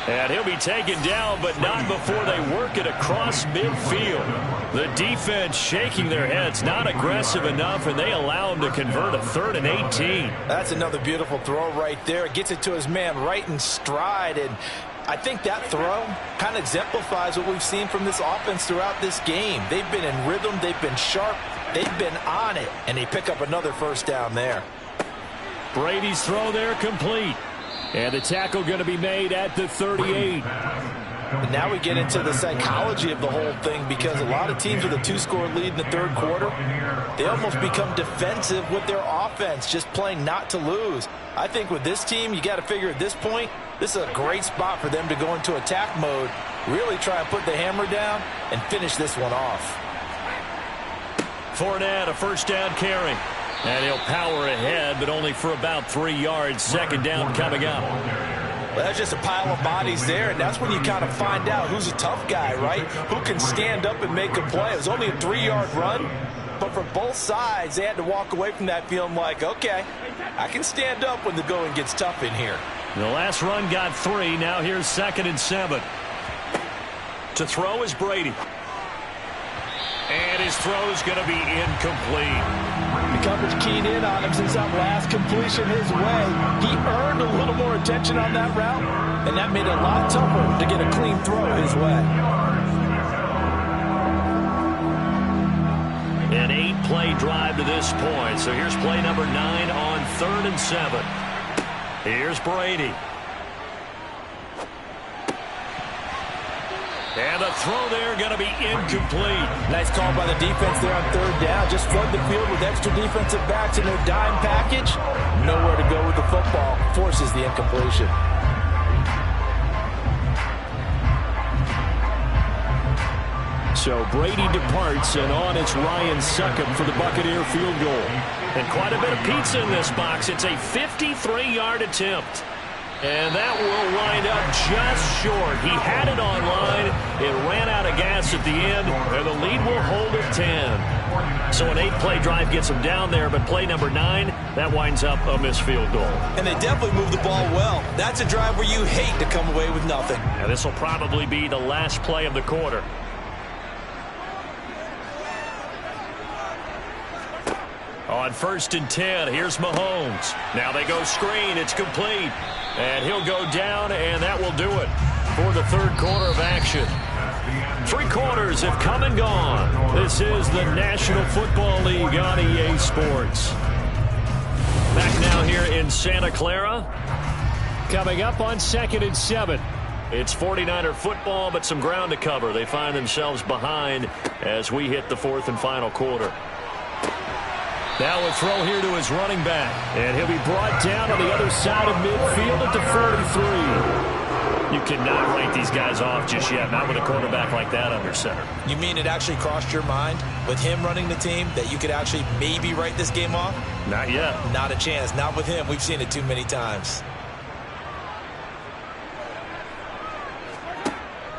And he'll be taken down, but not before they work it across midfield. The defense shaking their heads, not aggressive enough, and they allow him to convert a 3rd and 18. That's another beautiful throw right there. Gets it to his man right in stride, and I think that throw kind of exemplifies what we've seen from this offense throughout this game. They've been in rhythm, they've been sharp, they've been on it, and they pick up another 1st down there. Brady's throw there complete. And the tackle going to be made at the 38. And now we get into the psychology of the whole thing, because a lot of teams with a 2-score lead in the 3rd quarter, they almost become defensive with their offense, just playing not to lose. I think with this team, you got to figure at this point, this is a great spot for them to go into attack mode, really try and put the hammer down and finish this one off. Fournette, a 1st down carry. And he'll power ahead, but only for about 3 yards. 2nd down coming up. Well, that's just a pile of bodies there, and that's when you kind of find out who's a tough guy, right? Who can stand up and make a play. It was only a 3-yard run, but for both sides, they had to walk away from that feeling like, okay, I can stand up when the going gets tough in here. The last run got 3. Now here's 2nd and 7. To throw is Brady. And his throw's going to be incomplete. The coverage keyed in on him since that last completion his way. He earned a little more attention on that route, and that made it a lot tougher to get a clean throw his way. An 8-play drive to this point. So here's play number 9 on 3rd and 7. Here's Brady. And the throw there going to be incomplete. Nice call by the defense there on 3rd down. Just flood the field with extra defensive backs in their dime package. Nowhere to go with the football. Forces the incompletion. So Brady departs, and on it's Ryan Succop for the Buccaneer field goal. And quite a bit of pizza in this box. It's a 53-yard attempt. And that will wind up just short. He had it on line. It ran out of gas at the end, and the lead will hold at 10. So an 8-play drive gets him down there, but play number 9, that winds up a missed field goal. And they definitely moved the ball well. That's a drive where you hate to come away with nothing. And this will probably be the last play of the quarter. On 1st and 10, here's Mahomes. Now they go screen. It's complete. And he'll go down, and that will do it for the third quarter of action. 3 quarters have come and gone. This is the National Football League on EA Sports. Back now here in Santa Clara. Coming up on 2nd and 7. It's 49er football, but some ground to cover. They find themselves behind as we hit the 4th and final quarter. Now a throw here to his running back. And he'll be brought down on the other side of midfield at the 43. You cannot write these guys off just yet, not with a quarterback like that under center. You mean it actually crossed your mind with him running the team that you could actually maybe write this game off? Not yet. Not a chance. Not with him. We've seen it too many times.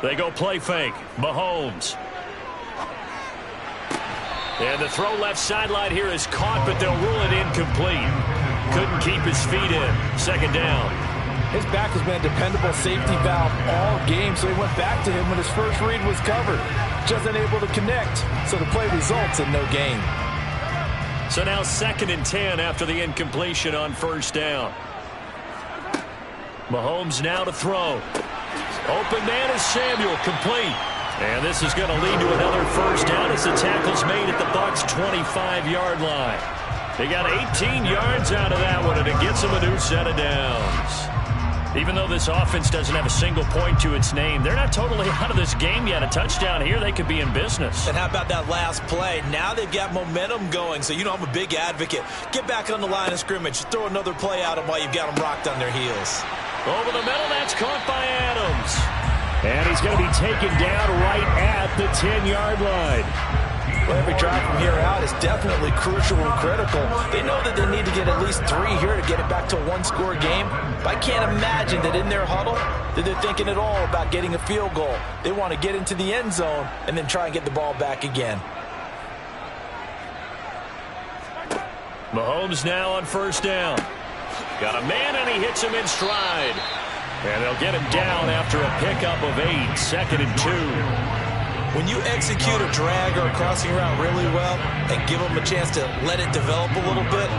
They go play fake. Mahomes. And the throw left sideline here is caught, but they'll rule it incomplete. Couldn't keep his feet in. 2nd down. His back has been a dependable safety valve all game, so he went back to him when his first read was covered. Just unable to connect, so the play results in no gain. So now 2nd and 10 after the incompletion on 1st down. Mahomes now to throw. Open man is Samuel, complete. And this is going to lead to another 1st down as the tackle's made at the Bucs' 25-yard line. They got 18 yards out of that one, and it gets them a new set of downs. Even though this offense doesn't have a single point to its name, they're not totally out of this game yet. A touchdown here, they could be in business. And how about that last play? Now they've got momentum going, so you know I'm a big advocate. Get back on the line of scrimmage. Throw another play at them while you've got them rocked on their heels. Over the middle, that's caught by Adams. And he's going to be taken down right at the 10-yard line. Well, every drive from here out is definitely crucial and critical. They know that they need to get at least 3 here to get it back to a 1-score game. But I can't imagine that in their huddle that they're thinking at all about getting a field goal. They want to get into the end zone and then try and get the ball back again. Mahomes now on 1st down. Got a man, and he hits him in stride. And they'll get him down after a pickup of 8, 2nd and 2. When you execute a drag or a crossing route really well and give them a chance to let it develop a little bit,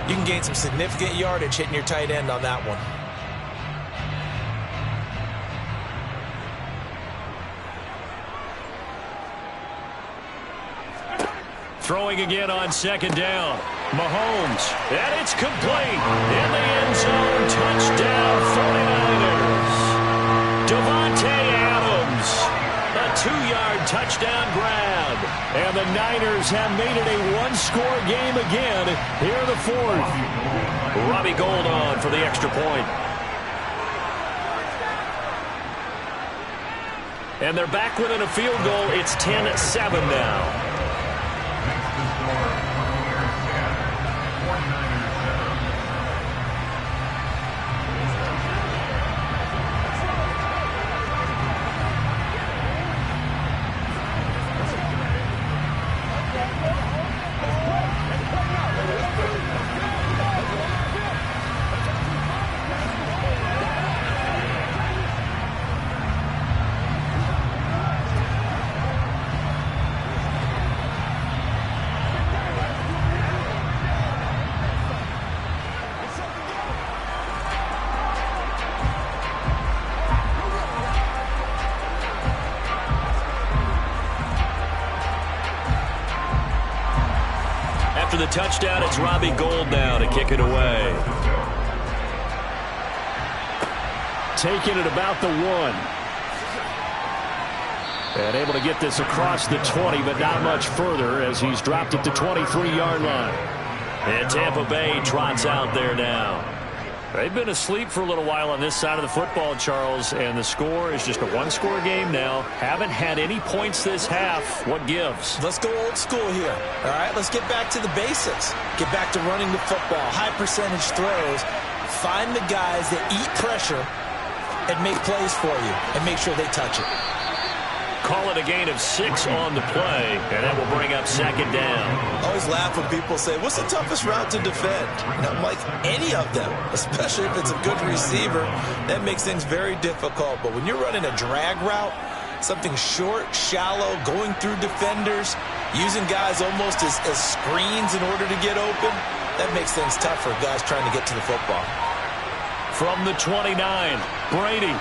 you can gain some significant yardage hitting your tight end on that one. Throwing again on 2nd down. Mahomes. And it's complete. In the end zone. Touchdown 49ers. Davante Adams. A 2-yard touchdown grab. And the Niners have made it a 1-score game again here in the 4th. Robbie Gould on for the extra point. And they're back within a field goal. It's 10-7 now. The touchdown, it's Robbie Gould now to kick it away. Taking it about the 1. And able to get this across the 20, but not much further as he's dropped it to 23-yard line. And Tampa Bay trots out there now. They've been asleep for a little while on this side of the football, Charles, and the score is just a one-score game now. Haven't had any points this half. What gives? Let's go old school here. All right, let's get back to the basics. Get back to running the football, high percentage throws. Find the guys that eat pressure and make plays for you and make sure they touch it. Call it a gain of 6 on the play, and that will bring up second down. I always laugh when people say, what's the toughest route to defend? And I'm like, any of them, especially if it's a good receiver. That makes things very difficult. But when you're running a drag route, something short, shallow, going through defenders, using guys almost as screens in order to get open, that makes things tough for guys trying to get to the football. From the 29, Brady.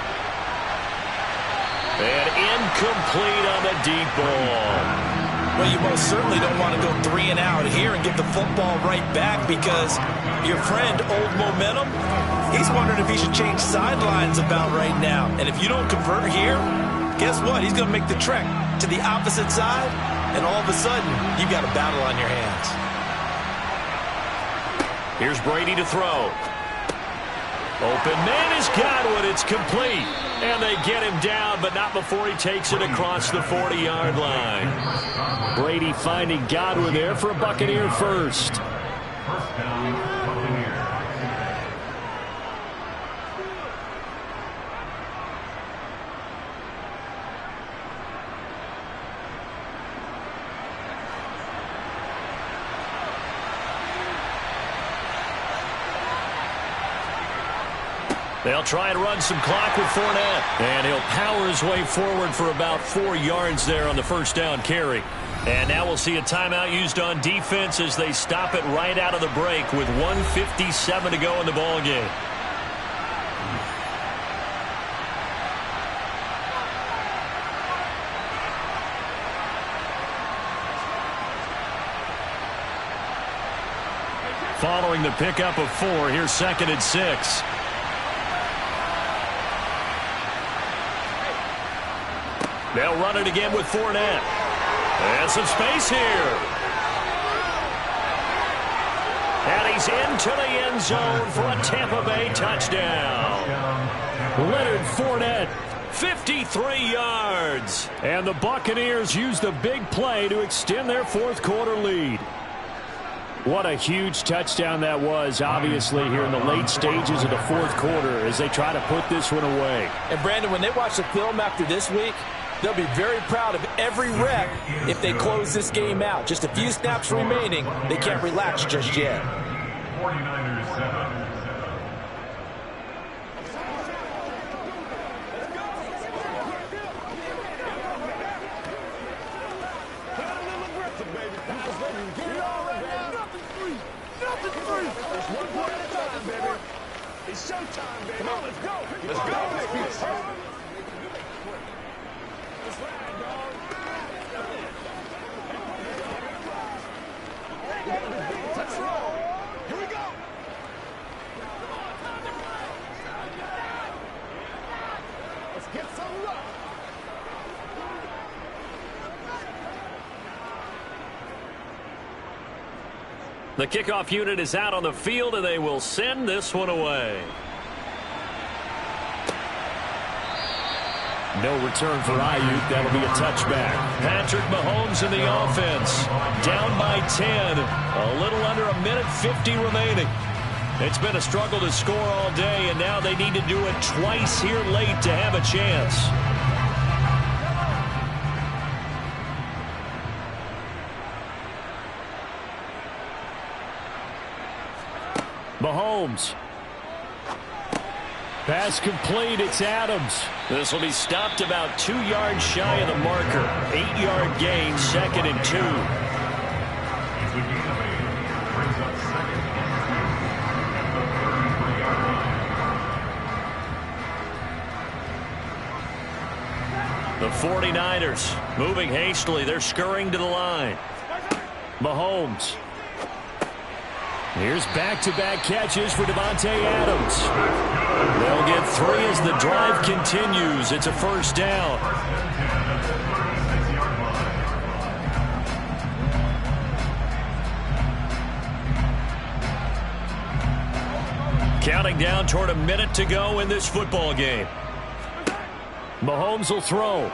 And incomplete on the deep ball. Well, you most certainly don't want to go 3 and out here and give the football right back because your friend, Old Momentum, he's wondering if he should change sidelines about right now. And if you don't convert here, guess what? He's going to make the trek to the opposite side, and all of a sudden, you've got a battle on your hands. Here's Brady to throw. Open man is Godwin. It's complete. And they get him down, but not before he takes it across the 40-yard line. Brady finding Godwin there for a Buccaneer first. First down, Buccaneers. They'll try and run some clock with Fournette. And he'll power his way forward for about 4 yards there on the first down carry. And now we'll see a timeout used on defense as they stop it right out of the break with 1:57 to go in the ball game. Following the pickup of 4, here's 2nd and 6. They'll run it again with Fournette. And some space here. And he's into the end zone for a Tampa Bay touchdown. Leonard Fournette. 53 yards. And the Buccaneers use the big play to extend their fourth quarter lead. What a huge touchdown that was, obviously, here in the late stages of the fourth quarter as they try to put this one away. And, Brandon, when they watch the film after this week, they'll be very proud of every rep if they close this game out. Just a few snaps remaining. They can't relax just yet. 49ers 7. It's showtime, baby. Come on, let's go. Let's go. Let's roll. Here we go. Let's get some luck. The kickoff unit is out on the field, and they will send this one away. No return for Ayuk. That'll be a touchback. Patrick Mahomes in the offense. Down by 10. A little under a minute 50 remaining. It's been a struggle to score all day, and now they need to do it twice here late to have a chance. Mahomes. Pass complete. It's Adams. This will be stopped about 2 yards shy of the marker. 8-yard gain, 2nd and 2. It's a gain of 8. Brings up 2nd at the 33-yard line. The 49ers moving hastily. They're scurrying to the line. Mahomes. Here's back-to-back catches for Devontae Adams. They'll get 3 as the drive continues. It's a first down. Counting down toward a minute to go in this football game. Mahomes will throw.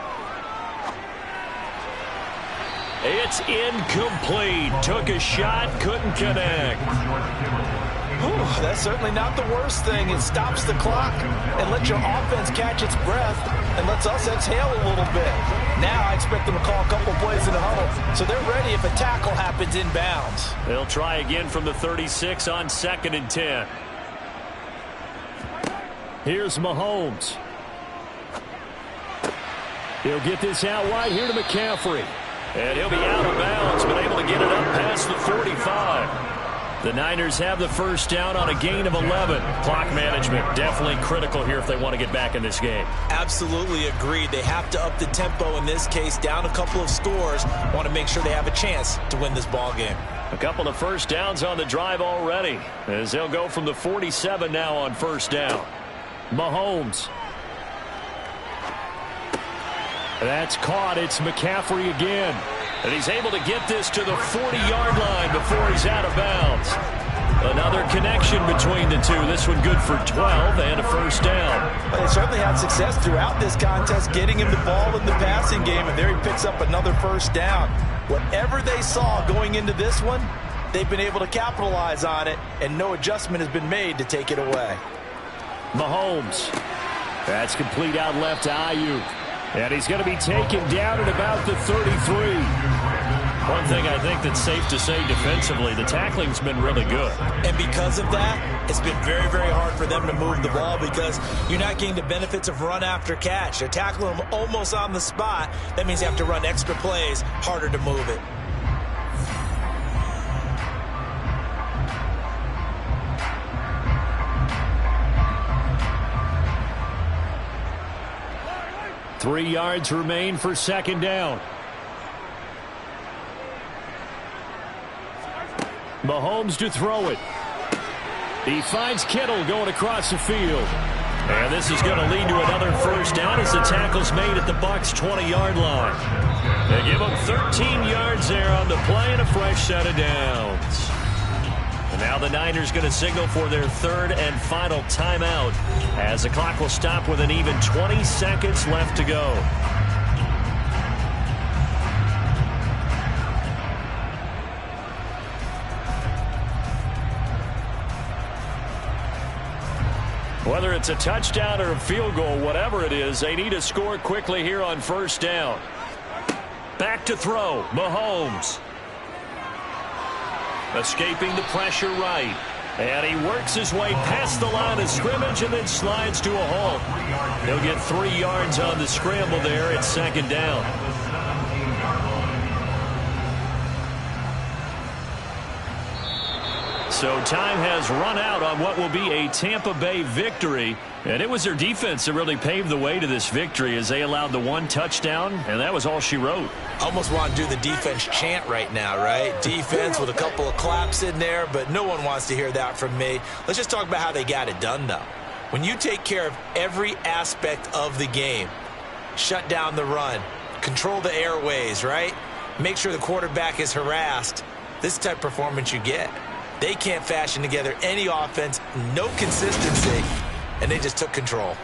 It's incomplete. Took a shot, couldn't connect. Whew, that's certainly not the worst thing. It stops the clock and lets your offense catch its breath and lets us exhale a little bit. Now I expect them to call a couple plays in the huddle, so they're ready if a tackle happens inbounds. They'll try again from the 36 on 2nd and 10. Here's Mahomes. He'll get this out wide here to McCaffrey. And he'll be out of bounds, but able to get it up past the 45. The Niners have the first down on a gain of 11. Clock management definitely critical here if they want to get back in this game. Absolutely agreed. They have to up the tempo in this case, down a couple of scores. Want to make sure they have a chance to win this ball game. A couple of first downs on the drive already, as they'll go from the 47 now on first down. Mahomes. That's caught. It's McCaffrey again. And he's able to get this to the 40-yard line before he's out of bounds. Another connection between the two. This one good for 12 and a first down. Well, they certainly had success throughout this contest getting him the ball in the passing game, and there he picks up another first down. Whatever they saw going into this one, they've been able to capitalize on it, and no adjustment has been made to take it away. Mahomes. That's complete out left to Ayuk. And he's going to be taken down at about the 33. One thing I think that's safe to say defensively, the tackling's been really good. And because of that, it's been very, very hard for them to move the ball because you're not getting the benefits of run after catch. They're tackling them almost on the spot. That means you have to run extra plays, harder to move it. Three yards remain for second down. Mahomes to throw it. He finds Kittle going across the field. And this is going to lead to another first down as the tackle's made at the Bucs' 20-yard line. They give him 13 yards there on the play and a fresh set of downs. And now the Niners going to signal for their third and final timeout as the clock will stop with an even 20 seconds left to go. Whether it's a touchdown or a field goal, whatever it is, they need to score quickly here on first down. Back to throw, Mahomes. Escaping the pressure right. And he works his way past the line of scrimmage and then slides to a halt. He'll get 3 yards on the scramble there at second down. So time has run out on what will be a Tampa Bay victory. And it was their defense that really paved the way to this victory as they allowed the one touchdown, and that was all she wrote. Almost want to do the defense chant right now, right? Defense with a couple of claps in there, but no one wants to hear that from me. Let's just talk about how they got it done, though. When you take care of every aspect of the game, shut down the run, control the airways, right? Make sure the quarterback is harassed. This type of performance you get. They can't fashion together any offense, no consistency, and they just took control.